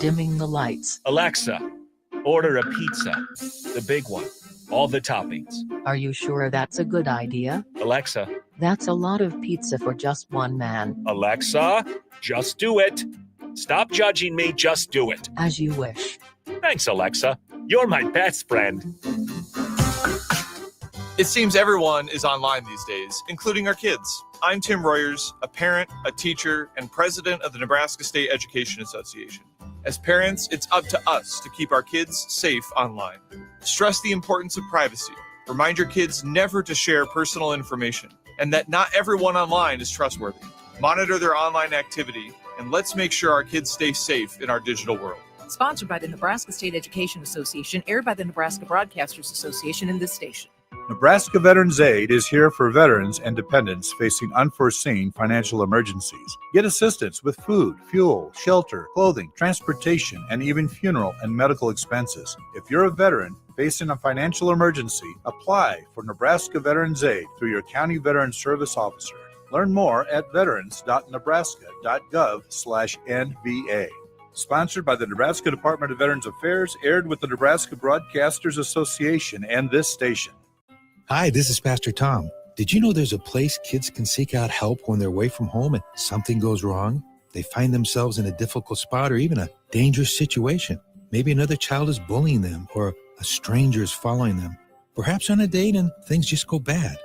dimming the lights. Alexa, order a pizza. The big one. All the toppings. Are you sure that's a good idea? Alexa. That's a lot of pizza for just one man. Alexa, just do it. Stop judging me, just do it. As you wish. Thanks, Alexa. You're my best friend. It seems everyone is online these days, including our kids. I'm Tim Royers, a parent, a teacher, and president of the Nebraska State Education Association. As parents, it's up to us to keep our kids safe online. Stress the importance of privacy. Remind your kids never to share personal information, and that not everyone online is trustworthy. Monitor their online activity, and let's make sure our kids stay safe in our digital world. Sponsored by the Nebraska State Education Association, aired by the Nebraska Broadcasters Association and this station. Nebraska Veterans Aid is here for veterans and dependents facing unforeseen financial emergencies. Get assistance with food, fuel, shelter, clothing, transportation, and even funeral and medical expenses. If you're a veteran facing a financial emergency, apply for Nebraska Veterans Aid through your county veteran service officer. Learn more at veterans.nebraska.gov/NVA. Sponsored by the Nebraska Department of Veterans Affairs, aired with the Nebraska Broadcasters Association and this station. Hi, this is Pastor Tom. Did you know there's a place kids can seek out help when they're away from home and something goes wrong? They find themselves in a difficult spot or even a dangerous situation. Maybe another child is bullying them or a stranger is following them. Perhaps on a date and things just go bad.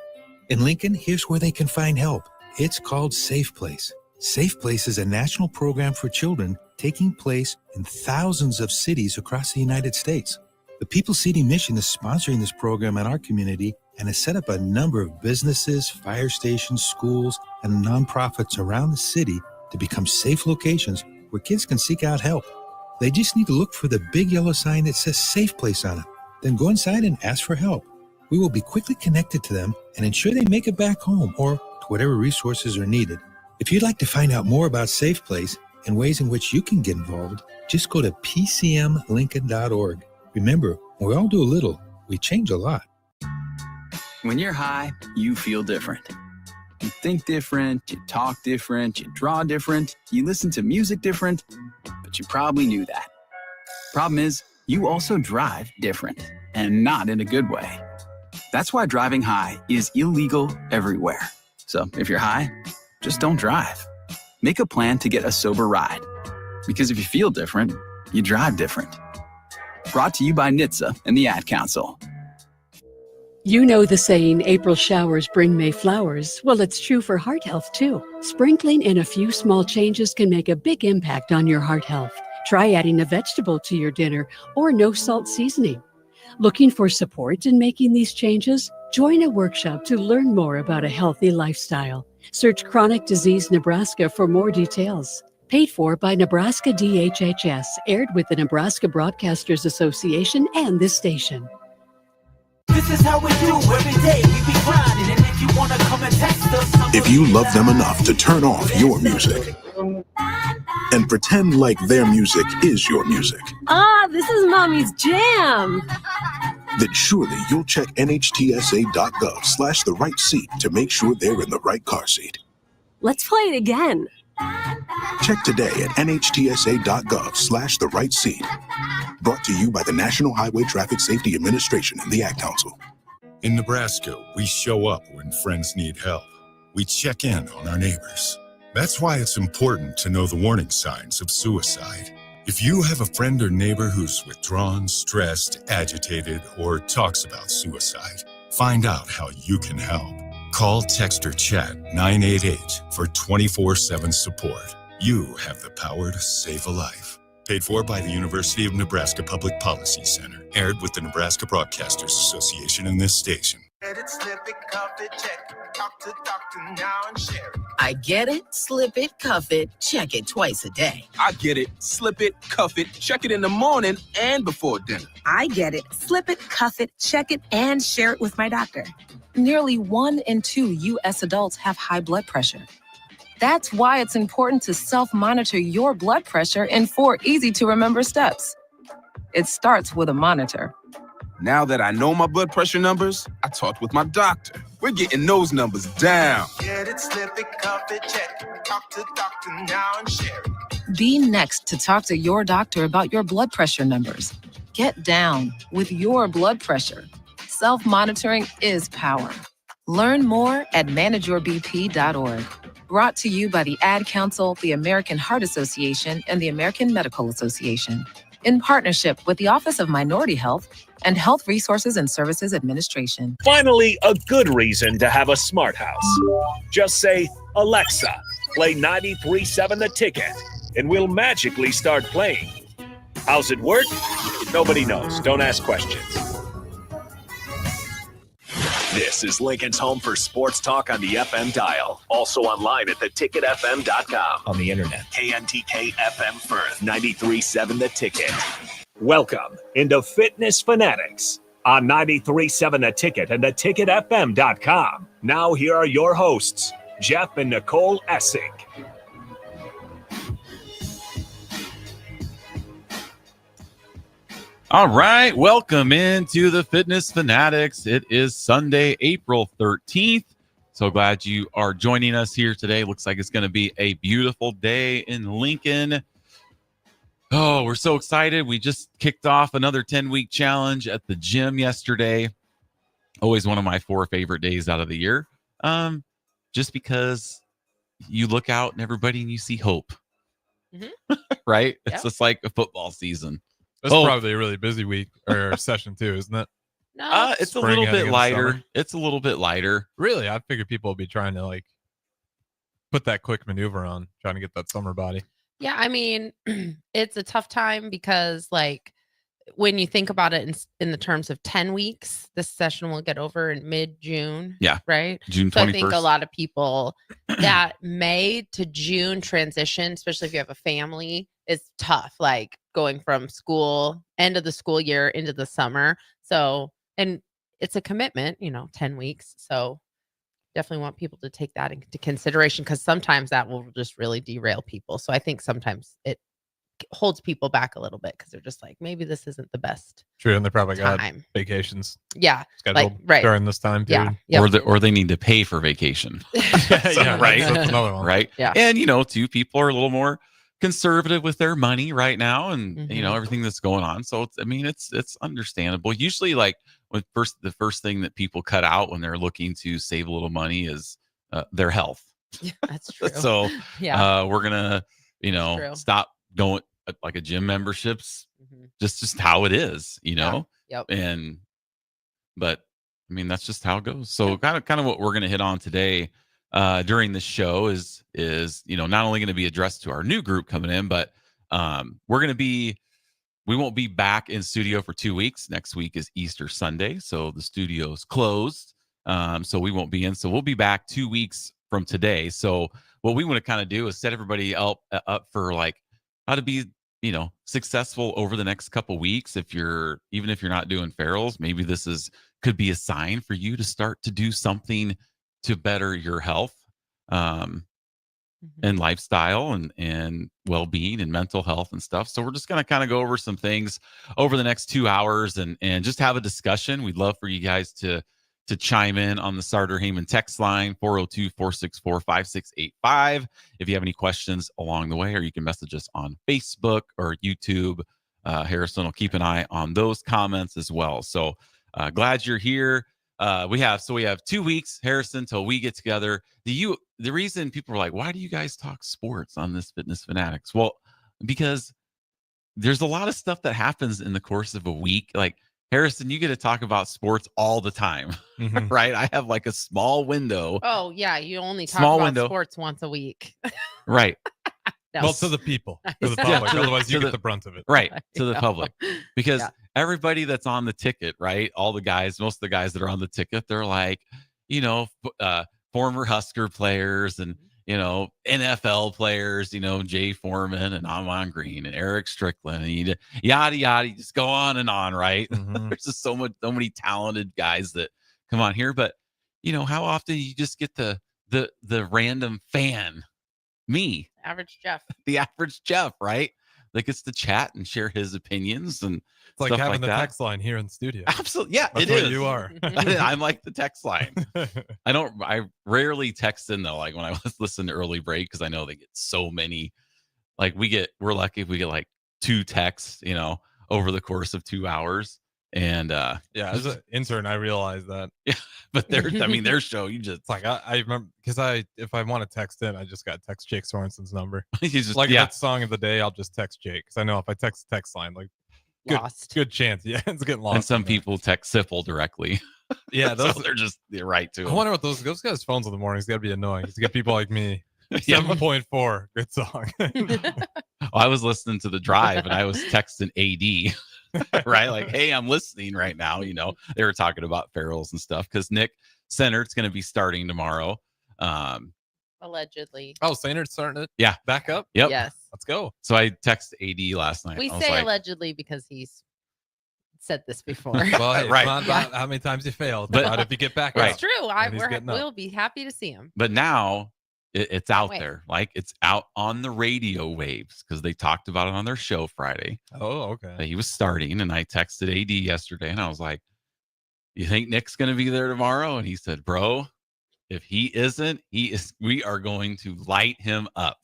In Lincoln, here's where they can find help. It's called Safe Place. Safe Place is a national program for children taking place in thousands of cities across the United States. The People's City Mission is sponsoring this program in our community and has set up a number of businesses, fire stations, schools, and nonprofits around the city to become safe locations where kids can seek out help. They just need to look for the big yellow sign that says Safe Place on it. Then go inside and ask for help. We will be quickly connected to them and ensure they make it back home or to whatever resources are needed. If you'd like to find out more about Safe Place and ways in which you can get involved, just go to pcmlincoln.org. Remember, we all do a little, we change a lot. When you're high, you feel different. You think different, you talk different, you draw different, you listen to music different, but you probably knew that. Problem is, you also drive different, and not in a good way. That's why driving high is illegal everywhere. So if you're high, just don't drive. Make a plan to get a sober ride. Because if you feel different, you drive different. Brought to you by NHTSA and the Ad Council. You know the saying, April showers bring May flowers. Well, it's true for heart health, too. Sprinkling in a few small changes can make a big impact on your heart health. Try adding a vegetable to your dinner or no salt seasoning. Looking for support in making these changes? Join a workshop to learn more about a healthy lifestyle. Search Chronic Disease Nebraska for more details. Paid for by Nebraska DHHS, aired with the Nebraska Broadcasters Association and this station. This is how we do every day. We be grinding, and if you want to come and test us, if you love them enough to turn off your music and pretend like their music is your music. This is Mommy's jam. Then surely you'll check nhtsa.gov/the right seat to make sure they're in the right car seat. Let's play it again. Check today at nhtsa.gov/the right seat. Brought to you by the National Highway Traffic Safety Administration and the Ad Council. In Nebraska, we show up when friends need help. We check in on our neighbors. That's why it's important to know the warning signs of suicide. If you have a friend or neighbor who's withdrawn, stressed, agitated, or talks about suicide, find out how you can help. Call, text, or chat 988 for 24/7 support. You have the power to save a life. Paid for by the University of Nebraska Public Policy Center. Aired with the Nebraska Broadcasters Association and this station. I get it, slip it, cuff it, check it twice a day. I get it, slip it, cuff it, check it in the morning and before dinner. I get it, slip it, cuff it, check it, and share it with my doctor. Nearly 1 in 2 U.S. adults have high blood pressure. That's why it's important to self-monitor your blood pressure in 4 easy-to-remember steps. It starts with a monitor. Now that I know my blood pressure numbers, I talked with my doctor. We're getting those numbers down. Get it, slip it, cuff it, check it. Talk to doctor now and share it. Be next to talk to your doctor about your blood pressure numbers. Get down with your blood pressure. Self-monitoring is power. Learn more at manageyourbp.org. Brought to you by the Ad Council, the American Heart Association, and the American Medical Association, in partnership with the Office of Minority Health and Health Resources and Services Administration. Finally, a good reason to have a smart house. Just say, Alexa, play 93.7 The Ticket, and we'll magically start playing. How's it work? Nobody knows. Don't ask questions. This is Lincoln's home for sports talk on the FM dial. Also online at theticketfm.com. On the internet. KNTK FM Firth, 93.7 The Ticket. Welcome into Fitness Fanatics on 93.7 The Ticket and theticketfm.com. Now here are your hosts, Jeff and Nicole Essink. All right, welcome into the Fitness Fanatics. It is Sunday, April 13th. So glad you are joining us here today. Looks like it's going to be a beautiful day in Lincoln. Oh, we're so excited. We just kicked off another 10-week challenge at the gym yesterday. Always one of my 4 favorite days out of the year. Just because you look out and everybody and you see hope. Mm-hmm. Right? It's just like a football season. That's probably a really busy week or session too, isn't it? No, it's a little bit lighter. It's a little bit lighter. Really? I figured people would be trying to like put that quick maneuver on, trying to get that summer body. Yeah, I mean, it's a tough time because like when you think about it in the terms of 10 weeks, this session will get over in mid-June. Yeah. Right? June 21st. So I think a lot of people that May to June transition, especially if you have a family, is tough. Like going from school, end of the school year into the summer. So, and it's a commitment, 10 weeks. So definitely want people to take that into consideration because sometimes that will just really derail people. So I think sometimes it holds people back a little bit because they're just like, maybe this isn't the best. True, and they probably got time. Vacations. Yeah, scheduled during this time period. Yeah, or they need to pay for vacation. Yeah, right. That's another one. Right. Yeah. And too, people are a little more conservative with their money right now, and everything that's going on. So it's understandable. Usually, like the first thing that people cut out when they're looking to save a little money is their health. Yeah, that's true. So we're gonna stop going like a gym memberships. Just how it is, Yep. But that's just how it goes. So kind of what we're gonna hit on today during the show is not only going to be addressed to our new group coming in, but we won't be back in studio for 2 weeks. Next week is Easter Sunday, so the studio's closed. So we won't be in. So we'll be back 2 weeks from today. So what we want to kind of do is set everybody up for like how to be successful over the next couple weeks. Even if you're not doing ferals, maybe this could be a sign for you to start to do something to better your health and lifestyle and well-being and mental health and stuff. So we're just going to kind of go over some things over the next 2 hours and just have a discussion. We'd love for you guys to chime in on the Sartor Heyman text line, 402-464-5685. If you have any questions along the way, or you can message us on Facebook or YouTube. Harrison will keep an eye on those comments as well. So glad you're here. We have 2 weeks, Harrison, till we get together. The reason people are like, why do you guys talk sports on this Fitness Fanatics? Well, because there's a lot of stuff that happens in the course of a week. Like Harrison, you get to talk about sports all the time, right? I have like a small window. Oh yeah, you only talk about sports once a week, right? No. Well, to the people, to the public. Otherwise, you get the brunt of it, right? To the public, because everybody that's on the ticket, right? All the guys, most of the guys that are on the ticket, they're like, former Husker players and NFL players, Jay Foreman and Amon Green and Eric Strickland and yada yada. Just go on and on, right? There's just so many talented guys that come on here, but how often you just get the random fan, me, average Jeff, the average Jeff, right? that gets to chat and share his opinions and It's like stuff having like the that. text line here in the studio. Absolutely. Yeah, That's it what is. you are. I'm like the text line. I rarely text in though, like when I was listening to early break, because I know they get so many. Like we're lucky if we get like 2 texts, over the course of 2 hours. And yeah, as an intern, I realized that. Yeah, but their show, you just it's like I remember because if I want to text in, I just got to text Jake Sorensen's number. He's just like if it's song of the day, I'll just text Jake because I know if I text the text line, like good chance, yeah, it's getting lost. And some people text Sipple directly. Yeah, so those they're right to. I wonder what those guys' phones in the mornings got to be annoying to get people like me. Yeah. 7.4, good song. I was listening to the drive and I was texting AD, right? Like, hey, I'm listening right now. They were talking about ferals and stuff because Nick Sennert's going to be starting tomorrow. Allegedly. Oh, Sainter's starting it? Yeah. Back up? Yep. Yes. Let's go. So I texted AD last night. We I was say like, allegedly because he's said this before. Well, hey, Right. it's not about how many times you fail. It's But- about if you get back Right. It's true. And he's getting up. We'll be happy to see him. But now it's out Wait. there. Like it's out on the radio waves because they talked about it on their show Friday. Oh, okay. That he was starting. And I texted AD yesterday and I was like, you think Nick's going to be there tomorrow? And he said, bro, if he isn't, we are going to light him up.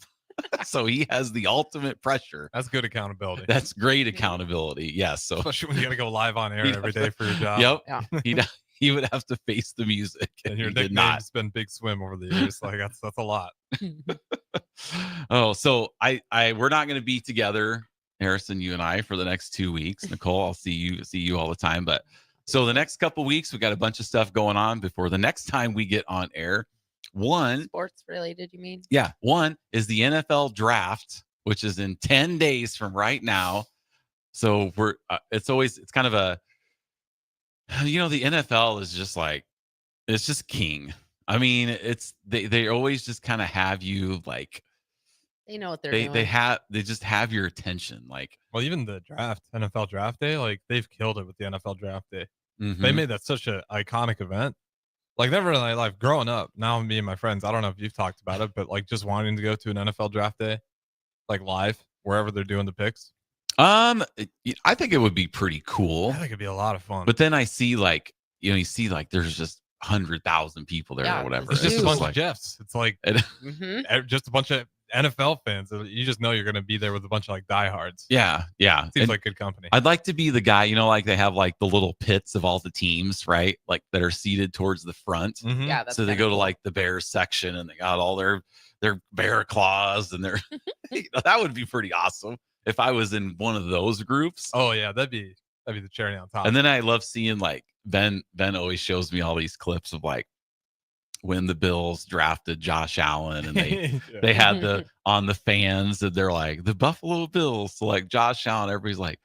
So he has the ultimate pressure. That's good accountability. That's great accountability. Yes. So Especially when you got to go live on air every day for your job. Yep. Yeah. He would have to face the music. And your he did nickname's been Big Swim over the years. Like that's a lot. Oh, so we're not going to be together, Harrison, you and I, for the next 2 weeks. Nicole, I'll see you all the time. But so the next couple weeks, we got a bunch of stuff going on before the next time we get on air. One, Sports related, you mean? yeah, one is the NFL draft, which is in 10 days from right now. So it's kind of a, the NFL is just like, it's just king. I mean, they always just kind of have you like, They know what they're doing. they just have your attention. Like, Well, even the NFL draft day, like they've killed it with the NFL draft day. mhm. They made that such an iconic event. Like never in my life growing up, now me and my friends, I don't know if you've talked about it, but like just wanting to go to an NFL draft day, like live, wherever they're doing the picks. I think it would be pretty cool. I think it'd be a lot of fun. But then I see like, you see like there's just 100,000 people there Yeah, or whatever. It's just a just bunch like, of Jeffs. It's like Mhm. just a bunch of NFL fans. You just know you're going to be there with a bunch of like diehards. yeah. Seems And like good company. I'd like to be the guy, like they have like the little pits of all the teams, right? Like that are seated towards the front. Mhm. Yeah, that's So they kinda go to cool. like the Bears section and they got all their bear claws and their that would be pretty awesome if I was in one of those groups. Oh yeah, that'd be the cherry on top. And then I love seeing like Ben always shows me all these clips of like when the Bills drafted Josh Allen and they Yeah. they had the on the fans and they're like the Buffalo Bills select Josh Allen. Everybody's like,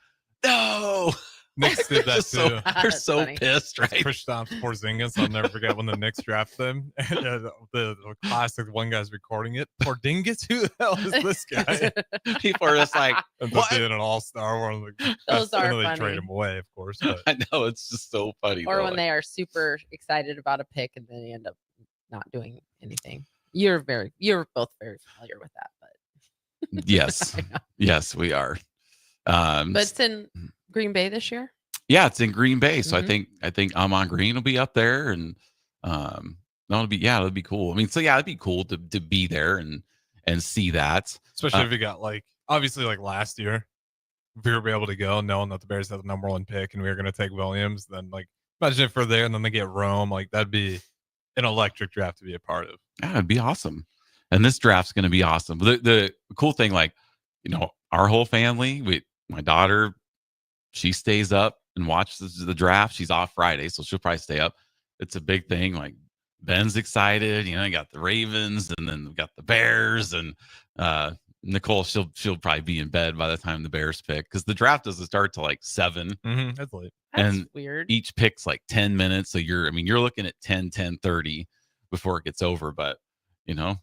no. Knicks did that They're so, too. they're That's so funny. pissed, right? Push stomps Porzingis. I'll never forget when the Knicks draft them. the classic one guy's recording it. Porzingis, who the hell is this guy? People are just like, Ends what? up being an all-star. One of the Those are and they funny. trade him away, of course. But I know it's just so funny. Or though, when like- they are super excited about a pick and then they end up not doing anything. You're both very familiar with that, but yes, we are. but it's in Green Bay this year. Yeah, it's in Green Bay, so Mhm. I think Amon Green will be up there, and it'll be cool. I mean, so yeah, it'd be cool to be there and see that. especially if you got like obviously like last year, if we were able to go knowing that the Bears had the number 1 pick and we were going to take Williams, then like imagine if we're there and then they get Rome, like that'd be an electric draft to be a part of. Yeah, it'd be awesome. And this draft's going to be awesome. The cool thing, like, our whole family, my daughter, she stays up and watches the draft. She's off Friday, so she'll probably stay up. It's a big thing. Like Ben's excited, you got the Ravens and then we've got the Bears and Nicole, she'll probably be in bed by the time the Bears pick because the draft doesn't start till like 7. Mm-hmm. That's late. That's And weird. Each pick's like 10 minutes. So you're looking at 10:30 before it gets over. But,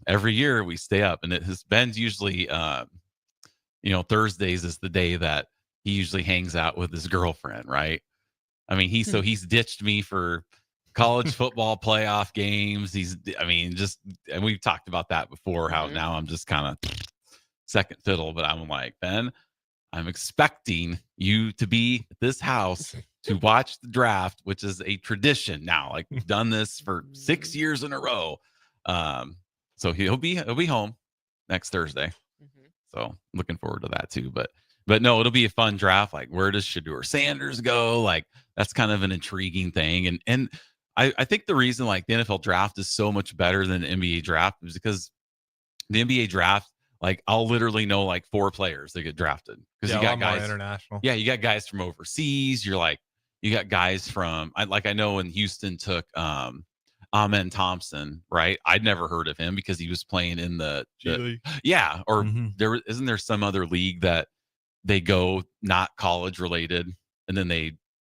every year we stay up and Ben's usually, Thursdays is the day that he usually hangs out with his girlfriend, right? I mean, he's ditched me for college football playoff games. And we've talked about that before, how now I'm just kind of second fiddle, but I'm like, Ben, I'm expecting you to be at this house to watch the draft, which is a tradition now. Like we've done this for 6 years in a row. So he'll be home next Thursday. So looking forward to that too. But no, it'll be a fun draft. Like where does Shedeur Sanders go? Like that's kind of an intriguing thing. And I think the reason like the NFL draft is so much better than the NBA draft is because the NBA draft, like I'll literally know like 4 players that get drafted because you got guys international. Yeah, you got guys from overseas. You got guys from I know when Houston took Amen Thompson, right? I'd never heard of him because he was playing in the G League. Yeah, or isn't there some other league that they go not college related, and then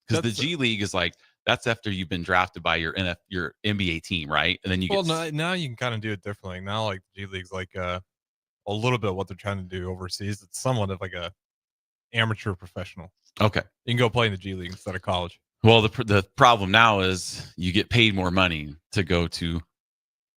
because the G League is like that's after you've been drafted by your NBA team, right? And then you now you can kind of do it differently. Now like G League's like a little bit what they're trying to do overseas. It's somewhat of like a amateur professional. Okay, you can go play in the G League instead of college. Well, the problem now is you get paid more money to go to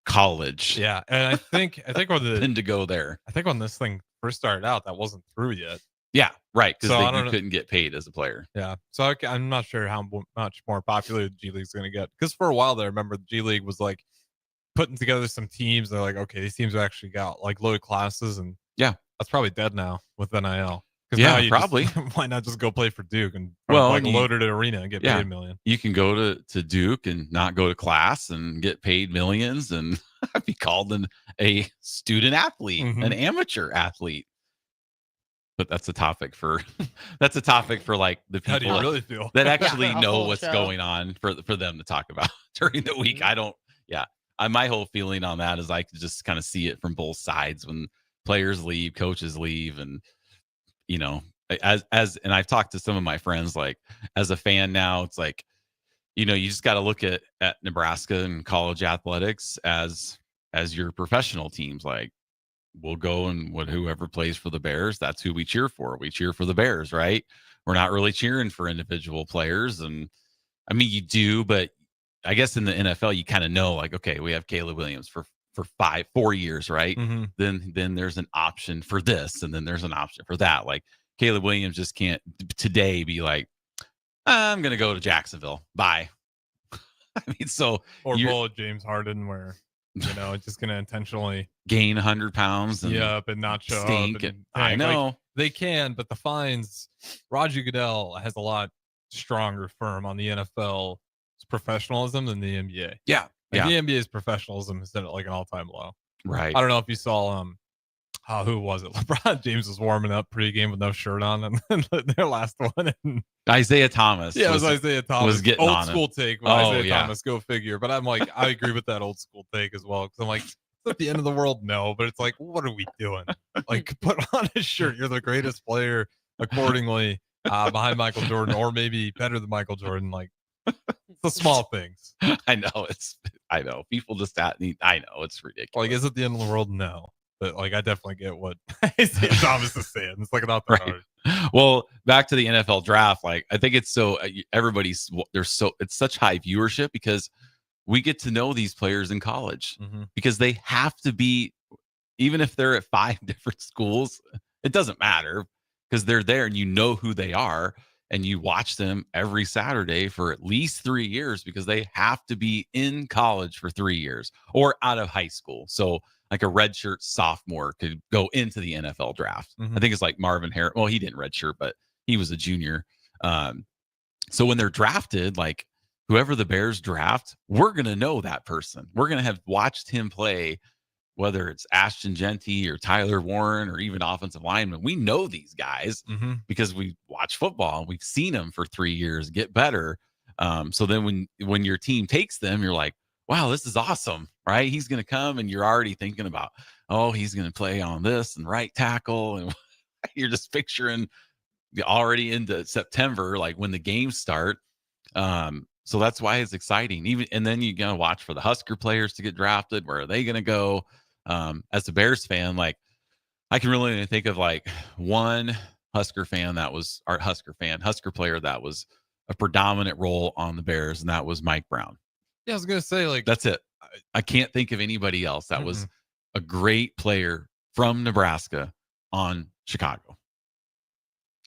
college. Yeah, and I think than to go there. I think when this thing first started out, that wasn't through yet. Yeah, right. Because So you couldn't get paid as a player. Yeah, so I'm not sure how much more popular the G League's going to get. Because for a while there, I remember the G League was like putting together some teams. They're like, okay, these teams have actually got like loaded classes, and yeah, that's probably dead now with NIL. Yeah, now you probably. Why not just go play for Duke and loaded arena and get paid $1 million? You can go to Duke and not go to class and get paid millions and be called a student athlete, an amateur athlete. But that's a topic for like the people How do you really feel? that actually Yeah, know what's show. going on for them to talk about during the week. I don't. Yeah, my whole feeling on that is I could just kind of see it from both sides when players leave, coaches leave, and as and I've talked to some of my friends, like as a fan now, it's like, you just got to look at Nebraska and college athletics as your professional teams. Like we'll go and whoever plays for the Bears, that's who we cheer for. We cheer for the Bears, right? We're not really cheering for individual players. And I mean, you do, but I guess in the NFL, you kind of know, like, okay, we have Caleb Williams for 4 years, right? Then there's an option for this, and then there's an option for that. Like Caleb Williams just can't today be like, I'm gonna go to Jacksonville. Bye. I mean, so or James Harden, where just gonna intentionally gain 100 pounds and but not show stink. up. And I know like, they can, but the fines. Roger Goodell has a lot stronger firm on the NFL's professionalism than the NBA. Yeah. The NBA's professionalism is at like an all-time low. Right. I don't know if you saw who was it? LeBron James was warming up pregame with no shirt on, and their last one. And Isaiah Thomas. Yeah, it was Isaiah Thomas. Was getting old on school it. take. Isaiah Thomas, go figure. But I'm like, I agree with that old school take as well. Because I'm like, is that the end of the world? No, but it's like, what are we doing? Like, put on a shirt. You're the greatest player accordingly behind Michael Jordan, or maybe better than Michael Jordan. Like, the small things. I know. People just I know it's ridiculous. Like, is it the end of the world? No. But like, I definitely get what Isaiah Thomas is saying. It's like not that hard. Well, back to the NFL draft. Like, I think it's so it's such high viewership because we get to know these players in college because they have to be, even if they're at 5 different schools, it doesn't matter because they're there and you know who they are. And you watch them every Saturday for at least 3 years because they have to be in college for 3 years or out of high school. So like a redshirt sophomore could go into the NFL draft. I think it's like Marvin Harris. Well, he didn't redshirt, but he was a junior. So when they're drafted, like whoever the Bears draft, we're going to know that person. We're going to have watched him play, whether it's Ashton Genty or Tyler Warren or even offensive linemen. We know these guys because we watch football and we've seen them for 3 years get better. So then when your team takes them, you're like, wow, this is awesome, right? He's going to come and you're already thinking about, oh, he's going to play on this and right tackle. And you're just picturing already into September, like when the games start. So that's why it's exciting. And then you're going to watch for the Husker players to get drafted. Where are they going to go? As a Bears fan, like I can really only think of like one Husker player that was a predominant role on the Bears, and that was Mike Brown. Yeah, I was gonna say, like, that's it. I can't think of anybody else that was a great player from Nebraska on Chicago.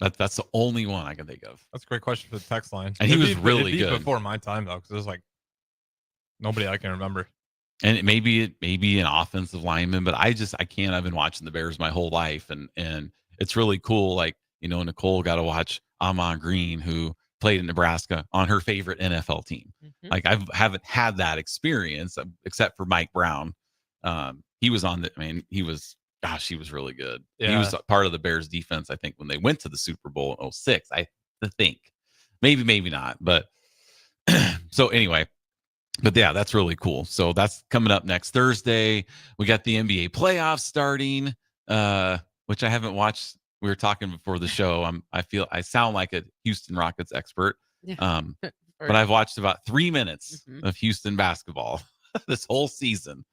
That's the only one I can think of. That's a great question for the text line. And he was It'd really be good. before my time though, because there's like nobody I can remember. And it may be an offensive lineman, but I can't. I've been watching the Bears my whole life, and it's really cool. Like, Nicole got to watch Amon Green, who played in Nebraska on her favorite NFL team. Like, I haven't had that experience except for Mike Brown. He was on he was really good. Yeah. He was part of the Bears defense, I think, when they went to the Super Bowl in 06. I think maybe not, but so anyway. But yeah, that's really cool. So that's coming up next Thursday. We got the NBA playoffs starting, which I haven't watched. We were talking before the show. I sound like a Houston Rockets expert. But I've watched about 3 minutes of Houston basketball this whole season.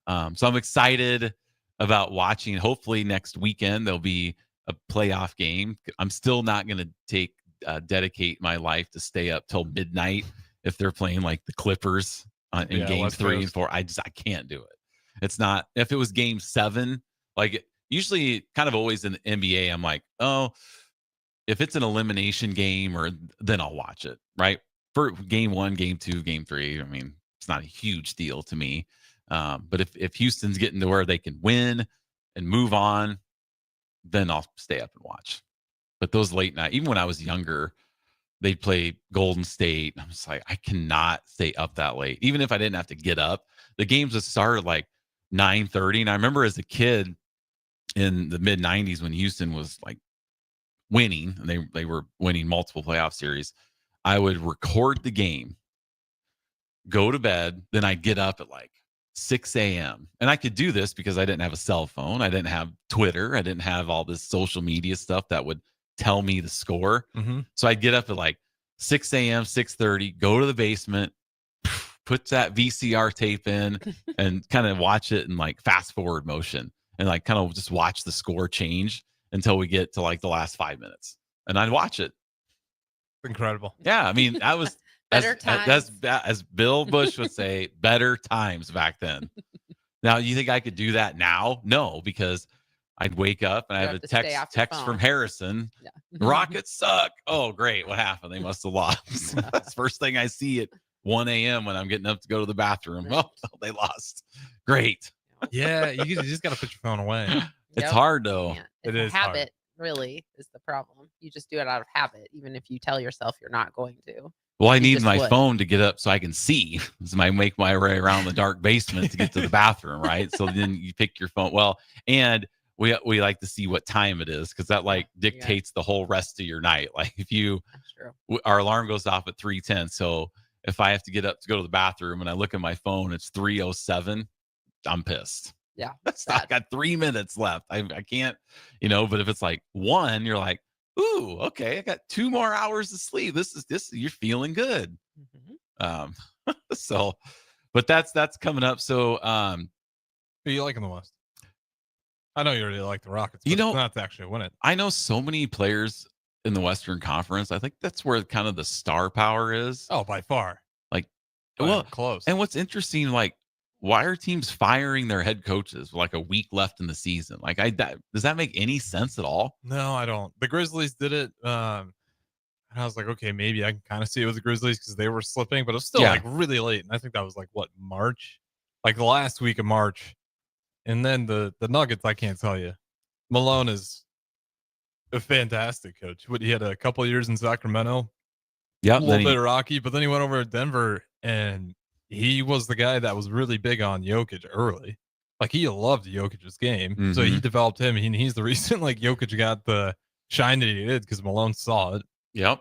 So I'm excited about watching. Hopefully next weekend there'll be a playoff game. I'm still not going to dedicate my life to stay up till midnight if they're playing like the Clippers in games 3 and 4. I can't do it. It's not. If it was game 7, like usually kind of always in the NBA, I'm like, oh, if it's an elimination game, then I'll watch it, right? For game 1, game 2, game 3, I mean, it's not a huge deal to me. But if Houston's getting to where they can win and move on, then I'll stay up and watch. But those late night, even when I was younger, they'd play Golden State. I'm just like, I cannot stay up that late. Even if I didn't have to get up, the games would start at like 9:30. And I remember as a kid in the mid 90s when Houston was like winning, and they were winning multiple playoff series, I would record the game, go to bed, then I'd get up at like 6 a.m. And I could do this because I didn't have a cell phone. I didn't have Twitter. I didn't have all this social media stuff that would tell me the score. So I'd get up at like 6 a.m., 6:30, go to the basement, put that VCR tape in and kind of watch it in like fast forward motion and like kind of just watch the score change until we get to like the last 5 minutes. And I'd watch it. Incredible. Yeah. I mean, that was better times. as Bill Bush would say, better times back then. Now, you think I could do that now? No, because I'd wake up and I have a text from Harrison. Yeah. Rockets suck. Oh, great. What happened? They must have lost. That's the first thing I see at 1 a.m. when I'm getting up to go to the bathroom. Right. Oh, they lost. Great. Yeah, you just got to put your phone away. It's hard, though. Yeah. It It's is a habit, hard. really, is the problem. You just do it out of habit, even if you tell yourself you're not going to. Well, I You need just my would. phone to get up so I can see. So I make my way around the dark basement to get to the bathroom, right? So then you pick your phone. Well, and we like to see what time it is because that like dictates the whole rest of your night. Like if That's true. our alarm goes off at 3:10, so if I have to get up to go to the bathroom and I look at my phone, it's 3:07. I'm pissed. Yeah. I've got 3 minutes left. I can't, but if it's like 1, you're like, ooh, okay, I got 2 more hours of sleep. This you're feeling good. So, but that's coming up. So, Who you like in the West? I know you already like the Rockets, but You know- it's not to actually win it. I know so many players in the Western Conference. I think that's where kind of the star power is. Oh, by far. Like, Not well, even close. and what's interesting, like, why are teams firing their head coaches with like a week left in the season? Like, does that make any sense at all? No, I don't. The Grizzlies did it. And I was like, okay, maybe I can kind of see it with the Grizzlies because they were slipping, but it was still Yeah. like really late. And I think that was like March, like the last week of March. And then the Nuggets, I can't tell you. Malone is a fantastic coach. He had a couple of years in Sacramento, Yeah, a little bit rocky, but then he went over to Denver and he was the guy that was really big on Jokic early. Like he loved Jokic's game. So he developed him. And he's the reason like Jokic got the shine that he did because Malone saw it. Yep.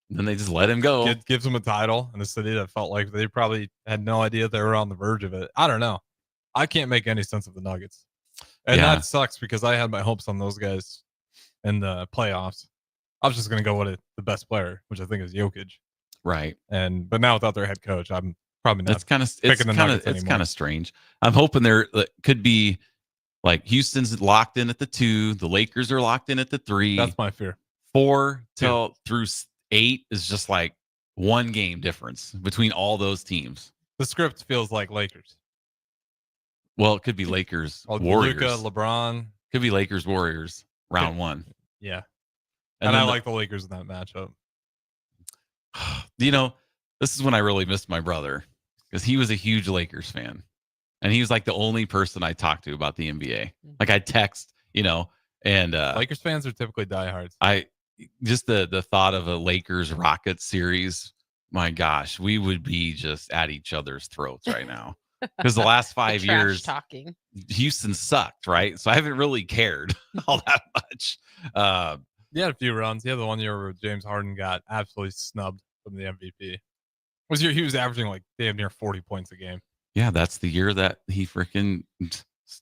Then they just let him go. Gives him a title in a city that felt like they probably had no idea they were on the verge of it. I don't know. I can't make any sense of the Nuggets. And Yeah. that sucks because I had my hopes on those guys in the playoffs. I was just going to go with the best player, which I think is Jokic. Right. But now without their head coach, I'm probably not It's kind of picking the Nuggets anymore. kind of strange. I'm hoping there could be like Houston's locked in at the 2, the Lakers are locked in at the 3. That's my fear. 4 through 8 is just like 1 game difference between all those teams. The script feels like Lakers. Well, it could be Lakers Luka, Warriors. LeBron. Could be Lakers Warriors round 1. Yeah. And I like the Lakers in that matchup. You know, this is when I really missed my brother because he was a huge Lakers fan. And he was like the only person I talked to about the NBA. Like I text, and Lakers fans are typically diehards. I just the thought of a Lakers Rockets series, my gosh, we would be just at each other's throats right now. Because the last 5 years, talking. Houston sucked, right? So I haven't really cared all that much. You had a few runs. You had the one year where James Harden got absolutely snubbed from the MVP. He was averaging like damn near 40 points a game. Yeah, that's the year that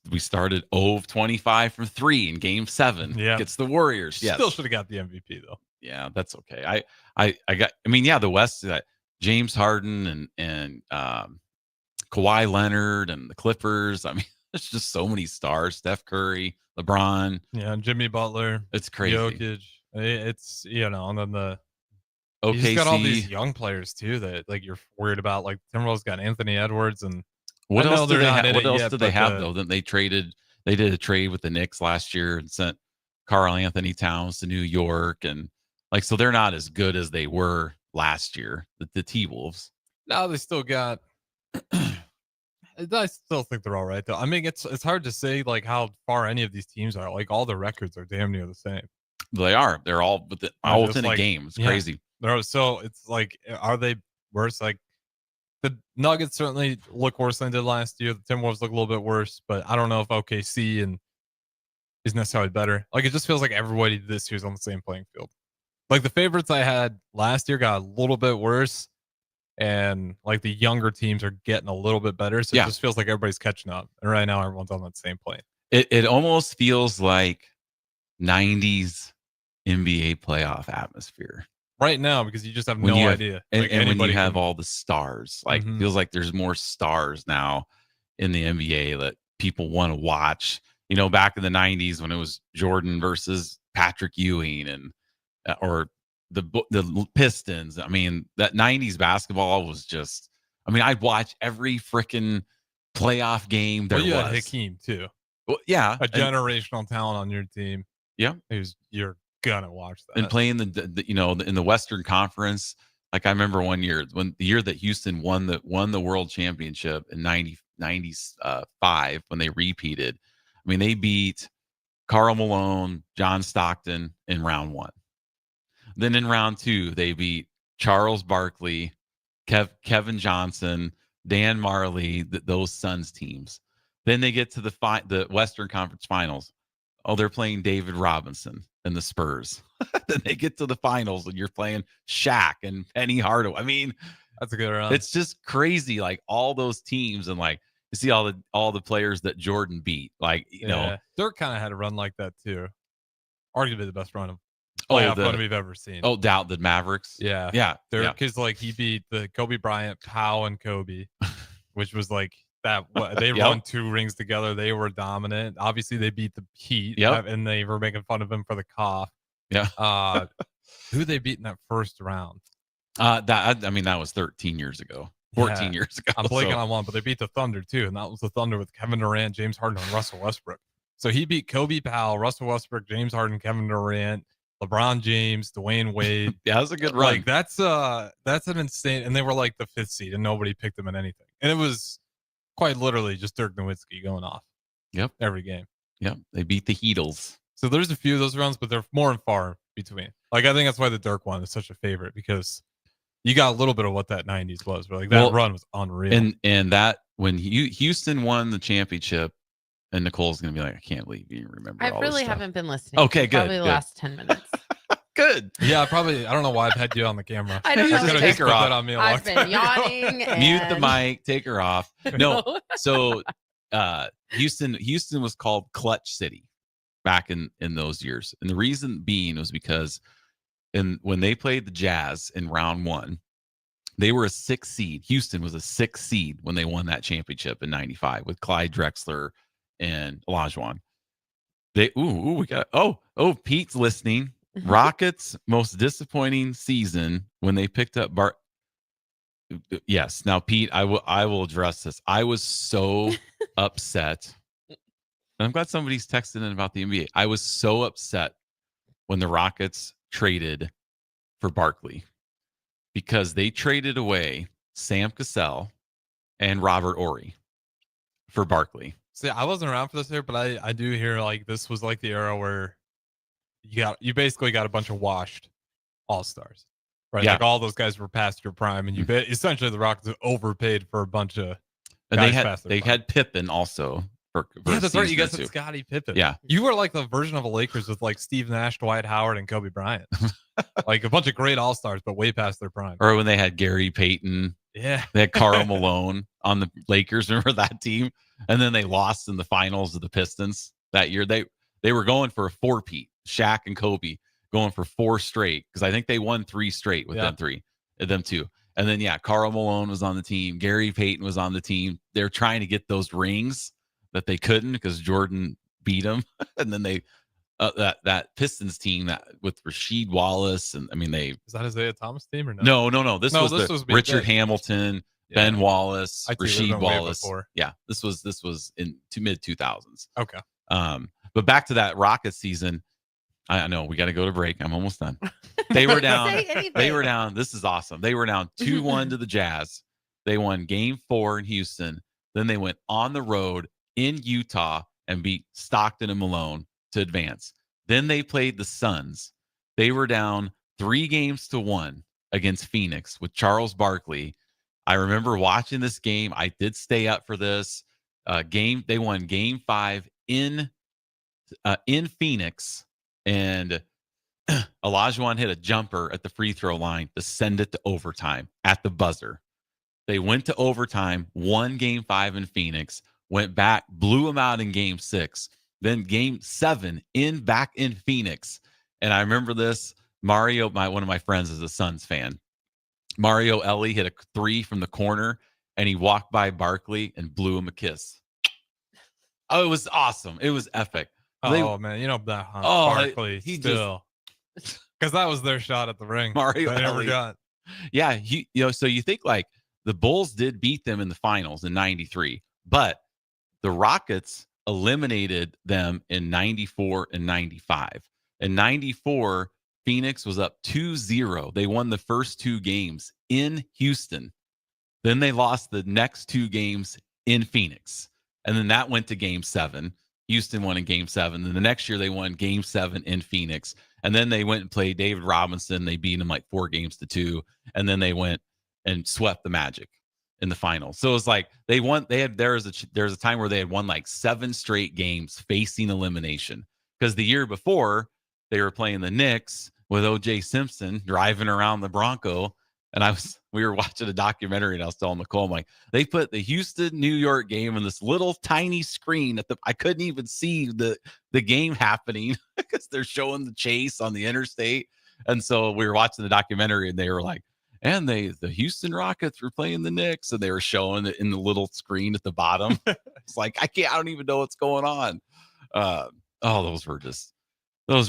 we started 0 of 25 from 3 in Game 7 against the Warriors. Yes. Still should have got the MVP though. Yeah, that's okay. The West, James Harden and Kawhi Leonard and the Clippers. I mean, there's just so many stars. Steph Curry, LeBron. Yeah, and Jimmy Butler. It's crazy. Jokic. It's, and then the OKC. He's got all these young players too that like you're worried about. Like Timberwolves got Anthony Edwards, and what else do they have though? Then they did a trade with the Knicks last year and sent Karl Anthony Towns to New York, and so they're not as good as they were last year. The T-Wolves. No, they still got. I still think they're all right though. I mean, it's hard to say like how far any of these teams are. Like all the records are damn near the same. They are. They're all within a game. It's crazy. So it's like, are they worse? Like the Nuggets certainly look worse than they did last year. The Timberwolves look a little bit worse, but I don't know if OKC is necessarily better. Like it just feels like everybody this year's on the same playing field. Like the favorites I had last year got a little bit worse, and like the younger teams are getting a little bit better. So it just feels like everybody's catching up. And right now everyone's on that same plane. It almost feels like 90s NBA playoff atmosphere. Right now, because you just have no idea. And when you have all the stars, feels like there's more stars now in the NBA that people want to watch. Back in the 90s when it was Jordan versus Patrick Ewing or the Pistons. I mean, that 90s basketball was just, I'd watch every freaking playoff game there you was. Had Hakeem too. Well, yeah. A generational talent on your team. Yeah. You're gonna watch that. And playing in the Western Conference, like I remember one year when the year that Houston won the world championship in 95 when they repeated. They beat Karl Malone, John Stockton in round 1. Then in round 2, they beat Charles Barkley, Kevin Johnson, Dan Marley, those Suns teams. Then they get to the Western Conference Finals. Oh, they're playing David Robinson and the Spurs. Then they get to the finals and you're playing Shaq and Penny Hardaway. That's a good round. It's just crazy. Like all those teams and like you see all the players that Jordan beat. Like, Dirk kind of had a run like that too. Arguably the best run of playoff run we've ever seen. Oh, doubt the Mavericks. Yeah. Yeah. Dirk is like he beat the Kobe Bryant, Powell, and Kobe, which was like that. They won 2 rings together. They were dominant. Obviously, they beat the Heat. And they were making fun of him for the cough. Yeah. Who they beat in that first round? That was 13 years ago. 14 years ago. I'm blanking on one, but they beat the Thunder too, and that was the Thunder with Kevin Durant, James Harden, and Russell Westbrook. So he beat Kobe Powell, Russell Westbrook, James Harden, Kevin Durant, LeBron James, Dwayne Wade. Yeah, that was a good run. Like that's an insane, and they were like the 5th seed, and nobody picked them in anything, and it was quite literally just Dirk Nowitzki going off. Yep, every game. Yep, they beat the Heatles. So there's a few of those runs, but they're more and far between. Like I think that's why the Dirk one is such a favorite because you got a little bit of what that 90s was, but like that run was unreal. And that when Houston won the championship, and Nicole's gonna be like, I can't believe you remember. I really haven't been listening. Okay, good. Probably the last 10 minutes. Good. Yeah, probably. I don't know why I've had you on the camera. I don't know. Take her off. On me I've been yawning. Mute the mic. Take her off. No. So Houston was called Clutch City back in those years, and the reason being was because when they played the Jazz in round 1, they were a 6th seed. Houston was a 6th seed when they won that championship in 95 with Clyde Drexler and Olajuwon. We got Pete's listening. Rockets' most disappointing season when they picked up Yes. Now, Pete, I will address this. I was so upset. And I'm glad somebody's texting in about the NBA. I was so upset when the Rockets traded for Barkley because they traded away Sam Cassell and Robert Ory for Barkley. See, I wasn't around for this year, but I do hear like this was like the era where you basically got a bunch of washed all-stars, right? Yeah. Like all those guys were past your prime, and essentially the Rockets overpaid for a bunch of And guys they had past their prime. had Pippen also. For Yeah, that's right. You guys too. had Scottie Pippen. Yeah. You were like the version of the Lakers with like Steve Nash, Dwight Howard, and Kobe Bryant. Like a bunch of great all-stars, but way past their prime. Or when they had Gary Payton. Yeah. They had Karl Malone on the Lakers. Remember that team? And then they lost in the finals of the Pistons that year. They were going for a four-peat. Shaq and Kobe going for 4 straight because I think they won 3 straight with them two. And then, Karl Malone was on the team. Gary Payton was on the team. They're trying to get those rings that they couldn't because Jordan beat them. And then they that Pistons team that with Rasheed Wallace and Is that Isaiah Thomas team or no? No. This was Richard Hamilton, Ben Wallace, Rasheed Wallace. Yeah, this was in mid 2000s. Okay. But back to that Rockets season. I know we got to go to break. I'm almost done. They were down. They were down. This is awesome. They were down 2-1 to the Jazz. They won Game 4 in Houston. Then they went on the road in Utah and beat Stockton and Malone to advance. Then they played the Suns. They were down 3-1 against Phoenix with Charles Barkley. I remember watching this game. I did stay up for this game. They won Game 5 in Phoenix. And Olajuwon hit a jumper at the free throw line to send it to overtime at the buzzer. They went to overtime, won Game 5 in Phoenix, went back, blew them out in Game 6, then Game 7 back in Phoenix. And I remember this. Mario, one of my friends, is a Suns fan. Mario Ellie hit a 3 from the corner, and he walked by Barkley and blew him a kiss. Oh, it was awesome. It was epic. Man, you know that Barkley still, because that was their shot at the ring. Mario they never Ellie. got. Yeah, so you think like the Bulls did beat them in the finals in '93, but the Rockets eliminated them in '94 and '95. In '94, Phoenix was up 2-0. They won the first 2 games in Houston. Then they lost the next 2 games in Phoenix, and then that went to Game 7. Houston won in Game 7. Then the next year they won Game 7 in Phoenix. And then they went and played David Robinson. They beat him like 4-2. And then they went and swept the Magic in the finals. So it was like there was a time where they had won like 7 straight games facing elimination. Because the year before they were playing the Knicks with O.J. Simpson driving around the Bronco. And we were watching a documentary, and I was telling Nicole, I'm like, they put the Houston-New York game on this little tiny screen I couldn't even see the game happening because they're showing the chase on the interstate. And so we were watching the documentary, and they were like, and the Houston Rockets were playing the Knicks, and they were showing it in the little screen at the bottom. It's like, I don't even know what's going on. Those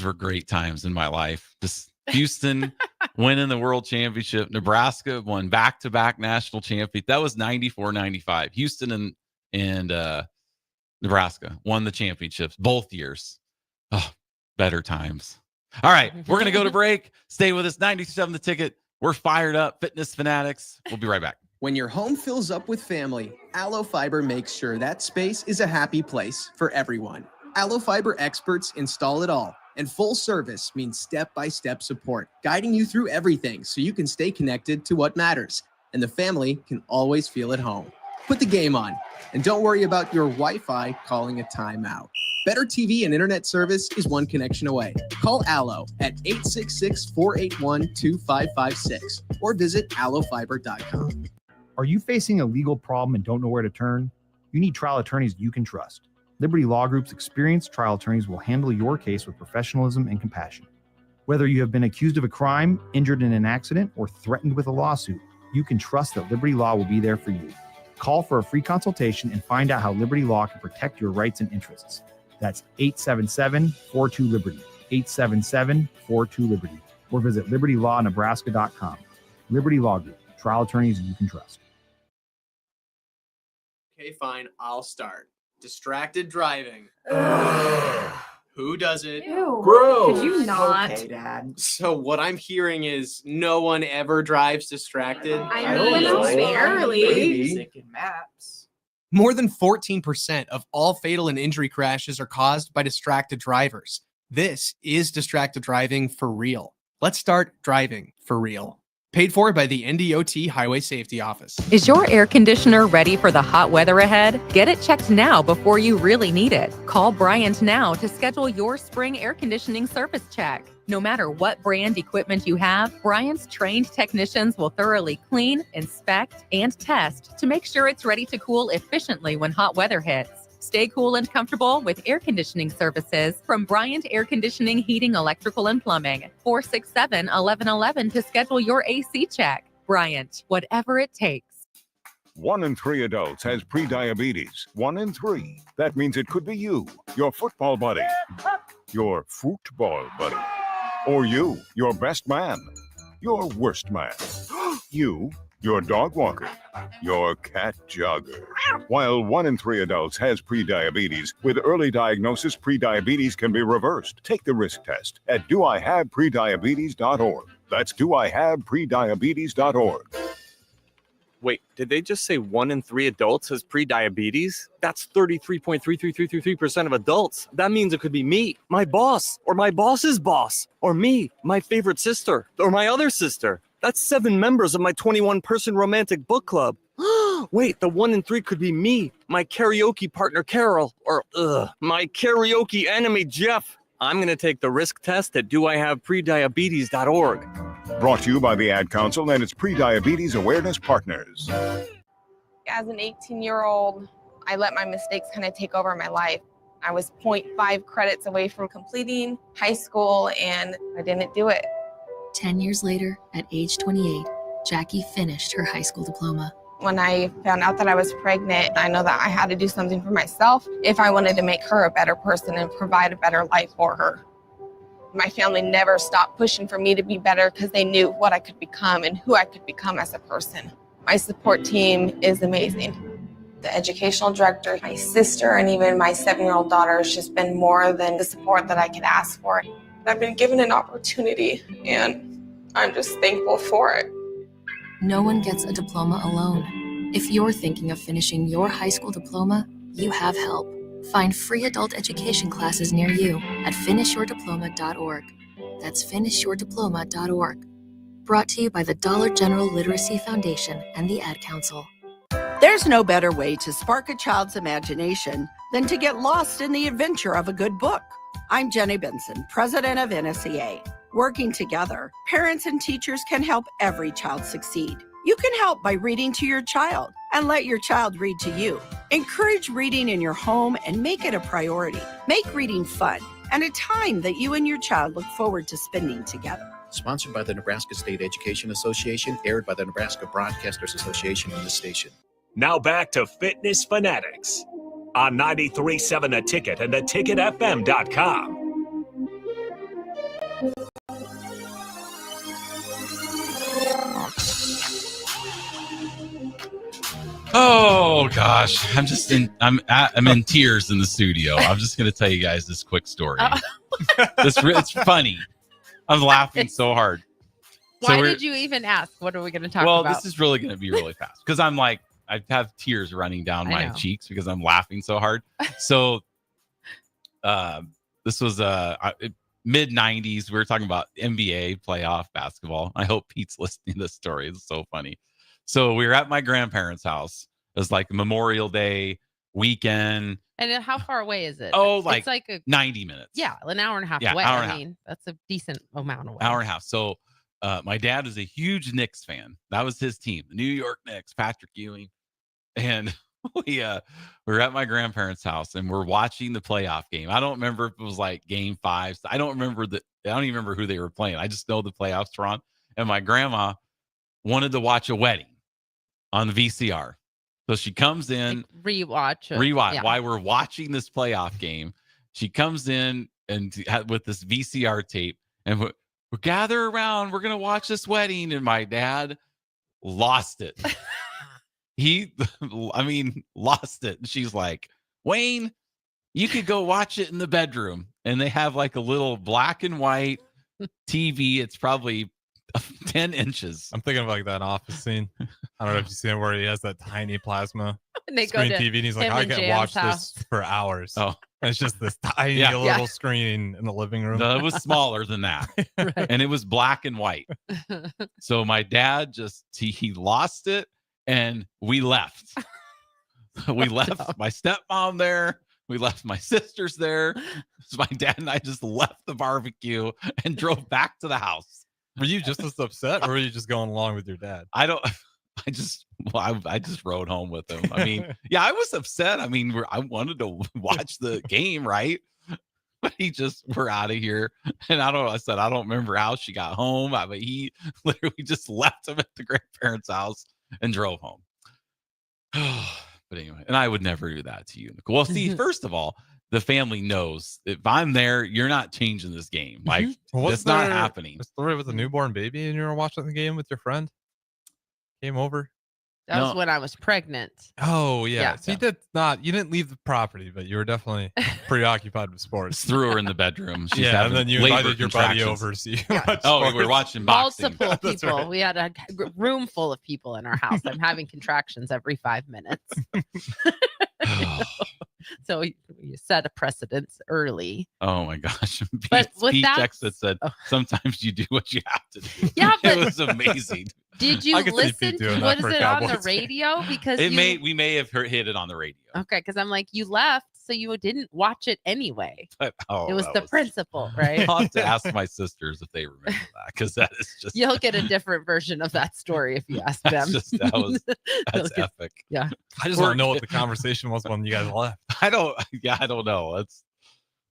were great times in my life. Just Houston winning the world championship. Nebraska won back-to-back national championship. That was 94-95. Houston and Nebraska won the championships both years. Oh, better times. All right, we're going to go to break. Stay with us. 97 The Ticket. We're fired up. Fitness Fanatics. We'll be right back. When your home fills up with family, Allo Fiber makes sure that space is a happy place for everyone. Allo Fiber experts install it all. And full service means step-by-step support, guiding you through everything so you can stay connected to what matters. And the family can always feel at home. Put the game on. And don't worry about your Wi-Fi calling a timeout. Better TV and internet service is one connection away. Call Allo at 866-481-2556 or visit allofiber.com. Are you facing a legal problem and don't know where to turn? You need trial attorneys you can trust. Liberty Law Group's experienced trial attorneys will handle your case with professionalism and compassion. Whether you have been accused of a crime, injured in an accident, or threatened with a lawsuit, you can trust that Liberty Law will be there for you. Call for a free consultation and find out how Liberty Law can protect your rights and interests. That's 877-42-LIBERTY, 877-42-LIBERTY, or visit libertylawnebraska.com. Liberty Law Group, trial attorneys you can trust. Okay, fine, I'll start. Distracted driving. Who does it? Ew. Bro. Could you not? Okay, Dad. So what I'm hearing is no one ever drives distracted. I mean, barely. Maybe. Maps. More than 14% of all fatal and injury crashes are caused by distracted drivers. This is distracted driving for real. Let's start driving for real. Paid for by the NDOT Highway Safety Office. Is your air conditioner ready for the hot weather ahead? Get it checked now before you really need it. Call Bryant now to schedule your spring air conditioning service check. No matter what brand equipment you have, Bryant's trained technicians will thoroughly clean, inspect, and test to make sure it's ready to cool efficiently when hot weather hits. Stay cool and comfortable with air conditioning services from Bryant Air Conditioning, Heating, Electrical, and Plumbing. 467-1111 to schedule your AC check. Bryant, whatever it takes. 1 in 3 adults has prediabetes. 1 in 3. That means it could be you, your football buddy, your football buddy, or you, your best man, your worst man, you, your dog walker, your cat jogger. While 1 in 3 adults has prediabetes, with early diagnosis, prediabetes can be reversed. Take the risk test at doihaveprediabetes.org. That's doihaveprediabetes.org. Wait, did they just say 1 in 3 adults has prediabetes? That's 33.33333% of adults. That means it could be me, my boss, or my boss's boss, or me, my favorite sister, or my other sister. That's 7 members of my 21-person romantic book club. Wait, the 1 in 3 could be me, my karaoke partner Carol, or my karaoke enemy Jeff. I'm going to take the risk test at doihaveprediabetes.org. Brought to you by the Ad Council and its Prediabetes Awareness Partners. As an 18-year-old, I let my mistakes kind of take over my life. I was 0.5 credits away from completing high school, and I didn't do it. 10 years later, at age 28, Jackie finished her high school diploma. When I found out that I was pregnant, I know that I had to do something for myself if I wanted to make her a better person and provide a better life for her. My family never stopped pushing for me to be better because they knew what I could become and who I could become as a person. My support team is amazing. The educational director, my sister, and even my 7-year-old daughter has just been more than the support that I could ask for. I've been given an opportunity, and I'm just thankful for it. No one gets a diploma alone. If you're thinking of finishing your high school diploma, you have help. Find free adult education classes near you at finishyourdiploma.org. That's finishyourdiploma.org. Brought to you by the Dollar General Literacy Foundation and the Ad Council. There's no better way to spark a child's imagination than to get lost in the adventure of a good book. I'm Jenny Benson, president of NSEA. Working together, parents and teachers can help every child succeed. You can help by reading to your child and let your child read to you. Encourage reading in your home and make it a priority. Make reading fun and a time that you and your child look forward to spending together. Sponsored by the Nebraska State Education Association, aired by the Nebraska Broadcasters Association on this station. Now back to Fitness Fanatics on 93.7 The Ticket and theticketfm.com. Oh gosh, I'm in tears in the studio. I'm just gonna tell you guys this quick story. It's funny. I'm laughing so hard. Why did you even ask? What are we going to talk about? Well, this is really going to be really fast because I'm like, I have tears running down my cheeks because I'm laughing so hard. So this was mid 90s. We were talking about NBA playoff basketball. I hope Pete's listening to this story. It's so funny. So we were at my grandparents' house. It was like Memorial Day weekend. And how far away is it? Oh, it's like 90 minutes. Yeah, an hour and a half away. I mean, that's a decent amount away. Hour and a half. So my dad is a huge Knicks fan. That was his team, the New York Knicks, Patrick Ewing. And we were at my grandparents' house and we're watching the playoff game. I don't remember if it was like game 5. I don't even remember who they were playing. I just know the playoffs were on. And my grandma wanted to watch a wedding on the VCR. So she comes in, rewatch yeah. While we're watching this playoff game. She comes in and with this VCR tape, and we gather around. We're gonna watch this wedding, and my dad lost it. Lost it. And she's like, Wayne, You could go watch it in the bedroom, and they have like a little black and white TV. It's probably 10 inches. I'm thinking of like that Office scene. I don't know if you've seen it where he has that tiny plasma And they go screen to TV, and he's like, him I and can Jam's watch house. this for hours. Oh, And it's just this tiny little screen in the living room. no, it was smaller than that, and it was black and white. So my dad he lost it, and we left. We left my stepmom there. We left my sisters there. So my dad and I just left the barbecue and drove back to the house. Were you just as upset, or were you just going along with your dad? I just rode home with him. I mean, yeah, I was upset. I mean, I wanted to watch the game, right? But we're out of here. And I said, I don't remember how she got home. But he literally just left him at the grandparents' house and drove home. But anyway, and I would never do that to you, Nicole. Well, see, first of all, the family knows if I'm there, you're not changing this game. Like, it's not happening. The story with the newborn baby, and you were watching the game with your friend? Came over? That was when I was pregnant. Oh, yeah. Yeah. So you didn't leave the property, but you were definitely preoccupied with sports. Threw her in the bedroom. She's and then you labor invited your buddy contractions. over. So you we were watching boxing. Multiple people. right. We had a room full of people in our house. I'm having contractions every 5 minutes. So you set a precedence early. Oh my gosh. But with Pete that- Texas said, sometimes you do what you have to do. Yeah, but it was amazing. Did you listen? Was it on the radio? Because we may have hit it on the radio. Okay, because I'm like, you left, so you didn't watch it anyway. But, it was the principle, right? I'll have to ask my sisters if they remember that, because that is just You'll get a different version of that story if you ask them. that's epic. Yeah. I just want to know what the conversation was when you guys left. I don't know.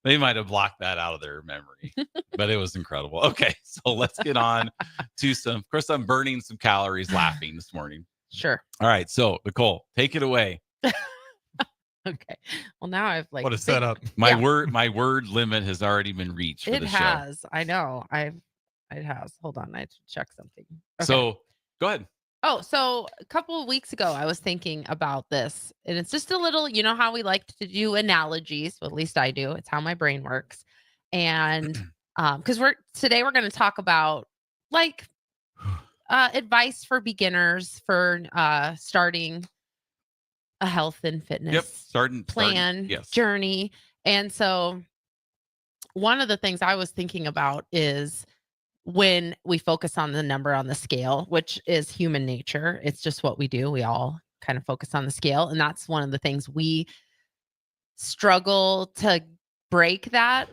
They might have blocked that out of their memory, but it was incredible. Okay, so let's get on to of course, I'm burning some calories laughing this morning. Sure. All right, so Nicole, take it away. Okay. Well, now I've like What a setup. My word limit has already been reached for It the show. has. I know. It has. Hold on. I have to check something. Okay. So go ahead. Oh, so a couple of weeks ago, I was thinking about this, and it's just a little, you know how we like to do analogies. Well, at least I do. It's how my brain works. And because today we're going to talk about like advice for beginners for starting a health and fitness plan journey. And so one of the things I was thinking about is when we focus on the number on the scale, which is human nature. It's just what we do. We all kind of focus on the scale. And that's one of the things we struggle to break that,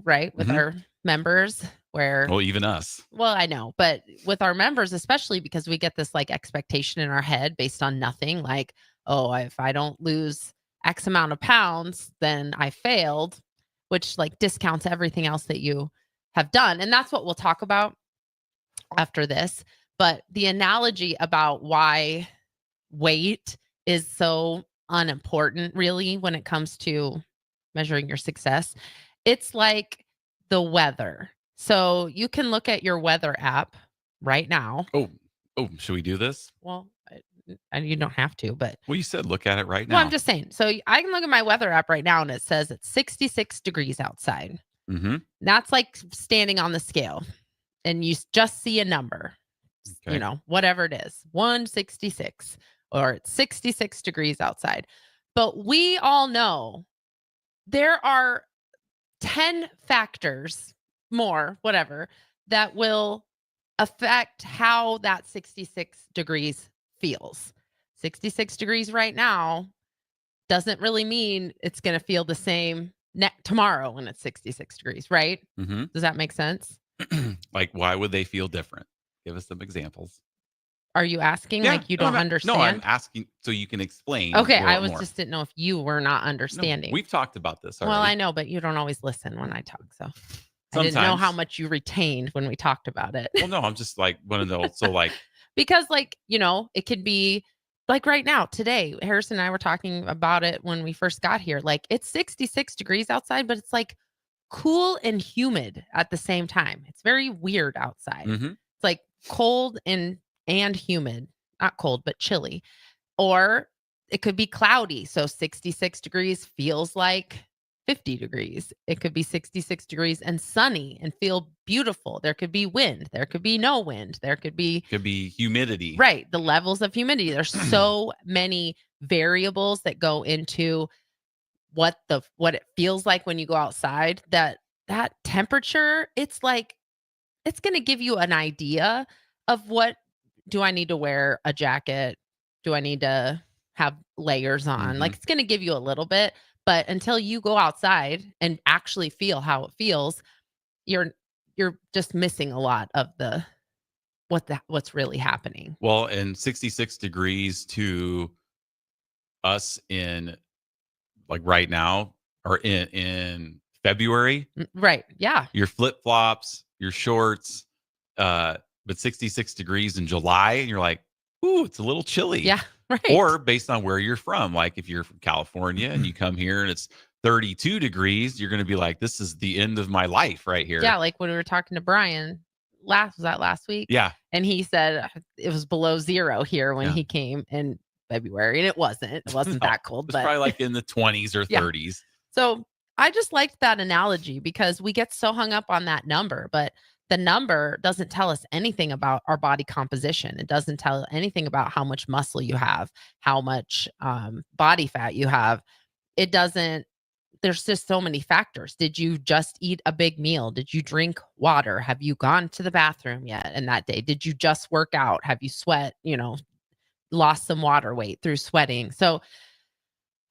right? With our members Well, even us. Well, I know, but with our members, especially because we get this like expectation in our head based on nothing, like, oh, if I don't lose X amount of pounds, then I failed, which like discounts everything else that you have done. And that's what we'll talk about after this. But the analogy about why weight is so unimportant, really, when it comes to measuring your success, it's like the weather. So you can look at your weather app right now. Oh, should we do this? Well, you don't have to, but Well, you said look at it right now. well, I'm just saying. So I can look at my weather app right now, and it says it's 66 degrees outside. Mm-hmm. That's like standing on the scale, and you just see a number, Okay. whatever it is, 166, or it's 66 degrees outside. But we all know there are 10 factors more, whatever, that will affect how that 66 degrees feels. 66 degrees right now doesn't really mean it's going to feel the same tomorrow when it's 66 degrees, right? Mm-hmm. Does that make sense? Like, why would they feel different? Give us some examples. Are you asking like you don't understand? No, I'm asking so you can explain. Okay, a I little was more. just didn't know if you were not No, understanding. we've talked about this already. Well, I know, but you don't always listen when I talk, so I didn't know Sometimes. how much you retained when we talked about it. Well, no, I'm just like one of those. So like, Because like, it could be like right now, today, Harrison and I were talking about it when we first got here. Like it's 66 degrees outside, but it's like cool and humid at the same time. It's very weird outside. Mhm. It's like cold and humid. Not cold, but chilly. Or it could be cloudy. So 66 degrees feels like 50 degrees. It could be 66 degrees and sunny and feel beautiful. There could be wind. There could be no wind. There could be humidity. Right. The levels of humidity. There's so many variables that go into what it feels like when you go outside. That temperature, it's going to give you an idea of what do I need to wear a jacket? Do I need to have layers on? Like, it's going to give you a little bit, but until you go outside and actually feel how it feels, you're just missing a lot of what's really happening. Well, and 66 degrees to us in like right now or in February. Right. Yeah. Your flip-flops, your shorts, but 66 degrees in July, and you're like, ooh, it's a little chilly. Yeah. Right. Or based on where you're from. Like if you're from California and you come here and it's 32 degrees, you're going to be like, this is the end of my life right here. Yeah. Like when we were talking to Brian was that last week? Yeah. And he said it was below 0 here when he came in February, and it wasn't that cold, It's probably like in the 20s or 30s. So I just liked that analogy because we get so hung up on that number, but the number doesn't tell us anything about our body composition. It doesn't tell anything about how much muscle you have, how much body fat you have. It doesn't, there's just so many factors. Did you just eat a big meal? Did you drink water? Have you gone to the bathroom yet in that day? Did you just work out? Have you lost some water weight through sweating? So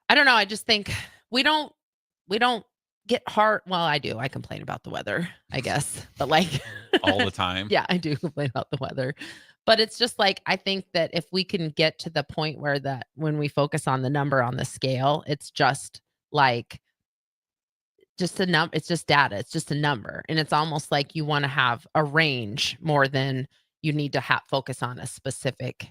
I don't know. I just think we don't get hard. Well, I do. I complain about the weather, I guess, but like all the time. Yeah, I do complain about the weather, but it's just like, I think that if we can get to the point where when we focus on the number on the scale, it's just like, just a number. It's just data. It's just a number. And it's almost like you want to have a range more than you need to focus on a specific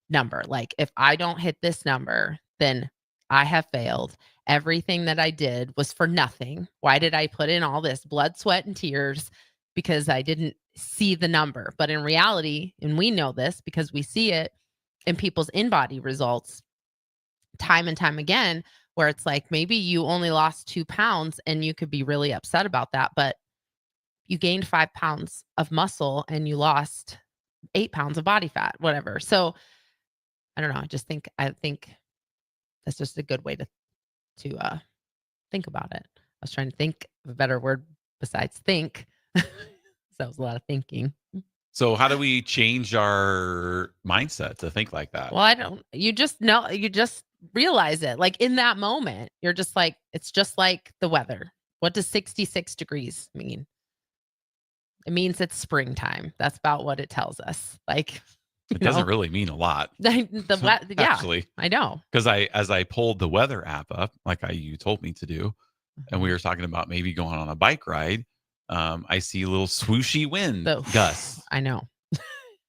number. Like if I don't hit this number, then I have failed. Everything that I did was for nothing. Why did I put in all this blood, sweat, and tears? Because I didn't see the number. But in reality, and we know this because we see it in people's in-body results time and time again, where it's like maybe you only lost 2 pounds and you could be really upset about that, but you gained 5 pounds of muscle and you lost 8 pounds of body fat, whatever. So I don't know. I think that's just a good way to think about it. I was trying to think of a better word besides think. So that was a lot of thinking. So how do we change our mindset to think like that? Well, you just realize it. Like in that moment, you're just like, it's just like the weather. What does 66 degrees mean? It means it's springtime. That's about what it tells us. Like, it doesn't really mean a lot. Yeah, actually, I know. Because as I pulled the weather app up, like you told me to do, and we were talking about maybe going on a bike ride, I see a little swooshy wind gusts. I know.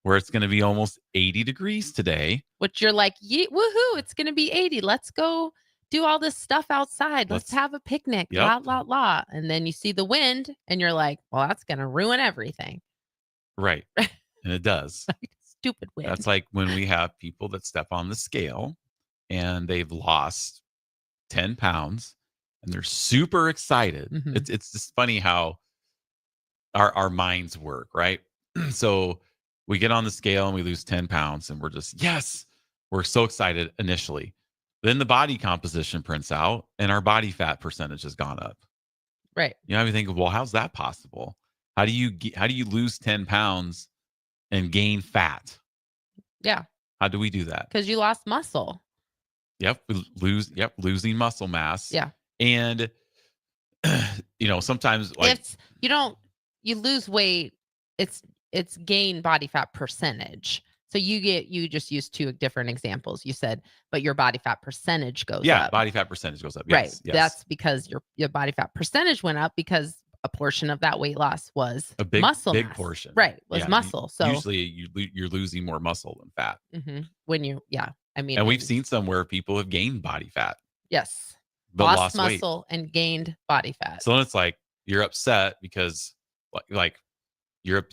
Where it's going to be almost 80 degrees today. Which you're like, woohoo, it's going to be 80. Let's go do all this stuff outside. Let's have a picnic. Yep. La. And then you see the wind and you're like, well, that's going to ruin everything. Right. And it does. Stupid wind. That's like when we have people that step on the scale and they've lost 10 pounds and they're super excited. Mm-hmm. It's just funny how our minds work, right? So we get on the scale and we lose 10 pounds and we're just, yes, we're so excited initially. Then the body composition prints out and our body fat percentage has gone up. Right. You know, I think, well, how's that possible? How do you lose 10 pounds and gain fat? Yeah. How do we do that? Because you lost muscle. Yep. Losing muscle mass. Yeah. And, sometimes like you lose weight, it's gain body fat percentage. So you just used 2 different examples. You said, but your body fat percentage goes up. Yeah, body fat percentage goes up. Yes, right. Yes. That's because your body fat percentage went up because a portion of that weight loss was a big muscle big mass. portion. Right. Was muscle. So usually you're losing more muscle than fat. Mm-hmm. When and we've seen some where people have gained body fat. Yes. But lost weight. muscle and gained body fat. So then it's like you're upset because like you're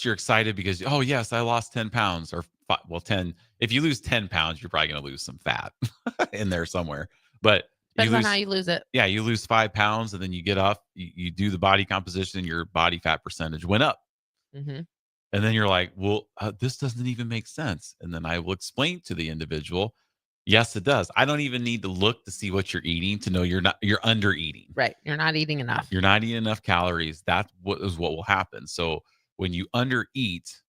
excited because, oh yes, I lost 10 pounds or 10. If you lose 10 pounds, you're probably going to lose some fat in there somewhere. But Depends on how you lose it. Yeah, you lose 5 pounds, and then you get up, you do the body composition, your body fat percentage went up. Mm-hmm. And then you're like, well, this doesn't even make sense. And then I will explain to the individual, yes, it does. I don't even need to look to see what you're eating to know you're under eating. Right. You're not eating enough. You're not eating enough calories. That's what will happen. So when you under eat,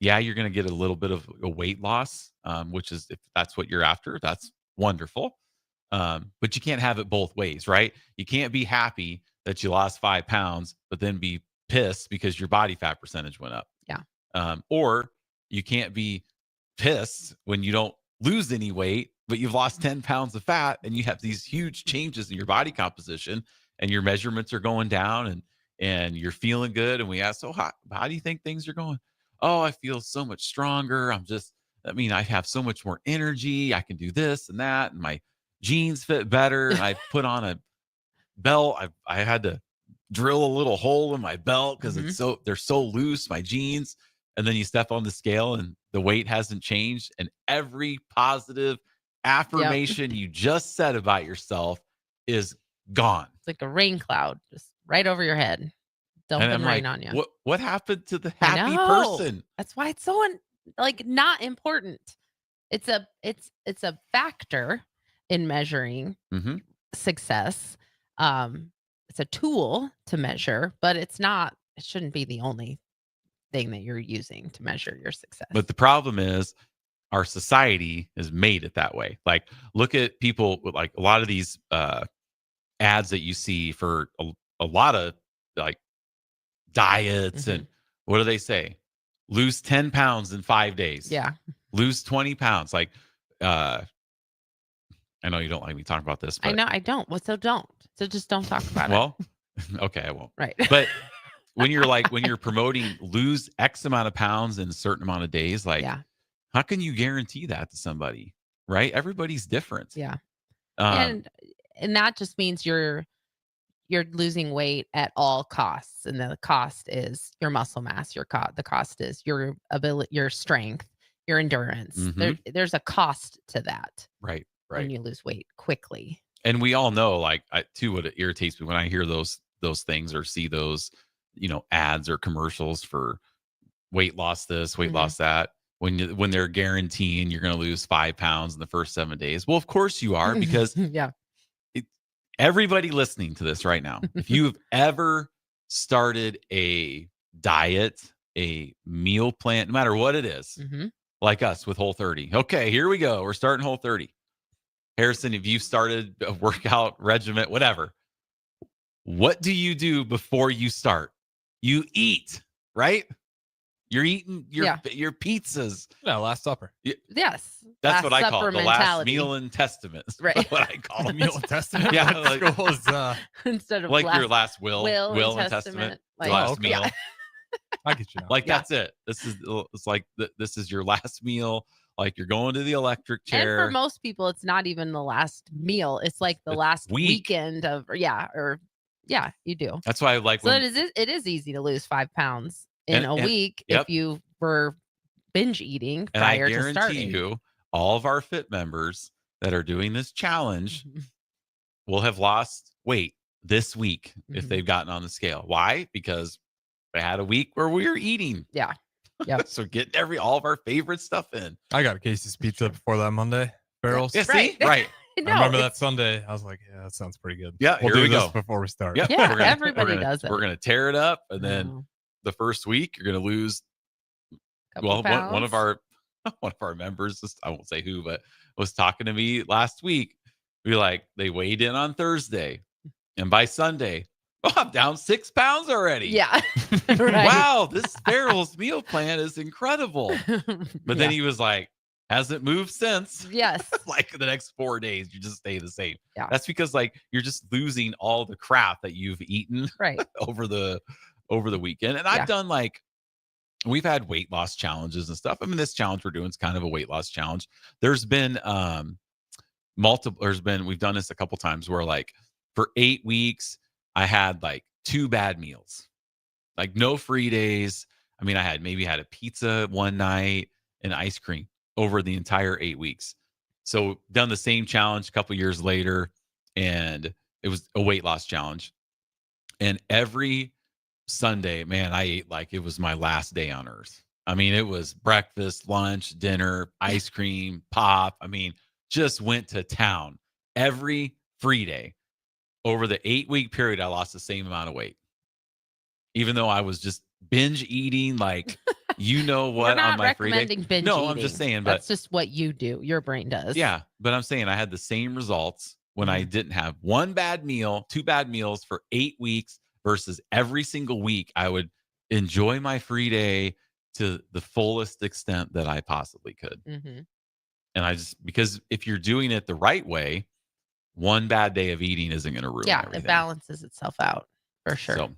yeah, you're going to get a little bit of a weight loss, which is, if that's what you're after, that's wonderful. But you can't have it both ways, right? You can't be happy that you lost 5 pounds, but then be pissed because your body fat percentage went up. Yeah. Or you can't be pissed when you don't lose any weight, but you've lost 10 pounds of fat and you have these huge changes in your body composition and your measurements are going down and you're feeling good. And we ask, so how do you think things are going? Oh, I feel so much stronger. I have so much more energy. I can do this and that. And my jeans fit better. And I put on a belt. I had to drill a little hole in my belt because they're so loose, my jeans. And then you step on the scale and the weight hasn't changed. And every positive affirmation you just said about yourself is gone. It's like a rain cloud just right over your head, dumping rain on you. What happened to the happy person? That's why it's so not important. It's a factor in measuring success. It's a tool to measure, but it shouldn't be the only thing that you're using to measure your success. But the problem is our society has made it that way. Like, look at people with like a lot of these ads that you see for a lot of like diets and what do they say? Lose 10 pounds in 5 days. Yeah. Lose 20 pounds. Like, I know you don't like me talking about this, but I know I don't. Well, so don't. So just don't talk about well, okay, I won't. Right. But when you're promoting lose X amount of pounds in a certain amount of days, like, how can you guarantee that to somebody? Right? Everybody's different. Yeah. And that just means you're losing weight at all costs, and the cost is your muscle mass. The cost is your ability, your strength, your endurance. There's a cost to that. Right. When you lose weight quickly. And we all know, like, what it irritates me when I hear those things or see those, ads or commercials for weight loss this, weight loss that. When they're guaranteeing you're going to lose 5 pounds in the first 7 days. Well, of course you are, because everybody listening to this right now, if you've ever started a diet, a meal plan, no matter what it is, like us with Whole30. Okay, here we go. We're starting Whole30. Harrison, if you've started a workout regimen, whatever, what do you do before you start? You eat, right? You're eating your pizzas. No, Last Supper. Yes. That's what I call it, the last meal and testament. Right. What I call it. Meal and testament? Yeah. Like, instead of like your last will and testament. Like, your last meal. I get you now. Like, that's it. It's like this is your last meal. Like, you're going to the electric chair. And for most people, it's not even the last meal. It's like the last weekend of, you do. That's why I like. So it is easy to lose 5 pounds in a week if you were binge eating prior to starting. And I guarantee you, all of our fit members that are doing this challenge will have lost weight this week if they've gotten on the scale. Why? Because they had a week where we were eating. Yeah. Yep. So get all of our favorite stuff in. I got a Casey's pizza before that Monday. Barrels. Yeah, see? Right. No, I remember that Sunday. I was like, yeah, that sounds pretty good. Yeah, we'll here do we this go. before we start. Yep. Yeah, everybody does it. We're going to tear it up. And then the first week, you're going to lose. One of our members, I won't say who, but was talking to me last week. They weighed in on Thursday. And by Sunday, I'm down 6 pounds already. Yeah. Right. Wow, this Farrell's meal plan is incredible. But then he was like, hasn't moved since. Yes. Like the next 4 days, you just stay the same. Yeah. That's because you're just losing all the crap that you've eaten over the weekend. And I've done we've had weight loss challenges and stuff. I mean, this challenge we're doing is kind of a weight loss challenge. There's been we've done this a couple times where for 8 weeks, I had 2 bad meals, no free days. I mean, I had a pizza one night and ice cream over the entire 8 weeks. So done the same challenge a couple years later, and it was a weight loss challenge. And every Sunday, man, I ate like it was my last day on earth. I mean, it was breakfast, lunch, dinner, ice cream, pop. I mean, just went to town every free day. Over the 8-week period, I lost the same amount of weight, even though I was just binge eating, like, you know what, We're not on my free day. recommending binge No, eating. I'm just saying, but That's just what you do. Your brain does. yeah, but I'm saying I had the same results when I didn't have one bad meal, 2 bad meals for 8 weeks versus every single week. I would enjoy my free day to the fullest extent that I possibly could. Mm-hmm. And I just, because if you're doing it the right way, one bad day of eating isn't going to ruin everything. It balances itself out for sure. So,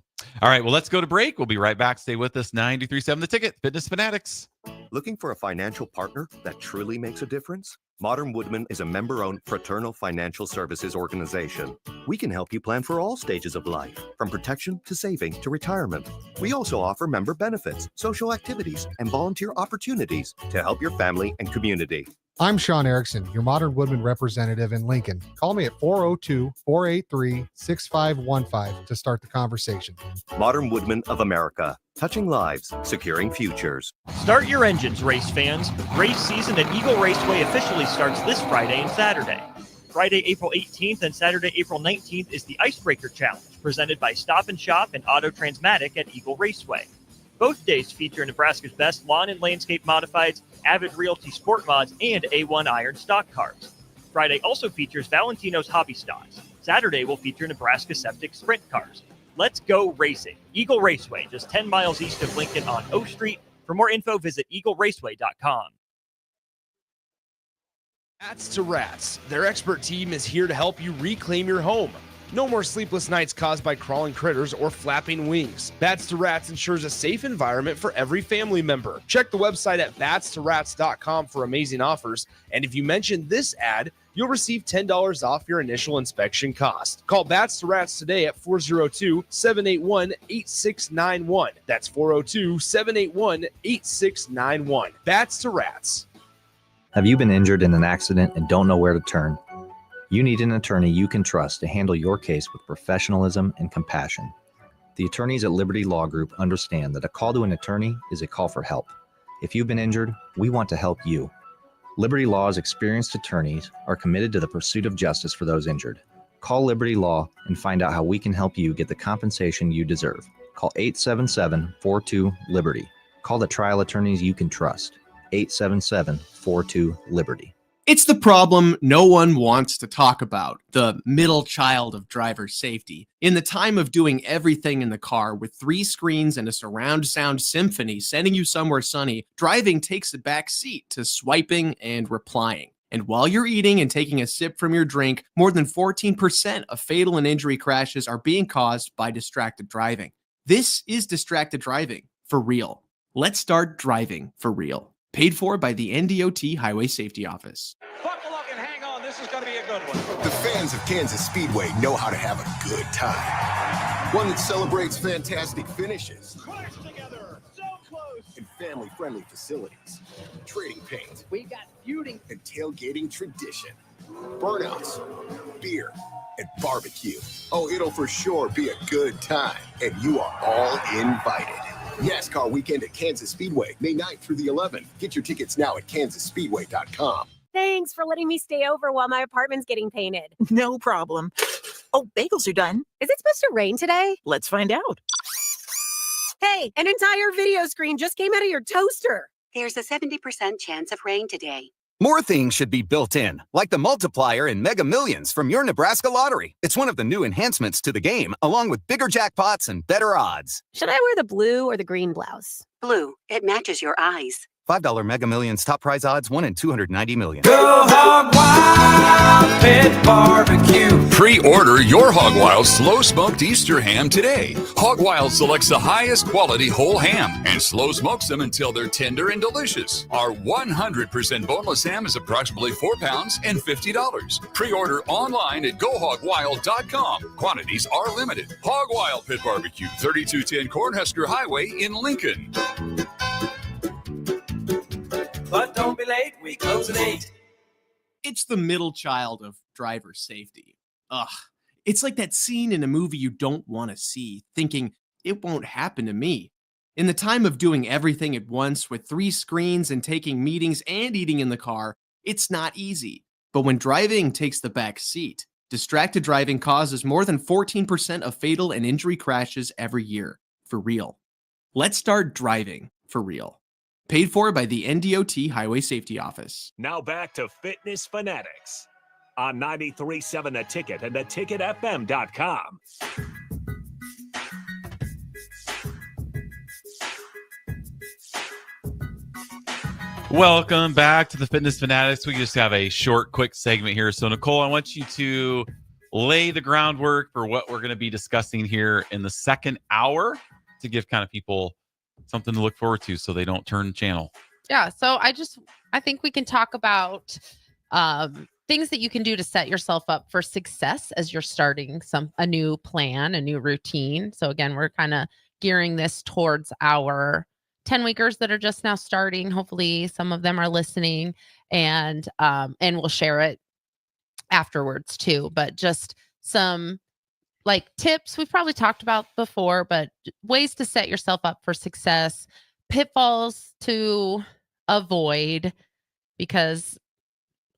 all right, well, let's go to break. We'll be right back. Stay with us. 93.7 The Ticket, Fitness Fanatics. Looking for a financial partner that truly makes a difference? Modern Woodman is a member-owned fraternal financial services organization. We can help you plan for all stages of life, from protection to saving to retirement. We also offer member benefits, social activities, and volunteer opportunities to help your family and community. I'm Sean Erickson, your Modern Woodman representative in Lincoln. Call me at 402-483-6515 to start the conversation. Modern Woodman of America, touching lives, securing futures. Start your engines, race fans. Race season at Eagle Raceway officially starts this Friday and Saturday. Friday, April 18th and Saturday, April 19th is the Icebreaker Challenge, presented by Stop and Shop and Auto Transmatic at Eagle Raceway. Both days feature Nebraska's best lawn and landscape modifieds, Avid Realty Sport Mods, and A1 Iron stock cars. Friday also features Valentino's Hobby Stocks. Saturday will feature Nebraska Septic Sprint cars. Let's go racing. Eagle Raceway, just 10 miles east of Lincoln on O Street. For more info, visit eagleraceway.com. Bats to Rats. Their expert team is here to help you reclaim your home. No more sleepless nights caused by crawling critters or flapping wings. Bats to Rats ensures a safe environment for every family member. Check the website at batstoRats.com for amazing offers. And if you mention this ad, you'll receive $10 off your initial inspection cost. Call Bats to Rats today at 402-781-8691. That's 402-781-8691. Bats to Rats. Have you been injured in an accident and don't know where to turn? You need an attorney you can trust to handle your case with professionalism and compassion. The attorneys at Liberty Law Group understand that a call to an attorney is a call for help. If you've been injured, we want to help you. Liberty Law's experienced attorneys are committed to the pursuit of justice for those injured. Call Liberty Law and find out how we can help you get the compensation you deserve. Call 877-42-LIBERTY. Call the trial attorneys you can trust. 877-42-LIBERTY. It's the problem no one wants to talk about, the middle child of driver safety. In the time of doing everything in the car with 3 screens and a surround sound symphony sending you somewhere sunny, driving takes a back seat to swiping and replying. And while you're eating and taking a sip from your drink, more than 14% of fatal and injury crashes are being caused by distracted driving. This is distracted driving for real. Let's start driving for real. Paid for by the NDOT Highway Safety Office. Buckle up and hang on. This is going to be a good one. The fans of Kansas Speedway know how to have a good time. One that celebrates fantastic finishes. Crash together. So close. And family-friendly facilities. Trading paint. We got feuding. And tailgating tradition. Burnouts. Beer. And barbecue. Oh, it'll for sure be a good time. And you are all invited. NASCAR weekend at Kansas Speedway, May 9th through the 11th. Get your tickets now at kansasspeedway.com. Thanks for letting me stay over while my apartment's getting painted. No problem. Oh, bagels are done. Is it supposed to rain today? Let's find out. Hey, an entire video screen just came out of your toaster. There's a 70% chance of rain today. More things should be built in, like the multiplier in Mega Millions from your Nebraska Lottery. It's one of the new enhancements to the game, along with bigger jackpots and better odds. Should I wear the blue or the green blouse? Blue. It matches your eyes. $5 Mega Millions top prize odds, 1 in 290 million. Go Hog Wild Pit Barbecue. Pre-order your Hog Wild slow smoked Easter ham today. Hog Wild selects the highest quality whole ham and slow smokes them until they're tender and delicious. Our 100% boneless ham is approximately 4 pounds and $50. Pre-order online at GoHogWild.com. Quantities are limited. Hog Wild Pit Barbecue, 3210 Cornhusker Highway in Lincoln. We close at 8. It's the middle child of driver safety. Ugh. It's like that scene in a movie you don't want to see, thinking, it won't happen to me. In the time of doing everything at once with 3 screens and taking meetings and eating in the car, it's not easy. But when driving takes the back seat, distracted driving causes more than 14% of fatal and injury crashes every year. For real. Let's start driving for real. Paid for by the NDOT Highway Safety Office. Now back to Fitness Fanatics on 93.7 The Ticket and theticketfm.com. Welcome back to the Fitness Fanatics. We just have a short, quick segment here. So, Nicole, I want you to lay the groundwork for what we're going to be discussing here in the second hour to give kind of people something to look forward to so they don't turn the channel. Yeah. So I think we can talk about things that you can do to set yourself up for success as you're starting a new plan, a new routine. So again, we're kind of gearing this towards our 10-weekers that are just now starting. Hopefully some of them are listening, and we'll share it afterwards too. But just some like tips we've probably talked about before, but ways to set yourself up for success, pitfalls to avoid, because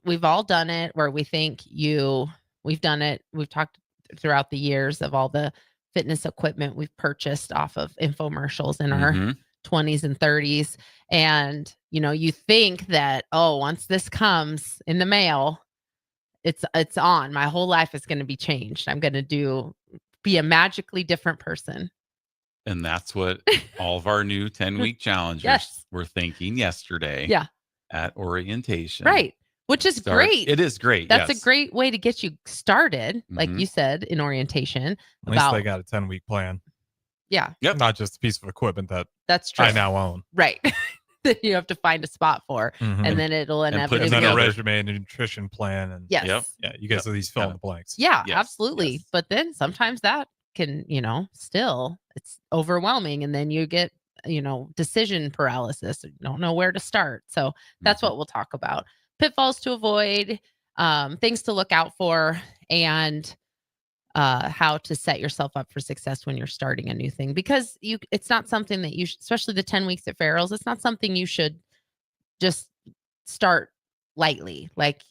we've all done it where we think we've done it. We've talked throughout the years of all the fitness equipment we've purchased off of infomercials in our 20s and 30s. And, you think that, once this comes in the mail, it's on. My whole life is going to be changed. I'm going to be a magically different person. And that's what all of our new 10-week challengers were thinking yesterday at orientation. Right. Which is great. It is great. That's a great way to get you started, like you said, in orientation. At least they got a 10-week plan. Yeah. Yep. Not just a piece of equipment that's true. I now own. Right. That you have to find a spot for. And then it'll inevitably. And then a resume and a nutrition plan. And Yeah, you guys are these fill in the blanks. Yeah, absolutely. Yes. But then sometimes that can, still it's overwhelming. And then you get, decision paralysis. You don't know where to start. So that's what we'll talk about. Pitfalls to avoid, things to look out for, and how to set yourself up for success when you're starting a new thing. Because it's not something that especially the 10 weeks at Farrell's, it's not something you should just start lightly. Like,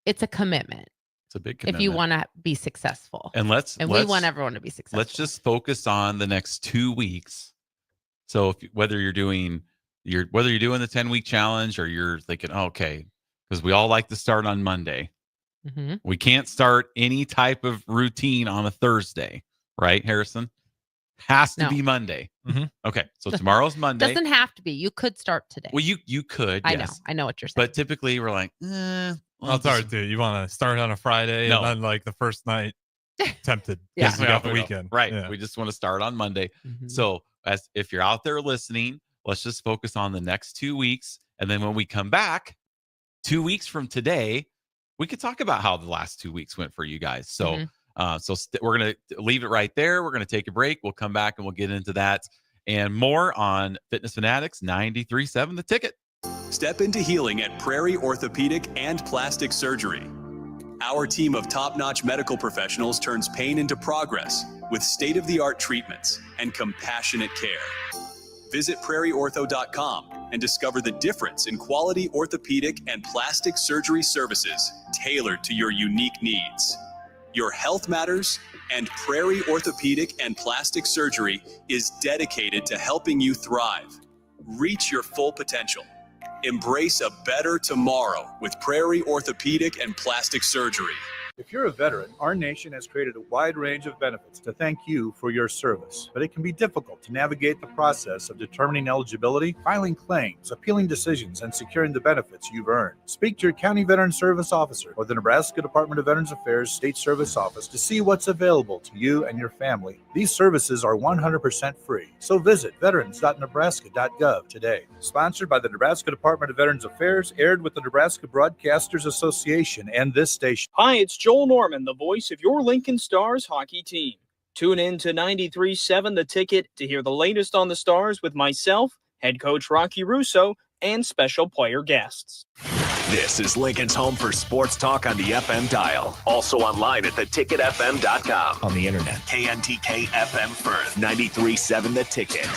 it's a commitment. It's a big commitment. If you want to be successful. And we want everyone to be successful. Let's just focus on the next 2 weeks. So whether you're doing the 10-week challenge, or you're thinking, okay, because we all like to start on Monday. We can't start any type of routine on a Thursday, right, Harrison? Has to be Monday. Okay, so tomorrow's Monday. Doesn't have to be. You could start today. Well, you could. I know what you're saying. But typically, we're like, well, it's hard to. You want to start on a Friday and then like the first night, tempted. Yeah, we got the weekend. Right. Yeah. We just want to start on Monday. So if you're out there listening, let's just focus on the next 2 weeks, and then when we come back 2 weeks from today, we could talk about how the last 2 weeks went for you guys. So, we're going to leave it right there. We're going to take a break. We'll come back and we'll get into that and more on Fitness Fanatics 93.7 The Ticket. Step into healing at Prairie Orthopedic and Plastic Surgery. Our team of top-notch medical professionals turns pain into progress with state-of-the-art treatments and compassionate care. Visit prairieortho.com and discover the difference in quality orthopedic and plastic surgery services tailored to your unique needs. Your health matters, and Prairie Orthopedic and Plastic Surgery is dedicated to helping you thrive. Reach your full potential. Embrace a better tomorrow with Prairie Orthopedic and Plastic Surgery. If you're a veteran, our nation has created a wide range of benefits to thank you for your service, but it can be difficult to navigate the process of determining eligibility, filing claims, appealing decisions, and securing the benefits you've earned. Speak to your county veteran service officer or the Nebraska Department of Veterans Affairs State Service Office to see what's available to you and your family. These services are 100% free, so visit veterans.nebraska.gov today. Sponsored by the Nebraska Department of Veterans Affairs, aired with the Nebraska Broadcasters Association and this station. Hi, it's Joel Norman, the voice of your Lincoln Stars hockey team. Tune in to 93.7 The Ticket to hear the latest on the Stars with myself, head coach Rocky Russo, and special player guests. This is Lincoln's home for sports talk on the FM dial. Also online at theticketfm.com. On the internet, KNTK FM Firth, 93.7 The Ticket.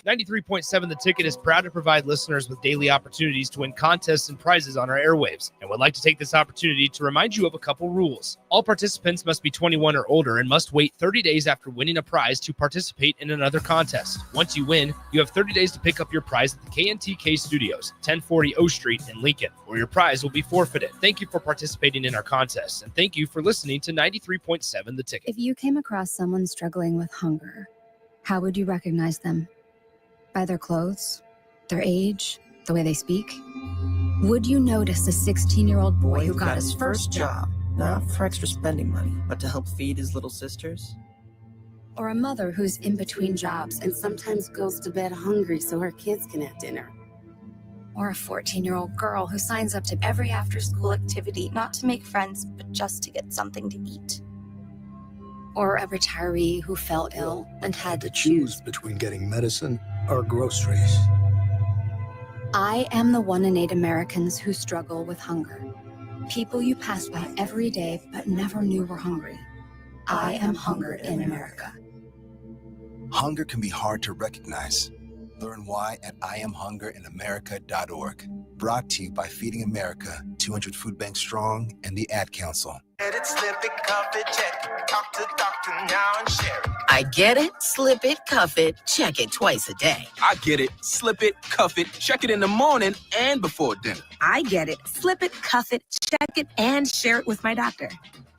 93.7 The Ticket is proud to provide listeners with daily opportunities to win contests and prizes on our airwaves, and would like to take this opportunity to remind you of a couple rules. All participants must be 21 or older and must wait 30 days after winning a prize to participate in another contest. Once you win, you have 30 days to pick up your prize at the KNTK Studios, 1040 O Street in Lincoln, or your prize will be forfeited. Thank you for participating in our contests, and thank you for listening to 93.7 The Ticket. If you came across someone struggling with hunger, how would you recognize them? By their clothes, their age, the way they speak? Would you notice a 16-year-old boy who got his first job, not for extra spending money, but to help feed his little sisters? or a mother who's in between jobs and sometimes goes to bed hungry so her kids can have dinner? Or a 14-year-old girl who signs up to every after-school activity, not to make friends, but just to get something to eat? Or a retiree who fell ill and had to choose between getting medicine or groceries. I am the 1 in 8 Americans who struggle with hunger. People you pass by every day but never knew were hungry. I am hunger in America. Hunger can be hard to recognize. Learn why at IamHungerInAmerica.org. Brought to you by Feeding America, 200 Food Banks Strong, and the Ad Council. Get it, slip it, cuff it, check it. Talk to doctor now and share it. I get it, slip it, cuff it, check it twice a day. I get it, slip it, cuff it, check it in the morning and before dinner. I get it, slip it, cuff it, check it, and share it with my doctor.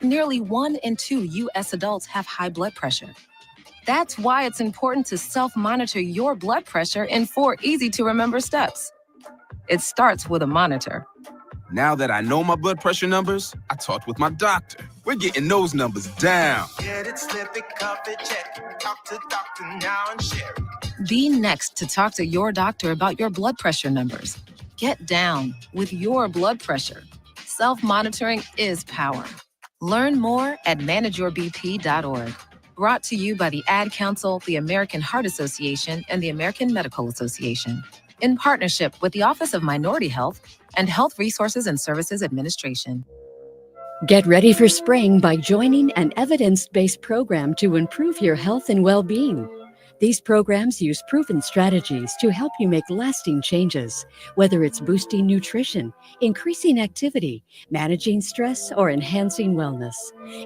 Nearly 1 in 2 U.S. adults have high blood pressure. That's why it's important to self-monitor your blood pressure in 4 easy-to-remember steps. It starts with a monitor. Now that I know my blood pressure numbers, I talked with my doctor. We're getting those numbers down. Get it, slip it, cuff it, check it. Talk to doctor now and share it. Be next to talk to your doctor about your blood pressure numbers. Get down with your blood pressure. Self-monitoring is power. Learn more at manageyourbp.org. Brought to you by the Ad Council, the American Heart Association, and the American Medical Association, in partnership with the Office of Minority Health and Health Resources and Services Administration. Get ready for spring by joining an evidence-based program to improve your health and well-being. These programs use proven strategies to help you make lasting changes, whether it's boosting nutrition, increasing activity, managing stress, or enhancing wellness.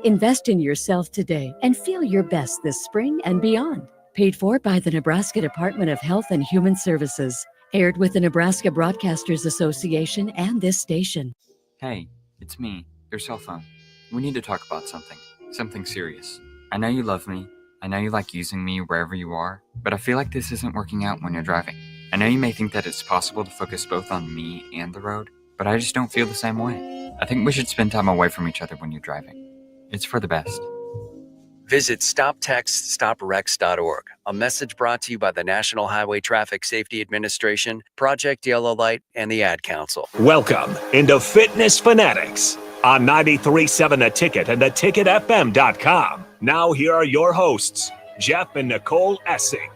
Invest in yourself today and feel your best this spring and beyond. Paid for by the Nebraska Department of Health and Human Services. Aired with the Nebraska Broadcasters Association and this station. Hey, it's me, your cell phone. We need to talk about something serious. I know you love me. I know you like using me wherever you are, but I feel like this isn't working out when you're driving. I know you may think that it's possible to focus both on me and the road, but I just don't feel the same way. I think we should spend time away from each other when you're driving. It's for the best. Visit StopTextStopWrecks.org, a message brought to you by the National Highway Traffic Safety Administration, Project Yellow Light, and the Ad Council. Welcome into Fitness Fanatics on 93.7 The Ticket and theticketfm.com. Now here are your hosts, Jeff and Nicole Essink.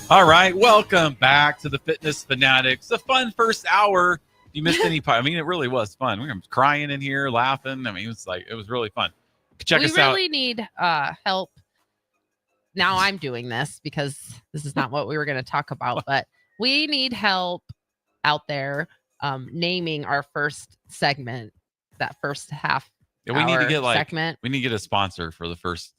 All right, welcome back to the Fitness Fanatics. A fun first hour. If you missed any part, I mean, it really was fun. We were crying in here, laughing. I mean, it was really fun. Check us out. We really need help. Now I'm doing this because this is not what we were going to talk about, but we need help out there naming our first segment, that first half. Yeah, we need to get segment. We need to get a sponsor for the first.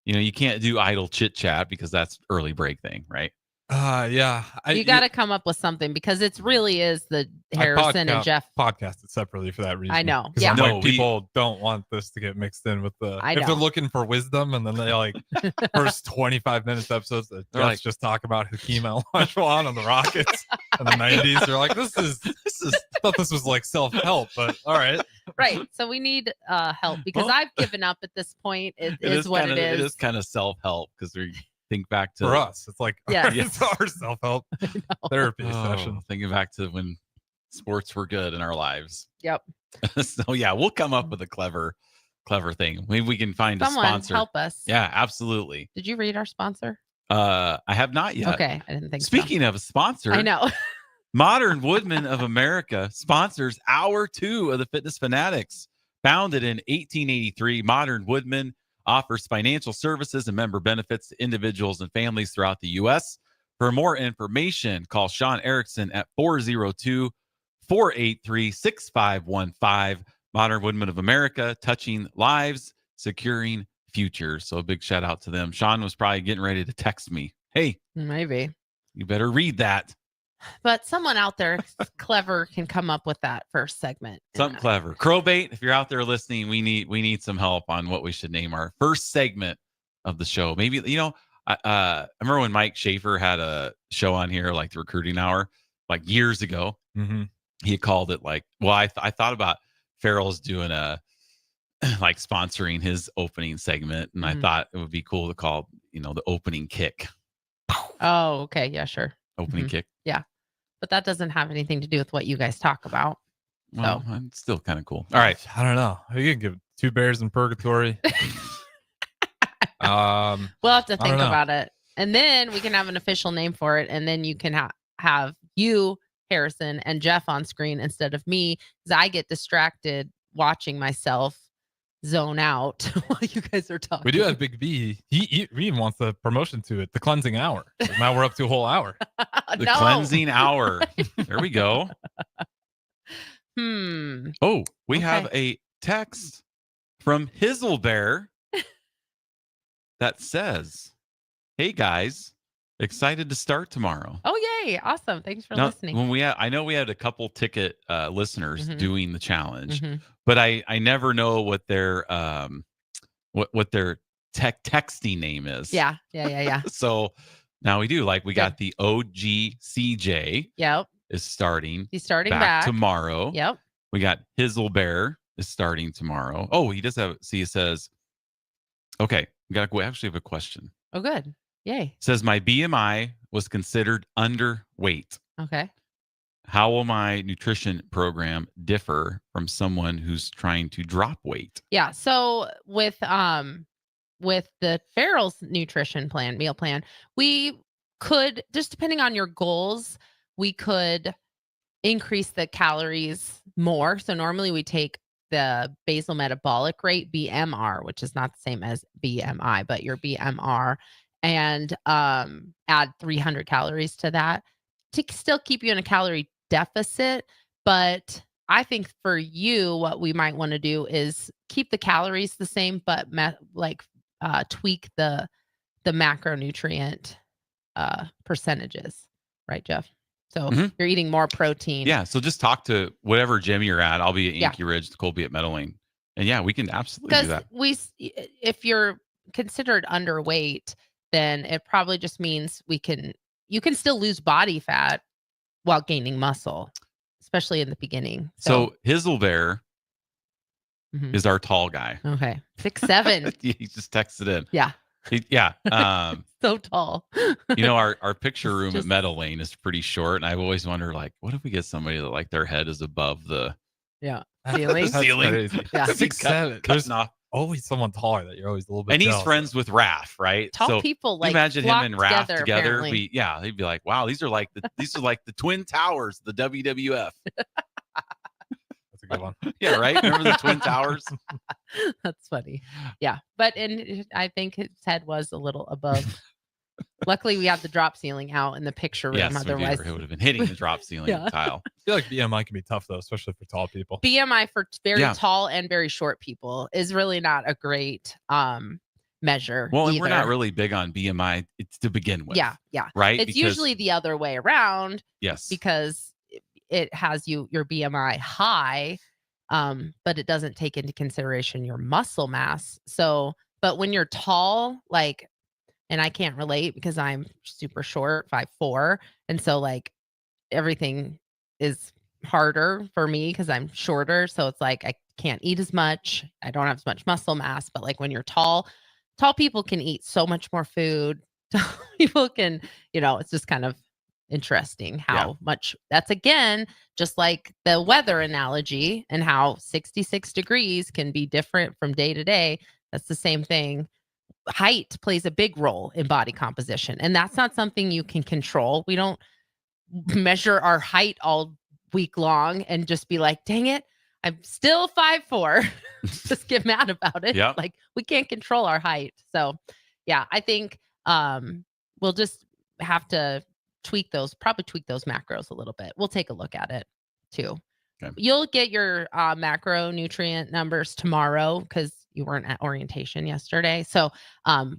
You can't do idle chit chat because that's early break thing, right? Yeah. You got to come up with something because it really is the Harrison and Jeff podcast it separately for that reason. I know. Yeah. No, people don't want this to get mixed in with if they're looking for wisdom and then they first 25 minutes episodes that Jeff's just talk about Hakeem Olajuwon on the Rockets in the 90s. They're like, this is I thought this was like self-help, but all right. Right. So we need help because I've given up at this point. It is what it is. It is kind of self-help because we think back to for us. It's like yes. It's our self-help therapy session. Thinking back to when sports were good in our lives. Yep. So yeah, we'll come up with a clever thing. Maybe we can find Someone a sponsor. help us. Yeah, absolutely. Did you read our sponsor? I have not yet. Okay, I didn't think so. Speaking of a sponsor, I know. Modern Woodmen of America sponsors Hour 2 of the Fitness Fanatics. Founded in 1883, Modern Woodmen offers financial services and member benefits to individuals and families throughout the U.S. For more information, call Sean Erickson at 402-483-6515. Modern Woodmen of America, touching lives, securing futures. So a big shout out to them. Sean was probably getting ready to text me. Hey, maybe you better read that. But someone out there clever can come up with that first segment. Something clever. Crowbait, if you're out there listening, we need some help on what we should name our first segment of the show. Maybe, I remember when Mike Schaefer had a show on here, like the Recruiting Hour, like years ago. Mm-hmm. He called it I thought about Farrell's doing like sponsoring his opening segment, and I thought it would be cool to call, the opening kick. Oh, okay. Yeah, sure. Opening kick. Yeah. But that doesn't have anything to do with what you guys talk about. Well, it's still kind of cool. All right. I don't know. You can give Two Bears in Purgatory. We'll have to think about it. And then we can have an official name for it. And then you can have you, Harrison, and Jeff on screen instead of me, because I get distracted watching myself zone out while you guys are talking. We do have Big B. He even wants the promotion to it, the cleansing hour. So now we're up to a whole hour. The cleansing hour. There we go. Oh, we have a text from Hizzlebear that says, "Hey guys, excited to start tomorrow." Oh, yay. Awesome. Thanks for listening. I know we had a couple ticket listeners doing the challenge, Mm-hmm. but I never know what their what their texting name is. Yeah. So now we do. Like we got the OGCJ. Yep. Is starting. He's starting back tomorrow. Yep. We got Hizzlebear is starting tomorrow. Oh, he does have. See, it says, okay, we got. We actually have a question. Oh, good. Yay. It says my BMI was considered underweight. Okay. How will my nutrition program differ from someone who's trying to drop weight? Yeah. So with the Farrell's nutrition plan, meal plan, we could, just depending on your goals, we could increase the calories more. So normally we take the basal metabolic rate, BMR, which is not the same as BMI, but your BMR, and add 300 calories to that to still keep you in a calorie deficit. But I think for you, what we might want to do is keep the calories the same, but tweak the macronutrient percentages, right, Jeff? So you're eating more protein. Yeah. So just talk to whatever gym you're at. I'll be at Yankee Ridge, Nicole be at Meadowlane. And yeah, we can absolutely do that. If you're considered underweight, then it probably just means you can still lose body fat while gaining muscle, especially in the beginning. So Hizzlebear is our tall guy. Okay. 6'7". He just texted in. Yeah. So tall. Our picture room at Meadowlane is pretty short, and I've always wondered, like, what if we get somebody that like their head is above the ceiling? Yeah, 6'7". There's off. Always someone taller that you're always a little bit. And he's jealous friends with Raph, right? Tall people like imagine him and Raph together. Apparently. He'd be like, wow, these are like the Twin Towers, the WWF. That's a good one. Yeah, right. Remember the Twin Towers? That's funny. Yeah, but I think his head was a little above. Luckily, we have the drop ceiling out in the picture room. Yes, otherwise, it would have been hitting the drop ceiling tile. I feel like BMI can be tough though, especially for tall people. BMI for very tall and very short people is really not a great measure. Well, and either. we're not really big on BMI to begin with. Yeah. Right. It's usually the other way around. Yes. Because it has your BMI high, but it doesn't take into consideration your muscle mass. So, but when you're tall, and I can't relate because I'm super short, 5'4", and so everything is harder for me because I'm shorter. So it's I can't eat as much. I don't have as much muscle mass. But when you're tall people can eat so much more food. People can, it's just kind of interesting how much that's, again, just like the weather analogy and how 66 degrees can be different from day to day. That's the same thing. Height plays a big role in body composition, and that's not something you can control. We don't measure our height all week long and just be like, dang it, I'm still 5'4". Just get mad about it. Yep. Like, we can't control our height. So yeah, I think we'll just have to probably tweak those macros a little bit. We'll take a look at it too. Okay. You'll get your macronutrient numbers tomorrow because you weren't at orientation yesterday. So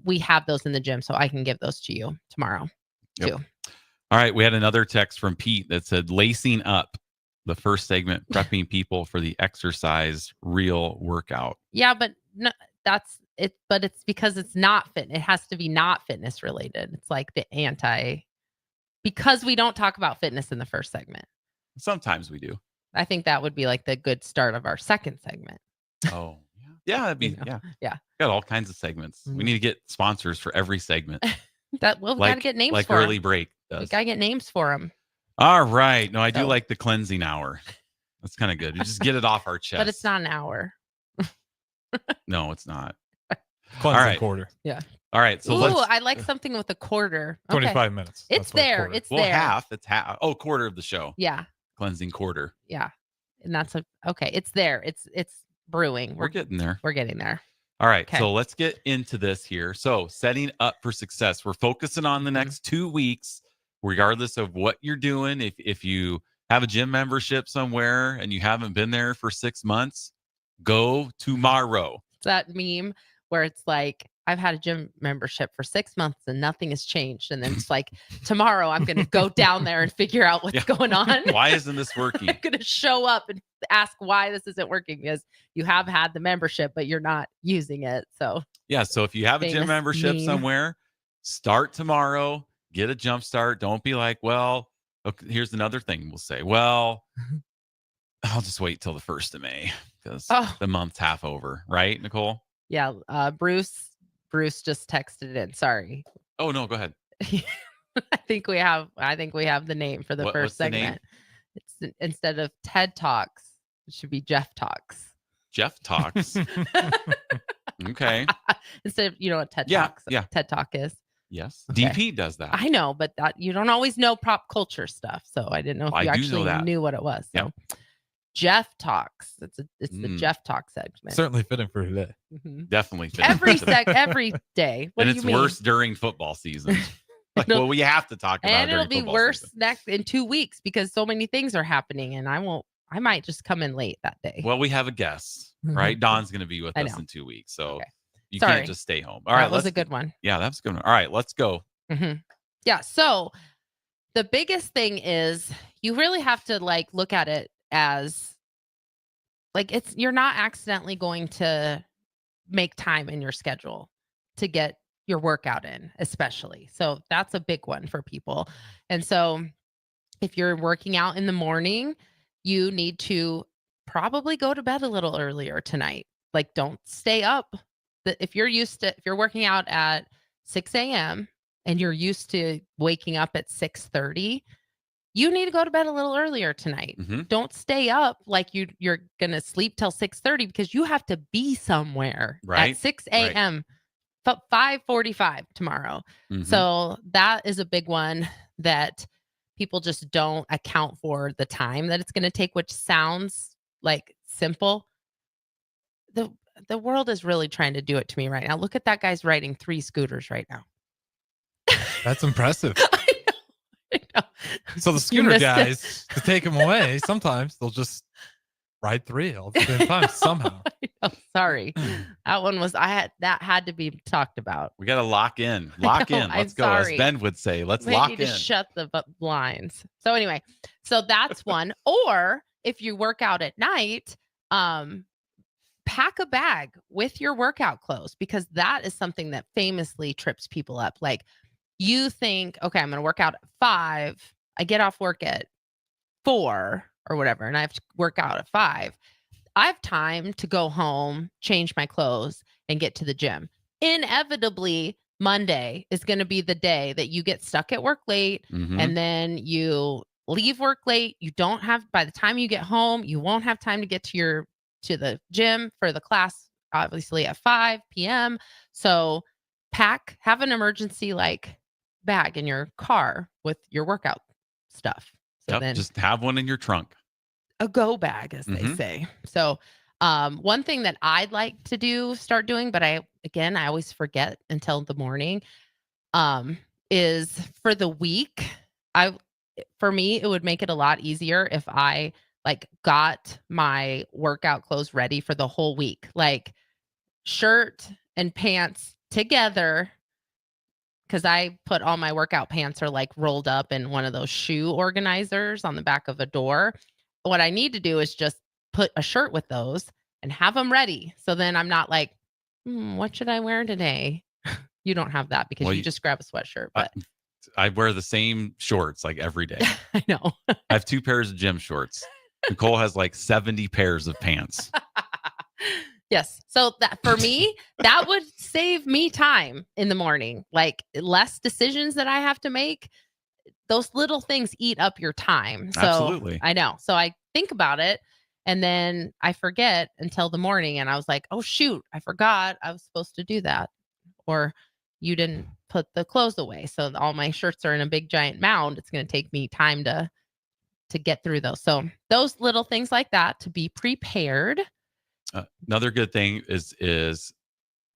we have those in the gym, so I can give those to you tomorrow too. All right. We had another text from Pete that said, lacing up the first segment, prepping people for the exercise real workout. Yeah, but no, that's it. But it's because it's not fit. It has to be not fitness related. It's like because we don't talk about fitness in the first segment. Sometimes we do. I think that would be like the good start of our second segment. Oh, yeah. That'd be, Yeah. Got all kinds of segments. We need to get sponsors for every segment. We got to get names like for early them. break We does. got to get names for them. All right. No, I do like the cleansing hour. That's kind of good. You just get it off our chest. But it's not an hour. No, it's not. Cleansing quarter. Yeah. All right. So I like something with a quarter. 25 minutes. It's there. It's there. Half. It's half. Oh, quarter of the show. Yeah. Cleansing quarter. Yeah. And that's okay. It's there. It's brewing. We're getting there. We're getting there. All right. Okay. So let's get into this here. So setting up for success. We're focusing on the next 2 weeks, regardless of what you're doing. If you have a gym membership somewhere and you haven't been there for 6 months, go tomorrow. It's that meme where it's like, I've had a gym membership for 6 months and nothing has changed. And then it's like, tomorrow I'm going to go down there and figure out what's going on. Why isn't this working? I'm going to show up and ask why this isn't working, because you have had the membership, but you're not using it. So yeah. So if you have a gym membership somewhere, start tomorrow, get a jump start. Don't be like, well, okay, here's another thing we'll say. Well, I'll just wait till the 1st of May because the month's half over. Right, Nicole? Yeah. Bruce just texted in. Sorry. Oh no, go ahead. I think we have the name for the first segment. It's instead of TED Talks, it should be Jeff Talks. Jeff Talks. Okay. Instead of, you know what TED Talk is. Yes. Okay. DP does that. I know, but that you don't always know pop culture stuff. So I didn't know if you actually knew what it was. So Jeff Talks. It's the Jeff Talk segment. Certainly fitting for today. Mm-hmm. Definitely fitting. Every day. What and do it's you mean? worse during football season. Like, well, we have to talk about it. And it'll be worse season. in 2 weeks because so many things are happening, and I might just come in late that day. Well, we have a guest, right? Don's going to be with us in 2 weeks, so you can't just stay home. All right, that was a good one. Yeah, that was a good one. All right, let's go. Mm-hmm. Yeah. So the biggest thing is you really have to look at it as you're not accidentally going to make time in your schedule to get your workout in, especially. So that's a big one for people. And so if you're working out in the morning, you need to probably go to bed a little earlier tonight. Don't stay up. If you're working out at 6 a.m. and you're used to waking up at 6:30, you need to go to bed a little earlier tonight. Mm-hmm. Don't stay up like you're going to sleep till 6:30 because you have to be somewhere at 6 a.m. 5:45 tomorrow. Mm-hmm. So that is a big one that people just don't account for the time that it's going to take, which sounds like simple. The world is really trying to do it to me right now. Look at that guy's riding 3 scooters right now. That's impressive. I know. So the scooter guys, to take them away, sometimes they'll just ride 3 all at the same time somehow. Sorry. That had to be talked about. We got to lock in. Let's go. Sorry. As Ben would say, let's We lock need in. to shut the blinds. So anyway, so that's one. Or if you work out at night, pack a bag with your workout clothes, because that is something that famously trips people up. You think, okay, I'm going to work out at 5. I get off work at 4 or whatever, and I have to work out at 5. I have time to go home, change my clothes, and get to the gym. Inevitably, Monday is going to be the day that you get stuck at work late and then you leave work late. You don't have, by the time you get home, you won't have time to get to the gym for the class, obviously at 5 p.m. So have an emergency like bag in your car with your workout stuff. So then just have one in your trunk. A go bag, as they say. So one thing that I'd like to start doing, but I always forget until the morning, is for the week. For me, it would make it a lot easier if I like got my workout clothes ready for the whole week, like shirt and pants together. Because I put all my workout pants are like rolled up in one of those shoe organizers on the back of a door. What I need to do is just put a shirt with those and have them ready. So then I'm not like, what should I wear today? You don't have that because you just grab a sweatshirt. But I wear the same shorts like every day. I know. I have 2 pairs of gym shorts. Nicole has like 70 pairs of pants. Yes. So that for me, that would save me time in the morning, like less decisions that I have to make. Those little things eat up your time. So Absolutely. I know. So I think about it and then I forget until the morning. And I was like, oh, shoot, I forgot I was supposed to do that. Or you didn't put the clothes away. So all my shirts are in a big giant mound. It's going to take me time to get through those. So those little things like that, to be prepared. Another good thing is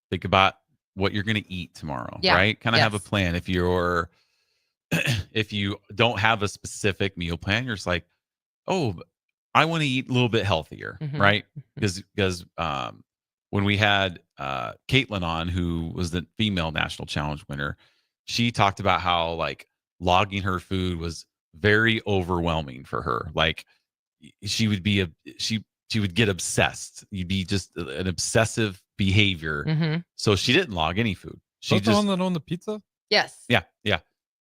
think about what you're going to eat tomorrow, right? Kind of have a plan. If you don't have a specific meal plan, you're just like, oh, I want to eat a little bit healthier, right? Because when we had Caitlin on, who was the female national challenge winner, she talked about how like logging her food was very overwhelming for her. Like she would get obsessed. You'd be just an obsessive behavior. So she didn't log any food. She the one that owned the pizza? Yes. Yeah.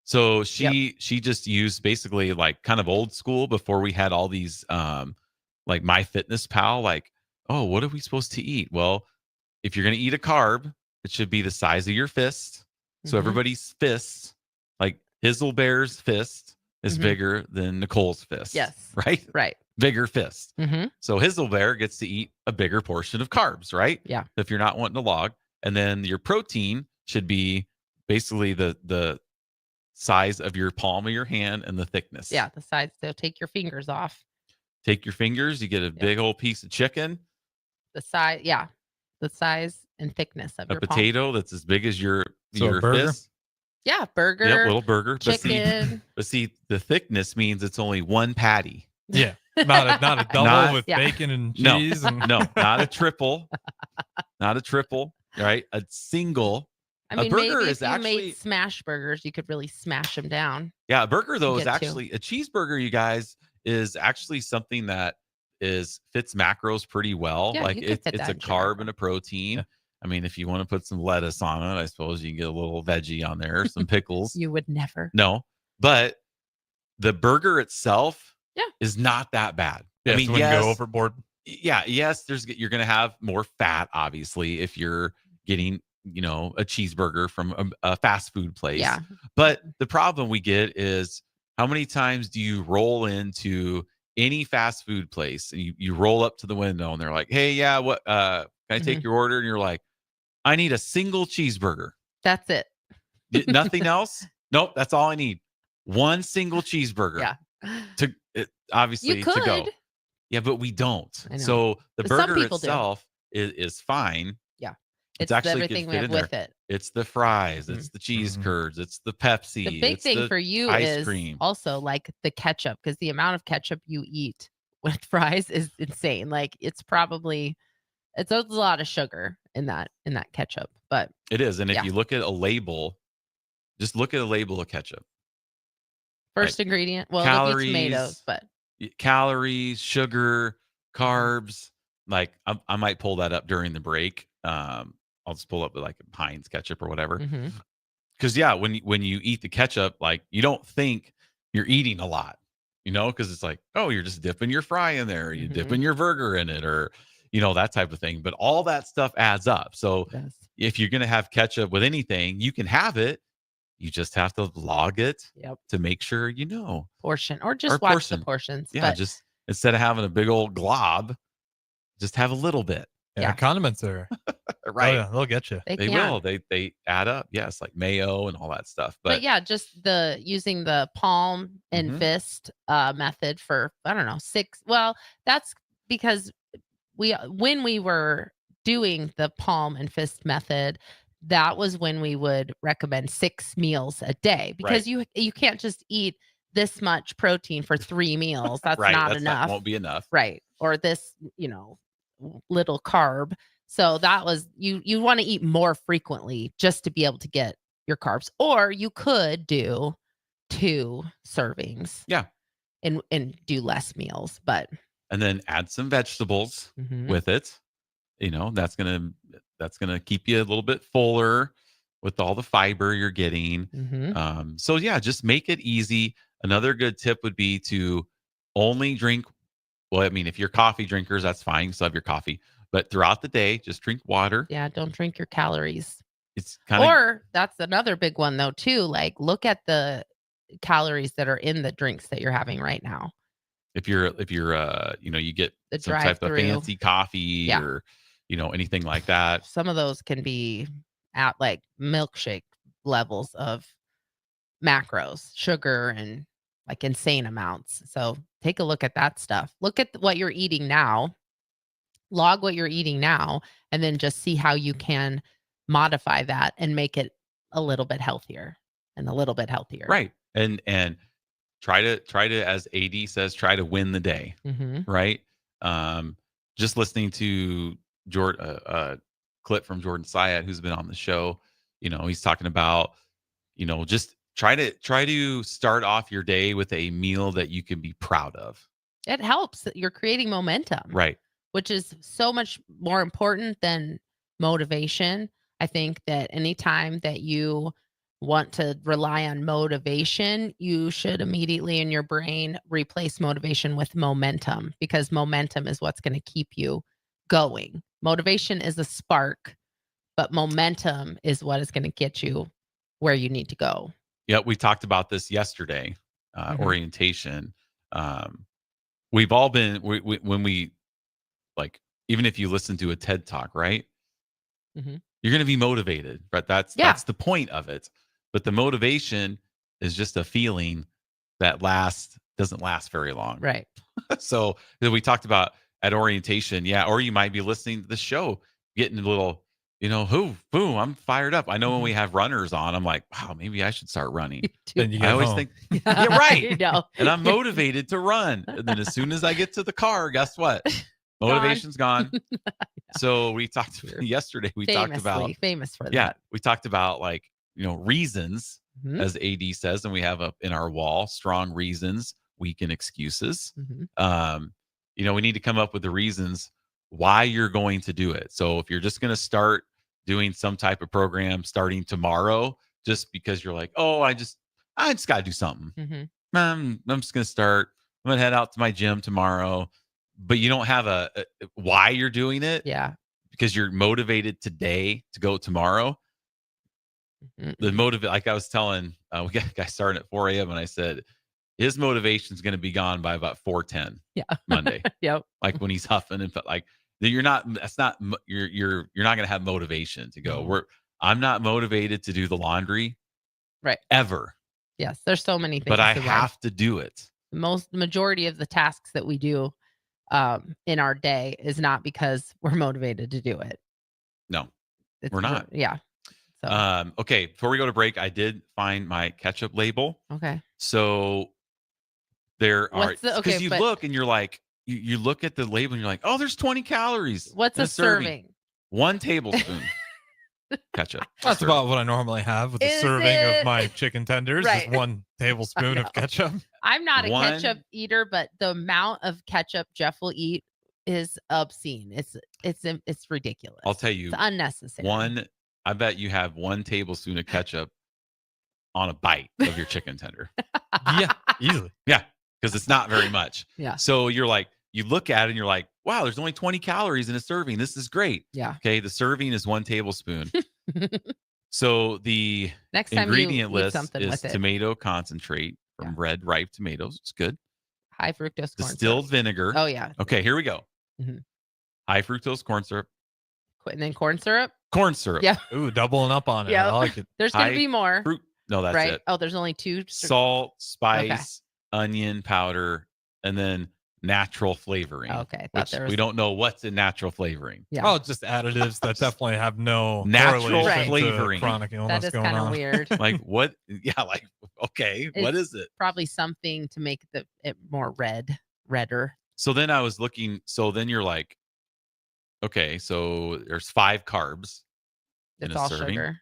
So she just used basically like kind of old school before we had all these like MyFitnessPal, like, oh, what are we supposed to eat? Well, if you're going to eat a carb, it should be the size of your fist. So everybody's fist, like Hizzle Bear's fist is bigger than Nicole's fist. Yes. Right. Bigger fist. So Hizzle Bear gets to eat a bigger portion of carbs, right? Yeah. If you're not wanting to log, and then your protein should be basically the size of your palm of your hand and the thickness. Yeah, the size. So take your fingers off. Take your fingers. You get a big old piece of chicken. The size, the size and thickness of your potato that's as big as your burger? fist. Yeah, burger. Yeah, little burger. Chicken. But see, the thickness means it's only one patty. Yeah. Not a double with bacon and cheese. No, not a triple. Not a triple, right? A single. I mean, a burger maybe is if you actually made smash burgers, you could really smash them down. Yeah, a burger though is Get actually a cheeseburger, you guys, is actually something that fits macros pretty well. Yeah, like you could fit it's that a into your carb and a protein. I mean, if you want to put some lettuce on it, I suppose you can get a little veggie on there, some pickles. You would never. No, but the burger itself is not that bad. Yeah, I mean, so when you go overboard. Yeah, yes, you're going to have more fat, obviously, if you're getting, a cheeseburger from a fast food place. Yeah. But the problem we get is how many times do you roll into any fast food place and you roll up to the window and they're like, hey, yeah, what, can I take your order? And you're like, I need a single cheeseburger. That's it. Nothing else? Nope, that's all I need. One single cheeseburger. Yeah. Obviously You could. to go. Yeah, but we don't. I know. So the But some burger people do. itself is fine. Yeah. It's It's actually everything could we fit have in there. with it. It's the fries, it's the cheese curds, it's the Pepsi. The big it's thing the for you ice is cream. also like the ketchup, because the amount of ketchup you eat with fries is insane. Like it's a lot of sugar in that ketchup. But It is. And if you look at a label, just look at a label of ketchup. first ingredient, well, it'll be tomatoes, but Calories, sugar, carbs. Like I might pull that up during the break. I'll just pull up like Heinz ketchup or whatever. Because when you eat the ketchup, like you don't think you're eating a lot, because it's like, oh, you're just dipping your fry in there, or you dipping your burger in it, or that type of thing. But all that stuff adds up. So if you're going to have ketchup with anything, you can have it. You just have to log it to make sure portion, or just watch the portions. Yeah, but just instead of having a big old glob, just have a little bit. Yeah, condiments are right. Oh, yeah, they'll get you. They will. They add up. Yes, like mayo and all that stuff. But yeah, just using the palm and fist method for, I don't know, 6. Well, that's because when we were doing the palm and fist method, that was when we would recommend 6 meals a day, because you can't just eat this much protein for 3 meals. That's not enough. That won't be enough. Right. Or this, little carb. So that was, you want to eat more frequently just to be able to get your carbs. Or you could do 2 servings. Yeah. And do less meals, and then add some vegetables with it. That's gonna keep you a little bit fuller with all the fiber you're getting. So yeah, just make it easy. Another good tip would be to only drink. Well, I mean, if you're coffee drinkers, that's fine. You still have your coffee, but throughout the day, just drink water. Yeah, don't drink your calories. It's kind of, or that's another big one though too. Like, look at the calories that are in the drinks that you're having right now. If you're you get The some type of drive-through. fancy coffee or anything like that. Some of those can be at like milkshake levels of macros, sugar, and like insane amounts. So take a look at that stuff. Look at what you're eating now, log what you're eating now, and then just see how you can modify that and make it a little bit healthier and a little bit healthier. Right. And try to, as AD says, try to win the day. Right. Just listening to a clip from Jordan Syed, who's been on the show, he's talking about, just try to start off your day with a meal that you can be proud of. It helps that you're creating momentum. Right. Which is so much more important than motivation. I think that anytime that you want to rely on motivation, you should immediately in your brain replace motivation with momentum, because momentum is what's going to keep you going. Motivation is a spark, but momentum is what is going to get you where you need to go. Yeah, we talked about this yesterday, orientation. We've all been, when we, like, even if you listen to a TED Talk, right? You're going to be motivated, right? That's the point of it. But the motivation is just a feeling that doesn't last very long. Right. So we talked about at orientation. Yeah. Or you might be listening to the show, getting a little, boom, I'm fired up. I know when we have runners on, I'm like, wow, maybe I should start running. I always think, yeah, right. And I'm motivated to run. And then as soon as I get to the car, guess what? Motivation's gone. So we talked yesterday. We talked about famous for that. Yeah. We talked about reasons, as AD says, and we have up in our wall, strong reasons, weaken excuses. We need to come up with the reasons why you're going to do it. So if you're just going to start doing some type of program starting tomorrow, just because you're like, oh, I just got to do something. I'm just going to start. I'm going to head out to my gym tomorrow, but you don't have a why you're doing it. Yeah. Because you're motivated today to go tomorrow. The like I was telling, we got a guy starting at 4 a.m. and I said, his motivation is going to be gone by about 4:10 Monday. Yep. Like when he's huffing and like you're not going to have motivation to go. I'm not motivated to do the laundry. Right. Ever. Yes. There's so many things. But I have to do it. The majority of the tasks that we do in our day is not because we're motivated to do it. No, we're not. Yeah. So. Okay. Before we go to break, I did find my ketchup label. Okay. So there are, because you but, look and you're like, you look at the label and you're like, oh, there's 20 calories. What's a serving? 1 tablespoon ketchup. That's about what I normally have with a serving of my chicken tenders. Right. Is 1 tablespoon of ketchup. I'm not a ketchup eater, but the amount of ketchup Jeff will eat is obscene. It's ridiculous. I'll tell you, it's unnecessary. I bet you have 1 tablespoon of ketchup on a bite of your chicken tender. Yeah, easily. Yeah, because it's not very much. Yeah. So you're like, you look at it and you're like, wow, there's only 20 calories in a serving. This is great. Yeah. Okay. The serving is 1 tablespoon. So the Next time ingredient you eat list something is with it. tomato concentrate from red ripe tomatoes. It's good. High fructose corn Distilled syrup. vinegar. Oh, yeah. Okay, here we go. Mhm. High fructose corn syrup. And then corn syrup. Corn syrup. Yeah. Ooh, doubling up on it. Yeah. I like it. There's going to High be more. fruit. No, that's right? it. Oh, there's only 2. Salt, spice, onion powder, and then natural flavoring. Okay. Which we don't know what's in natural flavoring. Yeah. Oh, just additives that definitely have no Natural correlation to flavoring. chronic illness That is going kind of on. weird. Like what? Yeah, like okay, what It's is it? Probably something to make it more redder. So then I was looking. So then you're like, okay, so there's 5 carbs in It's a all serving, sugar.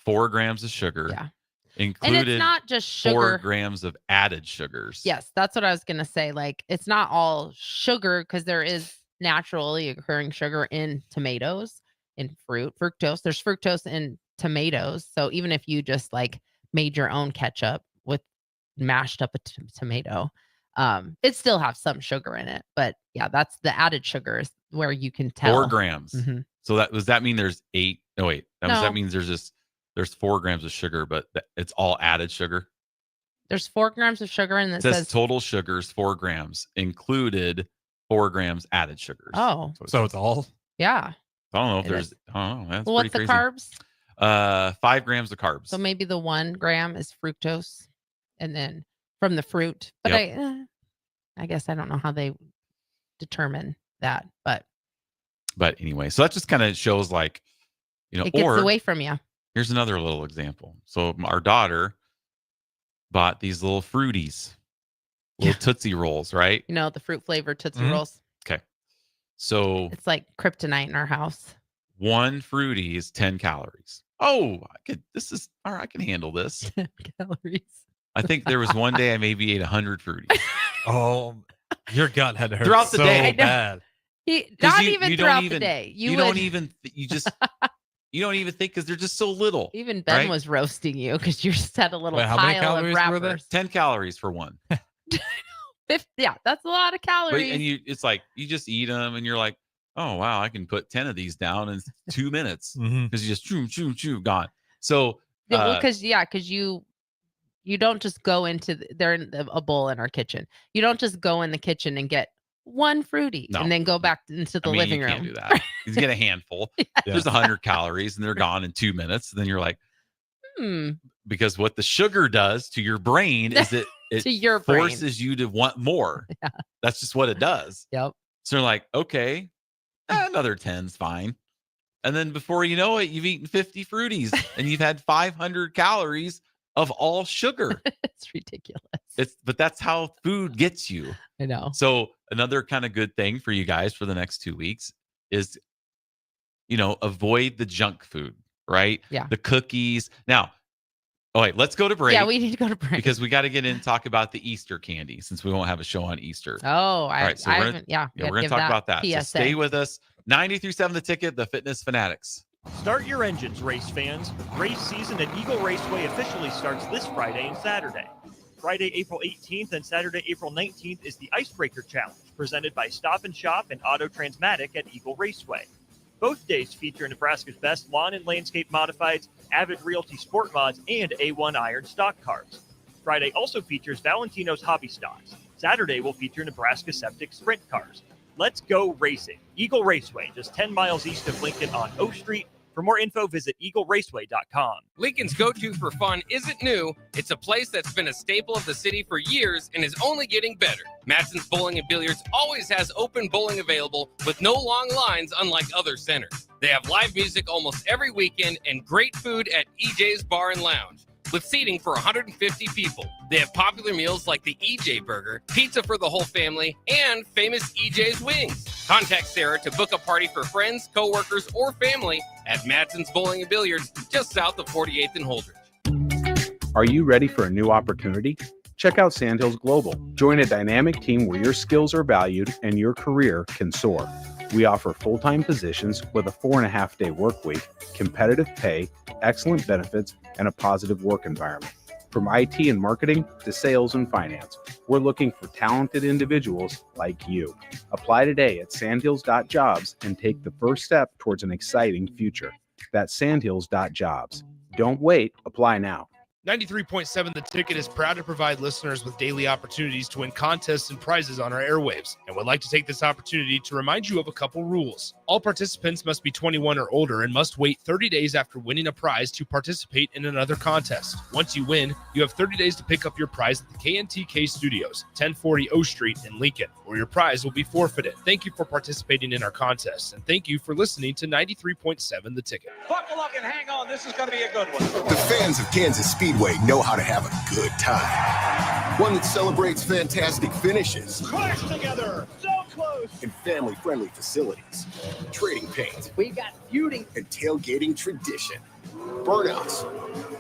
4 grams of sugar. Yeah. Included And it's not just 4 sugar. grams of added sugars. Yes, that's what I was going to say. Like, it's not all sugar because there is naturally occurring sugar in tomatoes, in fruit, fructose. There's fructose in tomatoes. So even if you just like made your own ketchup with mashed up a tomato, it still have some sugar in it. But yeah, that's the added sugar is where you can tell. 4 grams. Mhm. So does that mean there's 8? No, wait. No. That means there's 4 grams of sugar, but it's all added sugar. There's 4 grams of sugar and It it says says total sugars 4 grams, included 4 grams added sugars. Oh. So it's all. Yeah. I don't know if It there's. is. I don't know. That's Well, what's pretty the crazy. carbs? 5 grams of carbs. So maybe the 1 gram is fructose, and then from the fruit. But Yep. I guess I don't know how they determine that, but But anyway, so that just kind of shows like, it gets away from you. Here's another little example. So our daughter bought these little fruities, little Tootsie Rolls, right? You know, the fruit flavored Tootsie Mhm. Rolls. Okay. So It's like kryptonite in our house. 1 fruity is 10 calories. Oh, I can handle this. Calories. I think there was one day I maybe ate 100 fruities. Oh, your gut had to hurt Throughout the so day. I know. bad. Not you- even you don't throughout even- the day. You would, don't even, you just, you don't even think because they're just so little. even Ben right? was roasting you because you just had a little Wait, how many pile of calories were there? wrappers. 10 calories for one. 50, yeah, that's a lot of But, calories. and it's like, you just eat them and you're like, oh, wow, I can put 10 of these down in 2 minutes Mhm. because you just chew, gone. So, Because you don't just go into they're in a bowl in our kitchen. You don't just go in the kitchen and get 1 fruity No. and then go back into the I mean, living you room. can't do that. You get a handful. There's 100 calories and they're gone in 2 minutes. And then you're like, because what the sugar does to your brain is it To your brain. forces you to want more. Yeah. That's just what it does. Yep. So you're like, okay, another 10's fine. And then before you know it, you've eaten 50 fruities and you've had 500 calories of all sugar. It's ridiculous. But that's how food gets you. I know. So another kind of good thing for you guys for the next 2 weeks is, avoid the junk food, right? Yeah. The cookies. Now, let's go to break. Yeah, we need to go to break. Because we got to get in and talk about the Easter candy since we won't have a show on Easter. Oh, All right, so I we're haven't. gonna We're talk about that. So stay with us. 93.7 The Ticket, the Fitness Fanatics. Start your engines, race fans. Race season at Eagle Raceway officially starts this Friday and Saturday. Friday, April 18th and Saturday, April 19th is the Icebreaker Challenge, presented by Stop and Shop and Auto Transmatic at Eagle Raceway. Both days feature Nebraska's best lawn and landscape modifieds, Avid Realty Sport Mods, and A1 Iron stock cars. Friday also features Valentino's hobby stocks. Saturday will feature Nebraska Septic sprint cars. Let's go racing. Eagle Raceway, just 10 miles east of Lincoln on O Street. For more info, visit eagleraceway.com. Lincoln's go-to for fun isn't new. It's a place that's been a staple of the city for years and is only getting better. Matson's Bowling and Billiards always has open bowling available with no long lines, unlike other centers. They have live music almost every weekend and great food at EJ's Bar and Lounge, with seating for 150 people. They have popular meals like the EJ Burger, pizza for the whole family, and famous EJ's Wings. Contact Sarah to book a party for friends, coworkers, or family at Matson's Bowling and Billiards, just south of 48th and Holdridge. Are you ready for a new opportunity? Check out Sandhills Global. Join a dynamic team where your skills are valued and your career can soar. We offer full-time positions with a 4.5-day work week, competitive pay, excellent benefits, and a positive work environment. From IT and marketing to sales and finance, we're looking for talented individuals like you. Apply today at sandhills.jobs and take the first step towards an exciting future. That's sandhills.jobs. Don't wait, apply now. 93.7 The Ticket is proud to provide listeners with daily opportunities to win contests and prizes on our airwaves, and would like to take this opportunity to remind you of a couple rules. All participants must be 21 or older and must wait 30 days after winning a prize to participate in another contest. Once you win, you have 30 days to pick up your prize at the KNTK Studios, 1040 O Street in Lincoln, or your prize will be forfeited. Thank you for participating in our contest, and thank you for listening to 93.7 The Ticket. Buckle up and hang on. This is going to be a good one. The fans of Kansas Speedway know how to have a good time. One that celebrates fantastic finishes. Crash together. So close. And family-friendly facilities. Trading paint. We got feuding. And tailgating tradition. Burnouts.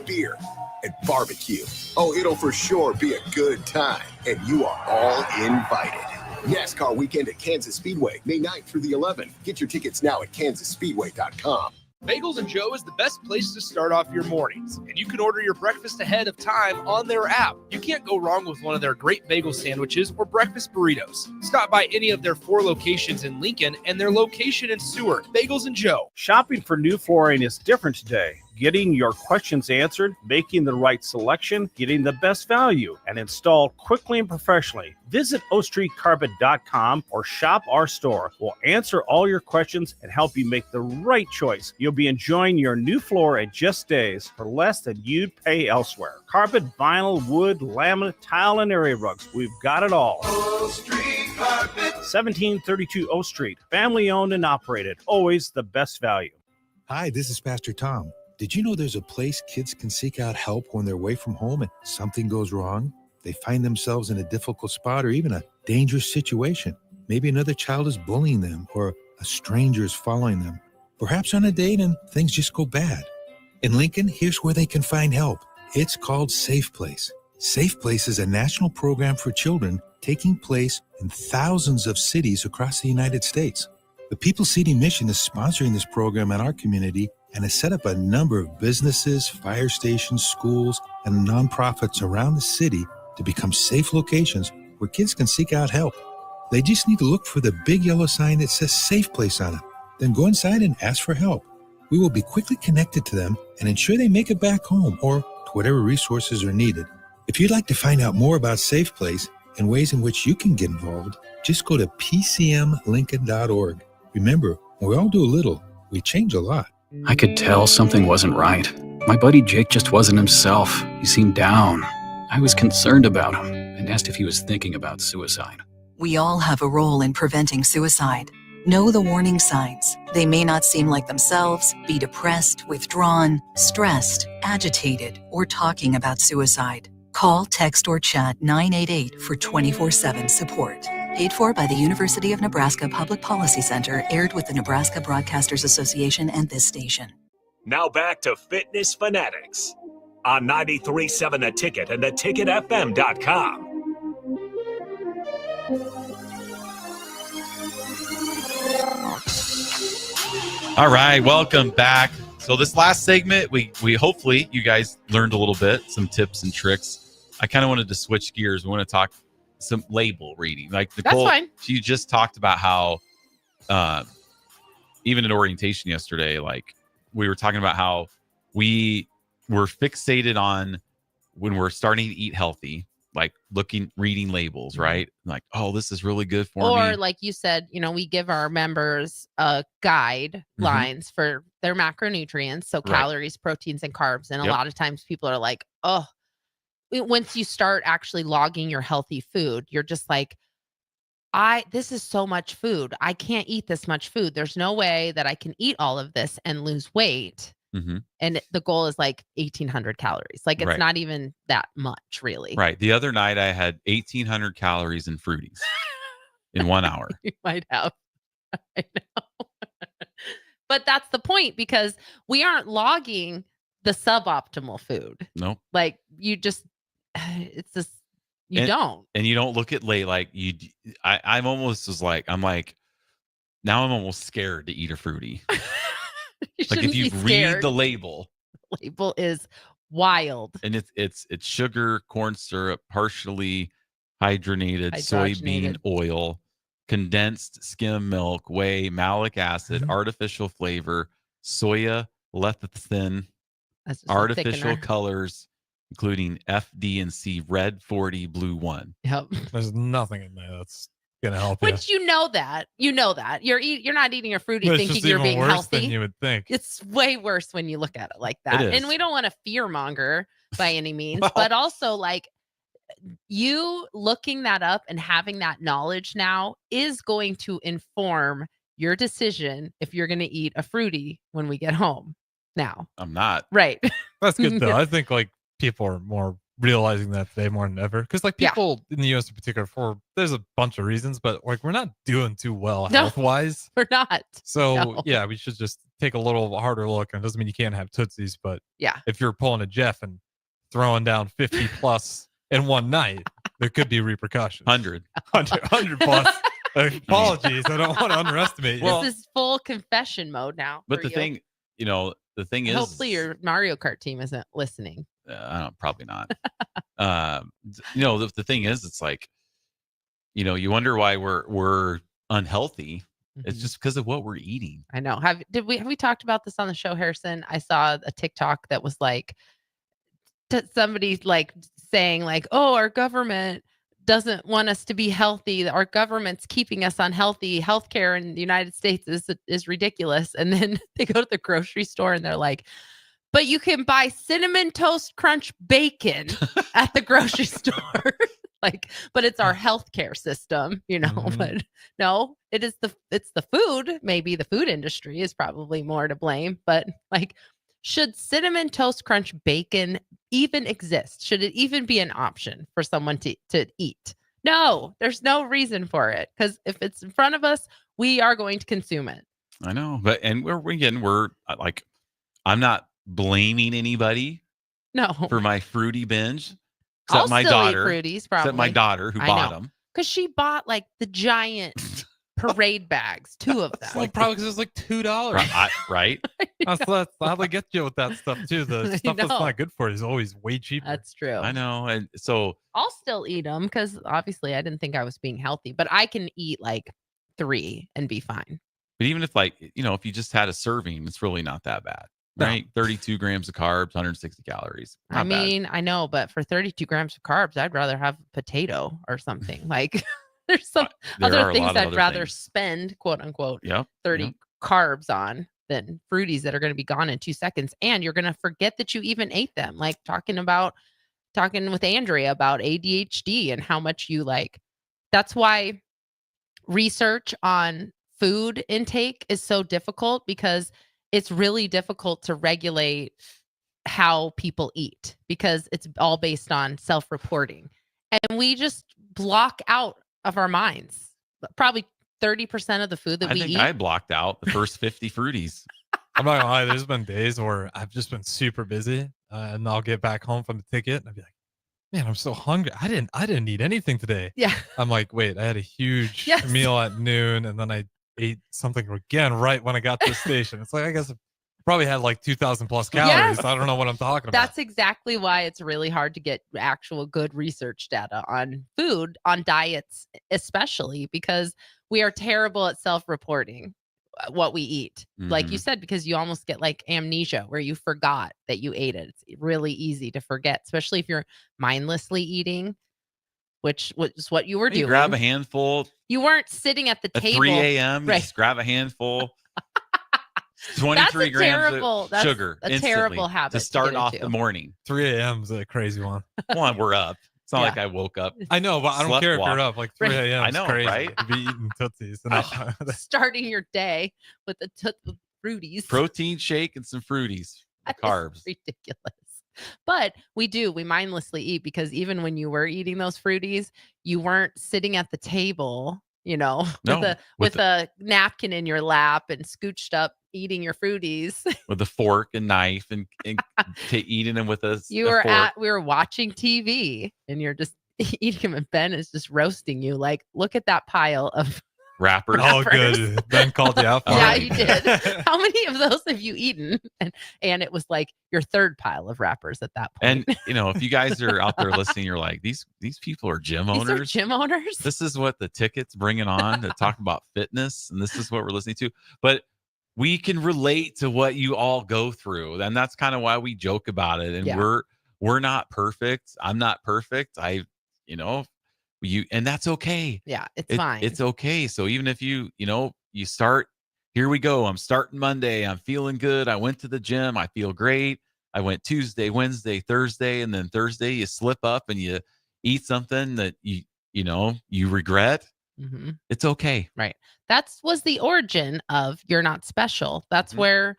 Beer. And barbecue. Oh, it'll for sure be a good time. And you are all invited. NASCAR weekend at Kansas Speedway, May 9th through the 11th. Get your tickets now at kansasspeedway.com. Bagels and Joe is the best place to start off your mornings, and you can order your breakfast ahead of time on their app. You can't go wrong with one of their great bagel sandwiches or breakfast burritos. Stop by any of their 4 locations in Lincoln and their location in Seward. Bagels and Joe. Shopping for new flooring is different today. Getting your questions answered, making the right selection, getting the best value, and installed quickly and professionally. Visit ostreetcarpet.com or shop our store. We'll answer all your questions and help you make the right choice. You'll be enjoying your new floor in just days for less than you'd pay elsewhere. Carpet, vinyl, wood, laminate, tile, and area rugs. We've got it all. O Street Carpet. 1732 O Street. Family owned and operated. Always the best value. Hi, this is Pastor Tom. Did you know there's a place kids can seek out help when they're away from home and something goes wrong? They find themselves in a difficult spot or even a dangerous situation. Maybe another child is bullying them or a stranger is following them. Perhaps on a date and things just go bad. In Lincoln, here's where they can find help. It's called Safe Place. Safe Place is a national program for children taking place in thousands of cities across the United States. The People Seeding Mission is sponsoring this program in our community and has set up a number of businesses, fire stations, schools, and nonprofits around the city to become safe locations where kids can seek out help. They just need to look for the big yellow sign that says Safe Place on it. Then go inside and ask for help. We will be quickly connected to them and ensure they make it back home or to whatever resources are needed. If you'd like to find out more about Safe Place and ways in which you can get involved, just go to pcmlincoln.org. Remember, when we all do a little, we change a lot. I could tell something wasn't right. My buddy Jake just wasn't himself. He seemed down. I was concerned about him and asked if he was thinking about suicide. We all have a role in preventing suicide. Know the warning signs. They may not seem like themselves, be depressed, withdrawn, stressed, agitated, or talking about suicide. Call, text, or chat 988 for 24/7 support. Paid for by the University of Nebraska Public Policy Center, aired with the Nebraska Broadcasters Association and this station. Now back to Fitness Fanatics on 93.7 The Ticket and theticketfm.com. All right, welcome back. So this last segment, we hopefully you guys learned a little bit, some tips and tricks. I kind of wanted to switch gears. We want to talk some label reading. Like Nicole, That's fine. She just talked about how even in orientation yesterday, like we were talking about how we were fixated on when we're starting to eat healthy, like reading labels, right? Like, oh, this is really good for me. Or like you said, we give our members guidelines for their macronutrients. So Right. calories, proteins, and carbs. And a Yep. lot of times people are like, oh, once you start actually logging your healthy food, you're just like, this is so much food. I can't eat this much food. There's no way that I can eat all of this and lose weight. Mm-hmm. And the goal is like 1,800 calories. Like it's Right. not even that much, really. Right. The other night I had 1,800 calories in fruities in 1 hour. You might have. I know. But that's the point, because we aren't logging the suboptimal food. Nope. Like you just, it's just, you don't. And you don't look at I'm almost now I'm almost scared to eat a fruity. You Like if shouldn't you be read scared. the label, Label is Wild. And it's sugar, corn syrup, partially hydrogenated soybean oil, condensed skim milk, whey, malic acid, artificial flavor, soya lecithin, That's just a artificial thickener. colors, including F, D, and C, red 40, blue 1. Yep. There's nothing in there that's gonna help Which you. you know that you're not eating a fruity But it's thinking just you're even being worse healthy. than you would think. It's way worse when you look at it like that. It is. And we don't want to fear monger by any means, Well- but also like you looking that up and having that knowledge now is going to inform your decision if you're going to eat a fruity when we get home. Now, I'm not. right. That's good though. I think like people are more realizing that today more than ever. Because like people in the US in particular, there's a bunch of reasons, but like we're not doing too well No. health wise. We're not. So No. yeah, we should just take a little harder look. And it doesn't mean you can't have Tootsies, but Yeah. if you're pulling a Jeff and throwing down 50 plus in one night, there could be repercussions. 100 plus. Apologies. I don't want to underestimate you. This is full confession mode now. But for the you. thing, the thing is, Hopefully your Mario Kart team isn't listening. probably not. The thing is, it's like, you wonder why we're unhealthy. It's just because of what we're eating. I know. Have we talked about this on the show, Harrison? I saw a TikTok that was like somebody like saying like, "Oh, our government doesn't want us to be healthy. Our government's keeping us unhealthy. Healthcare in the United States is ridiculous." And then they go to the grocery store and they're like, "But you can buy Cinnamon Toast Crunch bacon at the grocery store." Like, but it's our healthcare system, but no, it's the food. Maybe the food industry is probably more to blame, but like, should Cinnamon Toast Crunch bacon even exist? Should it even be an option for someone to eat? No, there's no reason for it, because if it's in front of us, we are going to consume it. I know, and we're like, I'm not blaming anybody No, for my fruity binge, I'll except my still eat daughter. fruities, probably. Except my daughter who I bought know. them. Because she bought like the giant parade bags, 2 of them. Well, probably because it was like $2. Right? That's how they get you with that stuff too. The I stuff that's know. not good for you is always way cheaper. That's true. I know, and so I'll still eat them because obviously I didn't think I was being healthy, but I can eat like 3 and be fine. But even if if you just had a serving, it's really not that bad, right? 32 grams of carbs, 160 calories. I mean, I know, but for 32 grams of carbs, I'd rather have potato or something. Like there's some There are other a things lot of I'd other rather things. spend, quote unquote, Yep. 30 carbs on than fruities that are going to be gone in 2 seconds. And you're going to forget that you even ate them. Like talking with Andrea about ADHD and how much you like. That's why research on food intake is so difficult, because it's really difficult to regulate how people eat because it's all based on self-reporting. And we just block out of our minds probably 30% of the food that I we think eat. I blocked out the first 50 fruities. I'm not gonna lie. There's been days where I've just been super busy, and I'll get back home from the ticket, and I'll be like, "Man, I'm so hungry. I didn't eat anything today." Yeah. I'm like, "Wait, I had a huge Yes. meal at noon, and then I ate something again right when I got to the station." It's like I guess I probably had like 2,000 plus calories. Yes. I don't know what I'm talking about. That's exactly why it's really hard to get actual good research data on food, on diets, especially because we are terrible at self-reporting what we eat. Like you said, because you almost get like amnesia where you forgot that you ate it. It's really easy to forget, especially if you're mindlessly eating, which was what you were You doing. grab a handful You weren't sitting at the at table. 3 a.m. You Right. just grab a handful. 23 grams of that's sugar a instantly terrible habit to start get off into. the morning. 3 a.m. is a crazy one. One, we're up. It's not Yeah. like I woke up. I know, but I don't Slept care if walk. you're up. Like 3 a.m. I is know, crazy right? to be eating Tootsies. And Starting your day with the fruities. Protein shake and some fruities, the That is carbs. ridiculous. But we mindlessly eat, because even when you were eating those fruities, you weren't sitting at the table, No, with a napkin in your lap and scooched up eating your fruities. with a fork and knife and eating them with a We were watching TV and you're just eating them, and Ben is just roasting you like, look at that pile of Rappers. Oh, good. Ben called you out for Yeah, it. you did. How many of those have you eaten? And it was like your third pile of wrappers at that point. And if you guys are out there listening, you're like, these people are gym These are owners. gym owners. This is what the ticket's bringing on to talk about fitness, and this is what we're listening to. But we can relate to what you all go through, and that's kind of why we joke about it. And Yeah. we're not perfect. I'm not perfect. And that's okay. Yeah, it's fine. It's okay. So even if you start, here we go. I'm starting Monday. I'm feeling good. I went to the gym. I feel great. I went Tuesday, Wednesday, Thursday, and then Thursday you slip up and you eat something that you regret. Mhm. It's okay. Right. That was the origin of You're Not Special. That's where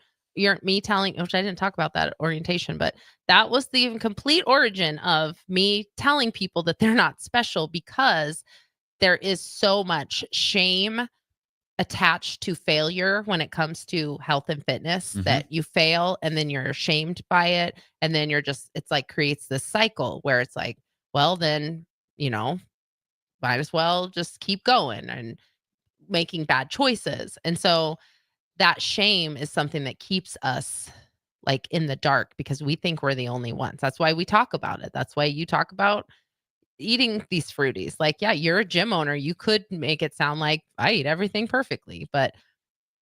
me telling, which I didn't talk about that at orientation, but that was the complete origin of me telling people that they're not special, because there is so much shame attached to failure when it comes to health and fitness, that you fail and then you're ashamed by it. And then it's like creates this cycle where it's like, well, then, might as well just keep going and making bad choices. And so that shame is something that keeps us like in the dark, because we think we're the only ones. That's why we talk about it. That's why you talk about eating these fruities. Like, yeah, you're a gym owner. You could make it sound like I eat everything perfectly, but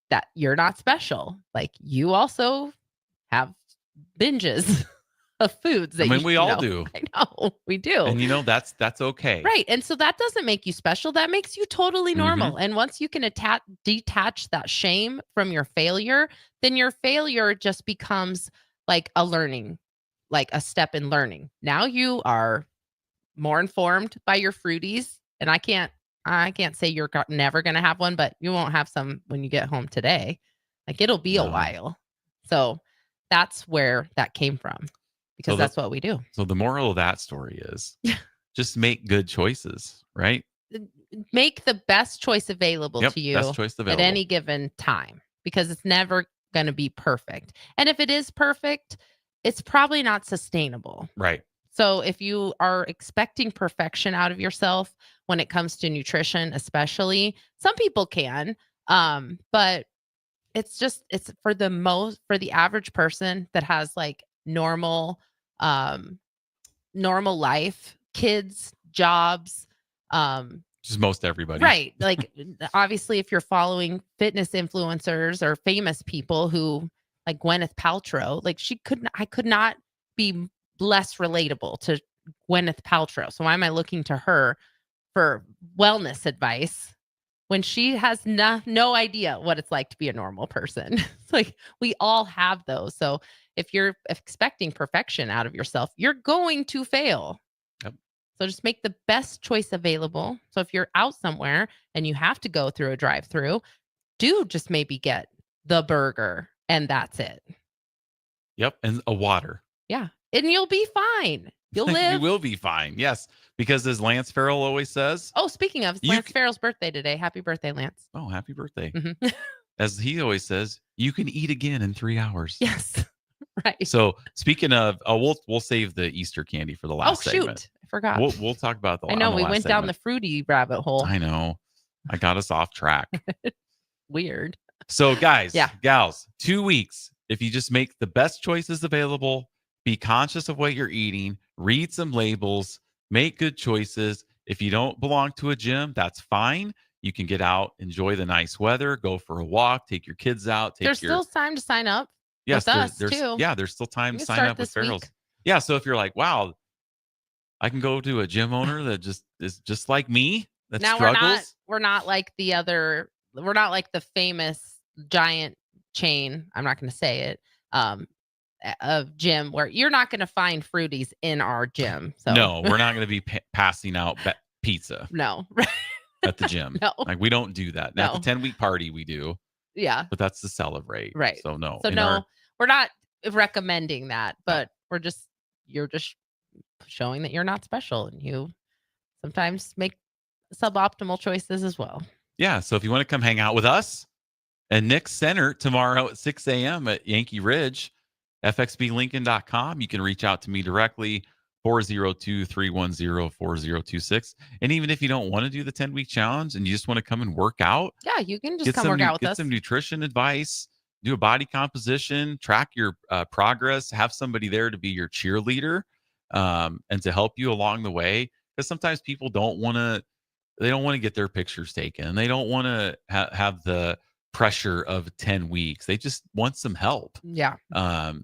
that you're not special. Like, you also have binges of foods that we all do. I know we do. And that's okay. Right. And so that doesn't make you special. That makes you totally normal. And once you can detach that shame from your failure, then your failure just becomes like a step in learning. Now you are more informed by your fruities. And I can't say you're never going to have one, but you won't have some when you get home today. Like, it'll be a while. So that's where that came from. Because that's what we do. So the moral of that story is just make good choices, right? Make the best choice available to you best choice available at any given time, because it's never going to be perfect. And if it is perfect, it's probably not sustainable. Right. So if you are expecting perfection out of yourself when it comes to nutrition, especially, some people can, but it's for the average person that has like normal life, kids, jobs, just most everybody. Right. Like, obviously, if you're following fitness influencers or famous people who, like Gwyneth Paltrow, like I could not be less relatable to Gwyneth Paltrow. So why am I looking to her for wellness advice when she has no idea what it's like to be a normal person? It's like, we all have those. So if you're expecting perfection out of yourself, you're going to fail. Yep. So just make the best choice available. So if you're out somewhere and you have to go through a drive-through, do just maybe get the burger and that's it. Yep. And a water. Yeah. And you'll be fine. You'll live. You will be fine. Yes. Because as Lance Farrell always says. Oh, speaking of, it's Lance Farrell's birthday today. Happy birthday, Lance. Oh, happy birthday. Mm-hmm. As he always says, you can eat again in 3 hours. Yes. Right. So speaking of, we'll save the Easter candy for the last segment. Shoot. I forgot. We'll talk about the I know, we went down segment. the fruity rabbit hole. I know. I got us off track. Weird. So guys, gals, 2 weeks. If you just make the best choices available, be conscious of what you're eating, read some labels, make good choices. If you don't belong to a gym, that's fine. You can get out, enjoy the nice weather, go for a walk, take your kids out. There's still time to sign up. Yes, with us there's too. Yeah, there's still time to You sign start up with this week. Farrell's. Yeah, so if you're like, wow, I can go to a gym owner that is just like me, that Now struggles. we're not like we're not like the famous giant chain, I'm not going to say it, of gym where you're not going to find fruities in our gym. So No, we're not going to be passing out pizza. No. At the gym. No. Like, we don't do that. No. At the 10-week party we do. Yeah. But that's to celebrate. Right. So no. So no, we're not recommending that, but you're just showing that you're not special, and you sometimes make suboptimal choices as well. Yeah. So if you want to come hang out with us and Nick Center tomorrow at 6 a.m. at Yankee Ridge, fxblincoln.com, you can reach out to me directly, 402-310-4026. And even if you don't want to do the 10-week challenge and you just want to come and work out, Yeah, you can just come work out with get us. some nutrition advice, do a body composition, track your progress, have somebody there to be your cheerleader, and to help you along the way. Because sometimes people don't want to get their pictures taken. They don't want to have the pressure of 10 weeks. They just want some help. Yeah.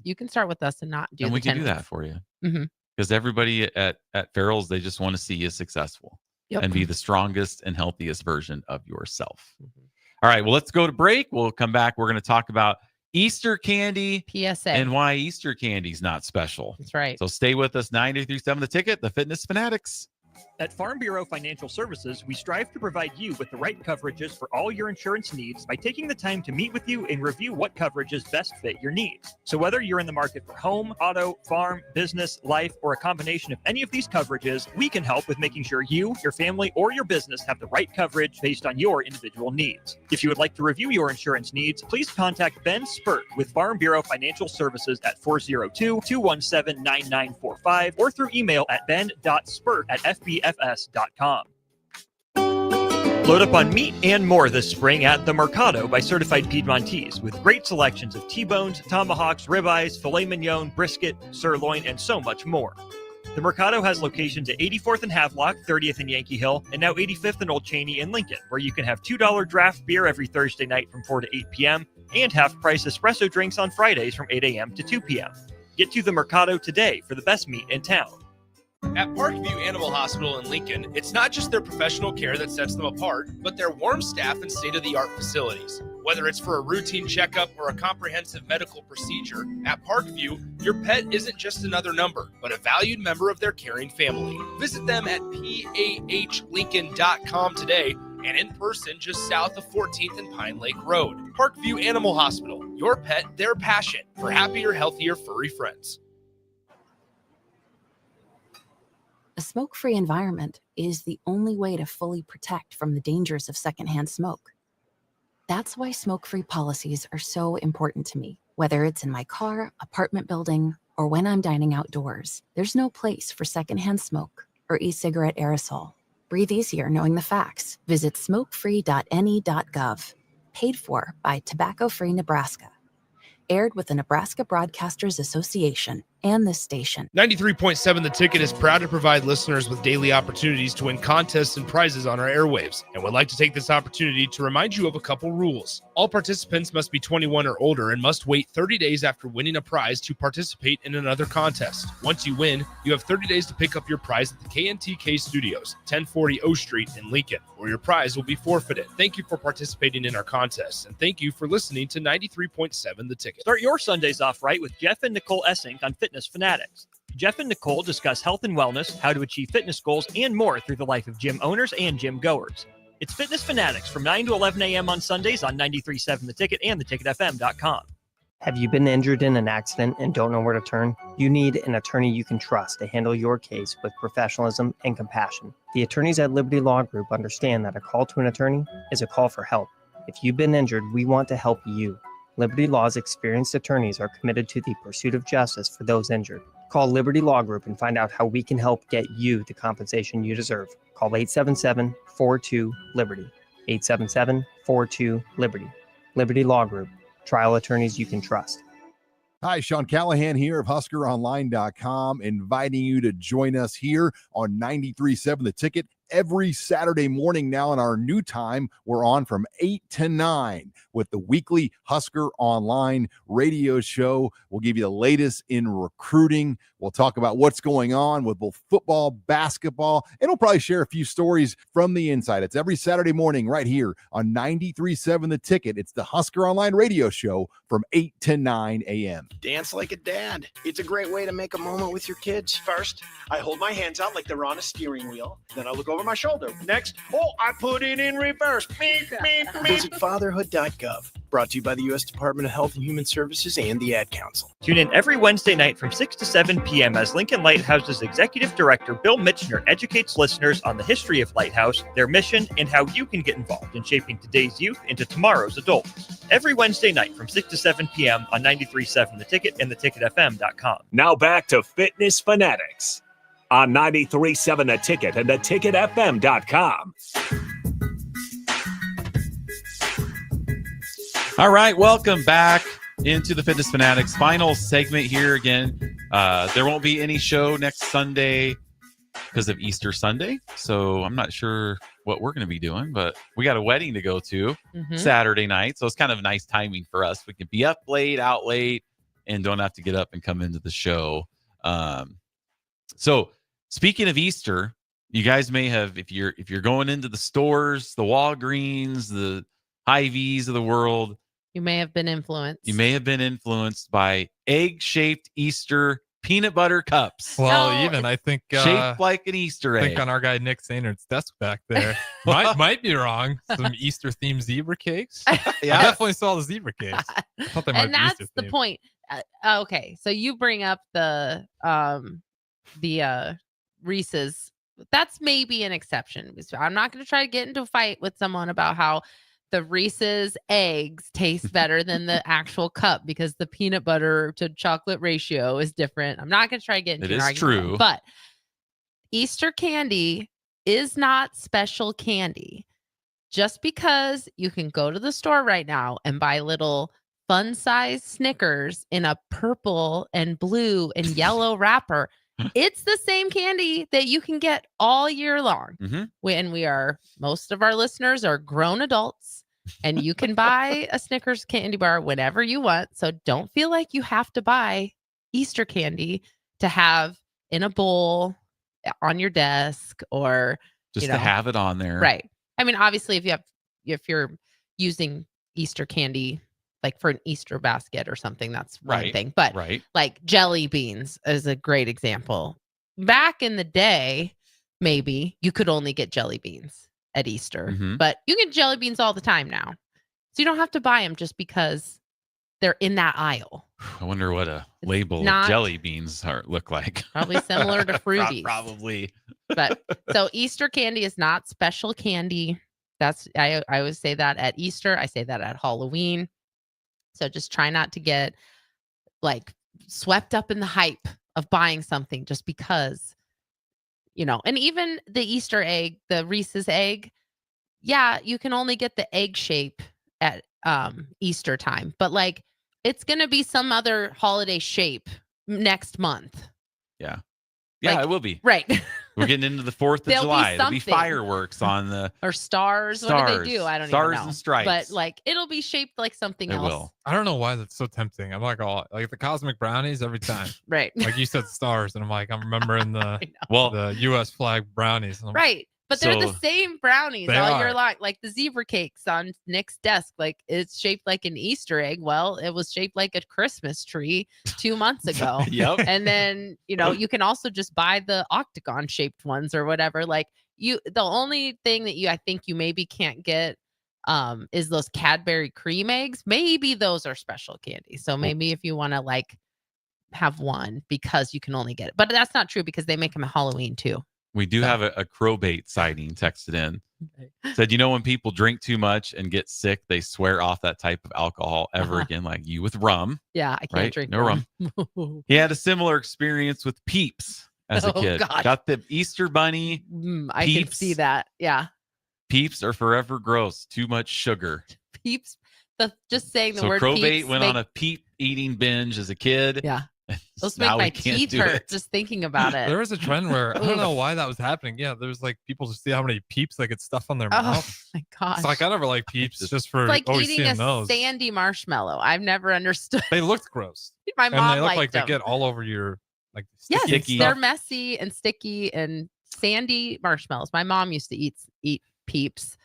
You can start with us and not do and the we can 10 do weeks. that for you. Mm-hmm. Because everybody at Farrell's, they just want to see you successful and be the strongest and healthiest version of yourself. All right, well, let's go to break. We'll come back. We're going to talk about Easter candy PSA and why Easter candy is not special. That's right. So stay with us. 93.7 The Ticket, the Fitness Fanatics. At Farm Bureau Financial Services, we strive to provide you with the right coverages for all your insurance needs by taking the time to meet with you and review what coverages best fit your needs. So whether you're in the market for home, auto, farm, business, life, or a combination of any of these coverages, we can help with making sure you, your family, or your business have the right coverage based on your individual needs. If you would like to review your insurance needs, please contact Ben Spurt with Farm Bureau Financial Services at 402-217-9945 or through email at ben.spurt@fbfs.com. Load up on meat and more this spring at The Mercado by Certified Piedmontese with great selections of T-bones, tomahawks, ribeyes, filet mignon, brisket, sirloin, and so much more. The Mercado has locations at 84th and Havelock, 30th and Yankee Hill, and now 85th and Old Cheney in Lincoln, where you can have $2 draft beer every Thursday night from 4 to 8 p.m. and half-price espresso drinks on Fridays from 8 a.m. to 2 p.m. Get to The Mercado today for the best meat in town. At Parkview Animal Hospital in Lincoln, it's not just their professional care that sets them apart, but their warm staff and state-of-the-art facilities. Whether it's for a routine checkup or a comprehensive medical procedure, at Parkview, your pet isn't just another number, but a valued member of their caring family. Visit them at pahlincoln.com today and in person just south of 14th and Pine Lake Road. Parkview Animal Hospital, your pet, their passion for happier, healthier, furry friends. A smoke-free environment is the only way to fully protect from the dangers of secondhand smoke. That's why smoke-free policies are so important to me. Whether it's in my car, apartment building, or when I'm dining outdoors, there's no place for secondhand smoke or e-cigarette aerosol. Breathe easier knowing the facts. Visit smokefree.ne.gov. Paid for by Tobacco Free Nebraska. Aired with the Nebraska Broadcasters Association and this station. 93.7 The Ticket is proud to provide listeners with daily opportunities to win contests and prizes on our airwaves, and would like to take this opportunity to remind you of a couple rules. All participants must be 21 or older and must wait 30 days after winning a prize to participate in another contest. Once you win, you have 30 days to pick up your prize at the KNTK Studios, 1040 O Street in Lincoln, or your prize will be forfeited. Thank you for participating in our contests, and thank you for listening to 93.7 The Ticket. Start your Sundays off right with Jeff and Nicole Essink on Fitness Fanatics. Jeff and Nicole discuss health and wellness, how to achieve fitness goals, and more through the life of gym owners and gym goers. It's Fitness Fanatics from 9 to 11 a.m. on Sundays on 93.7 The Ticket and theticketfm.com. Have you been injured in an accident and don't know where to turn? You need an attorney you can trust to handle your case with professionalism and compassion. The attorneys at Liberty Law Group understand that a call to an attorney is a call for help. If you've been injured, we want to help you. Liberty Law's experienced attorneys are committed to the pursuit of justice for those injured. Call Liberty Law Group and find out how we can help get you the compensation you deserve. Call 877-42-LIBERTY. 877-42-LIBERTY. Liberty Law Group. Trial attorneys you can trust. Hi, Sean Callahan here of HuskerOnline.com, inviting you to join us here on 93.7 The Ticket every Saturday morning. Now in our new time, we're on from 8 to 9 with the weekly Husker Online radio show. We'll give you the latest in recruiting. We'll talk about what's going on with both football, basketball, and we'll probably share a few stories from the inside. It's every Saturday morning right here on 93.7 The Ticket. It's the Husker Online radio show from 8 to 9 a.m. Dance like a dad. It's a great way to make a moment with your kids. First, I hold my hands out like they're on a steering wheel. Then I look over my shoulder. Next, I put it in reverse. Beep, beep, beep. Visit fatherhood.gov. Brought to you by the U.S. Department of Health and Human Services and the Ad Council. Tune in every Wednesday night from 6 to 7 p.m. as Lincoln Lighthouse's Executive Director Bill Mitchner educates listeners on the history of Lighthouse, their mission, and how you can get involved in shaping today's youth into tomorrow's adults. Every Wednesday night from 6 to 7 p.m. on 93.7 The Ticket and theticketfm.com. Now back to Fitness Fanatics. on 93.7 The Ticket and theticketfm.com. All right, welcome back into the Fitness Fanatics final segment here again. There won't be any show next Sunday because of Easter Sunday, so I'm not sure what we're going to be doing, but we got a wedding to go to Saturday night, so it's kind of nice timing for us. We can be up late, out late, and don't have to get up and come into the show. So speaking of Easter, you guys may have, if you're going into the stores, the Walgreens, the Hy-Vees of the world, You may have been influenced. you may have been influenced by egg-shaped Easter peanut butter cups. Well, No, even I think Shaped like an Easter I egg. think on our guy Nick Sainerd's desk back there. might be wrong. Some Easter themed zebra cakes. Yeah. I definitely saw the zebra cakes. I thought they might And be that's Easter the themed. point. Okay, so you bring up the Reese's. That's maybe an exception. So I'm not going to try to get into a fight with someone about how the Reese's eggs taste better than the actual cup because the peanut butter to chocolate ratio is different. I'm not going to try to get into It an is argument. true. But Easter candy is not special candy. Just because you can go to the store right now and buy little fun-sized Snickers in a purple and blue and yellow wrapper, it's the same candy that you can get all year long. When most of our listeners are grown adults, and you can buy a Snickers candy bar whenever you want. So don't feel like you have to buy Easter candy to have in a bowl on your desk or Just to have it on there. Right. I mean, obviously, if you're using Easter candy like for an Easter basket or something, that's one thing. But like jelly beans is a great example. Back in the day, maybe you could only get jelly beans at Easter, but you get jelly beans all the time now. So you don't have to buy them just because they're in that aisle. I wonder what a label not- of jelly beans look like. Probably similar to Fruities. Probably. But so Easter candy is not special candy. I always say that at Easter. I say that at Halloween. So just try not to get like swept up in the hype of buying something just because, and even the Easter egg, the Reese's egg, yeah, you can only get the egg shape at Easter time, but like it's going to be some other holiday shape next month. Yeah. Yeah, it will be. Right. We're getting into the 4th of There'll be July. There'll be something. fireworks on the Or stars. What do they do? I don't Stars even know. and stripes. But like it'll be shaped like something It else. will. I don't know why that's so tempting. I'm like, the cosmic brownies every time. Right. Like you said stars, and I'm remembering the the U.S. flag brownies. And I'm Right. But they're the So- same brownies They all year are. long. Like the zebra cakes on Nick's desk. Like it's shaped like an Easter egg. Well, it was shaped like a Christmas tree 2 months ago. Yep. And then, you can also just buy the octagon shaped ones or whatever. Like the only thing that I think you maybe can't get is those Cadbury cream eggs. Maybe those are special candy. So maybe if you want to like have one because you can only get it. But that's not true because they make them at Halloween too. We do have a crowbait sighting texted in. Said, when people drink too much and get sick, they swear off that type of alcohol ever again, like you with rum. Yeah, I can't right? drink no rum. He had a similar experience with Peeps as a kid. gosh. Got the Easter Bunny. I can Peeps. see that. Yeah. Peeps are forever gross. Too much sugar. Peeps. Just saying the So word crowbait peeps went on a peep eating binge as a kid. Yeah. Those Now make we my can't teeth do hurt it. just thinking about it. There was a trend where I don't know why that was happening. Yeah, there was like people to see how many peeps they could stuff on their Oh mouth. my gosh. It's like I never like peeps just for It's like always eating seeing a those. sandy marshmallow. I've never understood. They looked gross. My and mom they look liked like them. they get all over your like Yes, sticky they're stuff. messy and sticky and sandy marshmallows. My mom used to eat Peeps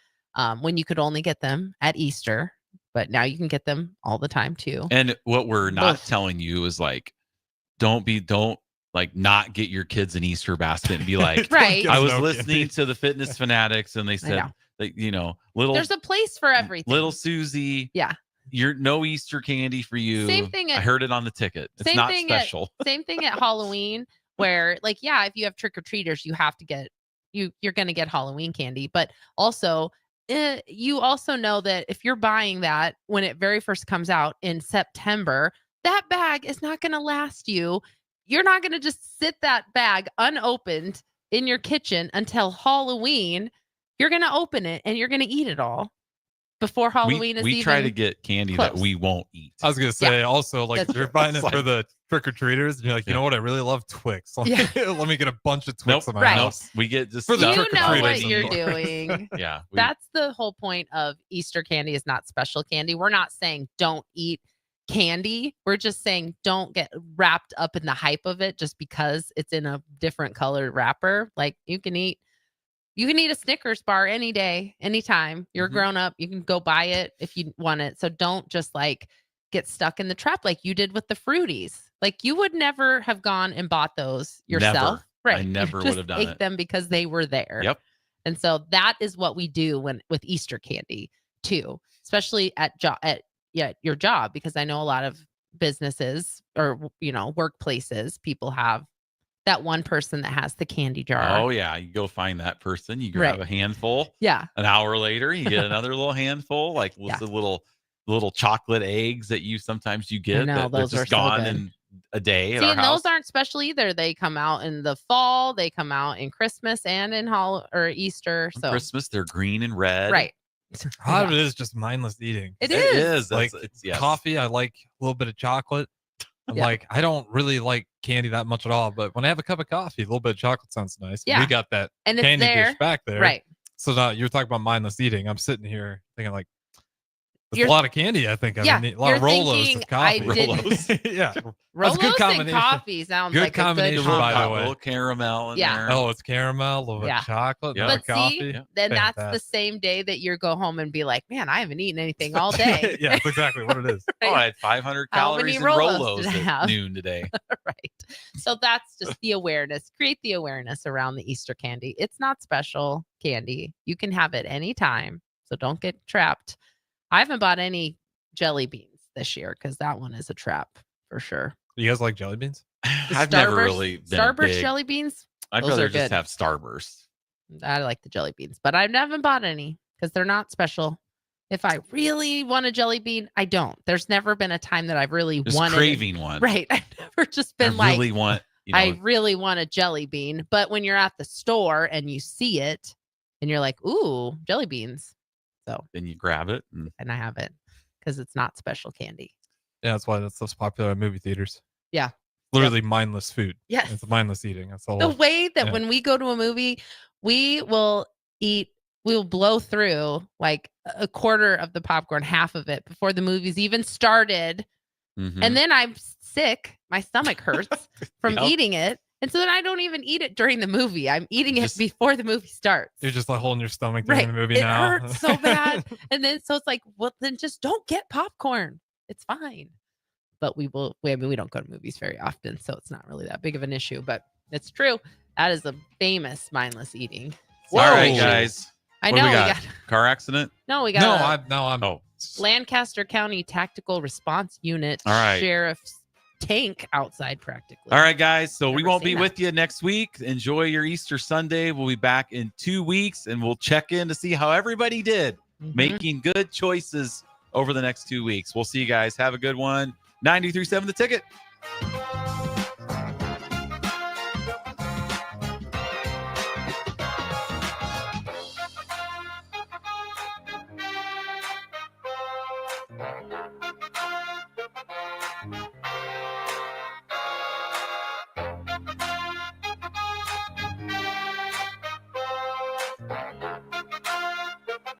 when you could only get them at Easter, but now you can get them all the time too. And what we're not Ugh. telling you is like, don't like not get your kids an Easter basket and be like, Right. I was No listening to the Fitness Fanatics and they said, know. that, little There's a place for everything. little Susie, Yeah. you're no Easter candy for you. Same thing I at- heard it on the ticket. It's Same not thing special. Same thing at Halloween, where like, yeah, if you have trick or treaters, you have to get you're going to get Halloween candy, but also you also know that if you're buying that when it very first comes out in September, that bag is not going to last you. you're not going to just sit that bag unopened in your kitchen until Halloween. You're going to open it and you're going to eat it all before Halloween is even we try to get candy close. that we won't eat. I was gonna say also like That's you're true. buying it It's for like- the trick or treaters, and you're like, you know what? I really love Twix. Let me get a bunch of Twix in my Right. house. We get just For the You trick or know treaters. what you're anymore. doing. Yeah. That's the whole point of Easter candy is not special candy. We're not saying don't eat candy. We're just saying don't get wrapped up in the hype of it just because it's in a different colored wrapper. Like you can eat a Snickers bar any day, anytime. You're grown up. You can go buy it if you want it. So don't just like get stuck in the trap like you did with the Fruities. Like you would never have gone and bought those yourself. Never. Right. I never You would just have done ate it. them because they were there. Yep. And so that is what we do with Easter candy too, especially at your job, because I know a lot of businesses or workplaces, people have that one person that has the candy jar. Oh yeah, you go find that person. You grab Right. a handful. Yeah. An hour later, you get another little handful, like the little chocolate eggs that sometimes you get. know, that they're those are just so gone good. in a day at See, our and house. those aren't special either. They come out in the fall. They come out in Christmas and in Easter. So Christmas, they're green and red. right. A lot of it is just mindless eating. It It is. is. Like Yes. coffee, I like a little bit of chocolate. I'm Yeah. like, I don't really like candy that much at all, but when I have a cup of coffee, a little bit of chocolate sounds nice. Yeah. We got that And it's candy there. dish back there. Right. So now you're talking about mindless eating. I'm sitting here thinking like, there's You're- a lot of candy. I think Yeah, I need a lot of you're Rolos thinking, with coffee. I didn't- yeah, that's a Rolos good and combination. coffee sounds Good like a combination, good by the combo. way. A little caramel in Yeah. there. Oh, it's caramel, a little bit Yeah. of chocolate, Yeah. another But coffee. see, Yeah. then that's the Fantastic. same day that you go home and be like, man, I haven't eaten anything all day. Yeah, that's exactly what it is. Oh, I had 500 How calories many in Rolos Rolos did I at have? noon today. Right. So that's just the awareness. Create the awareness around the Easter candy. It's not special candy. You can have it anytime. So don't get trapped. I haven't bought any jelly beans this year because that one is a trap for sure. You guys like jelly beans? The I've never Starburst- really been a Starburst big- jelly beans. I'd those rather are just good. have Starburst. I like the jelly beans, but I haven't bought any because they're not special. If I really want a jelly bean, I don't. There's never been a time that I've really Just wanted craving one. Right. I've never just I been like, really want, I really want a jelly bean. But when you're at the store and you see it and you're like, ooh, jelly beans. So, then you grab it. and I have it because it's not special candy. Yeah, that's why that stuff's popular at movie theaters. Yeah. Literally mindless food. Yes. It's mindless eating. That's all. The way that yeah. when we go to a movie, we will blow through like a quarter of the popcorn, half of it before the movie's even started. Mhm. And then I'm sick. My stomach hurts from Yep. eating it. And so then I don't even eat it during the movie. I'm eating it before the movie starts. You're just like holding your stomach during Right. the movie It now. hurts so bad. And then so it's like, well, then just don't get popcorn. It's fine. But we don't go to movies very often, so it's not really that big of an issue. But it's true. That is a famous mindless eating. All right, situation. guys. I What do know. we We got? got Car accident? no, we got I'm Oh, Lancaster County Tactical Response Unit All right. Sheriff's tank outside practically. all right, guys. So we Never won't seen be that. with you next week. Enjoy your Easter Sunday. We'll be back in 2 weeks and we'll check in to see how everybody did Mhm. making good choices over the next 2 weeks. We'll see you guys. Have a good one. 93.7 The Ticket.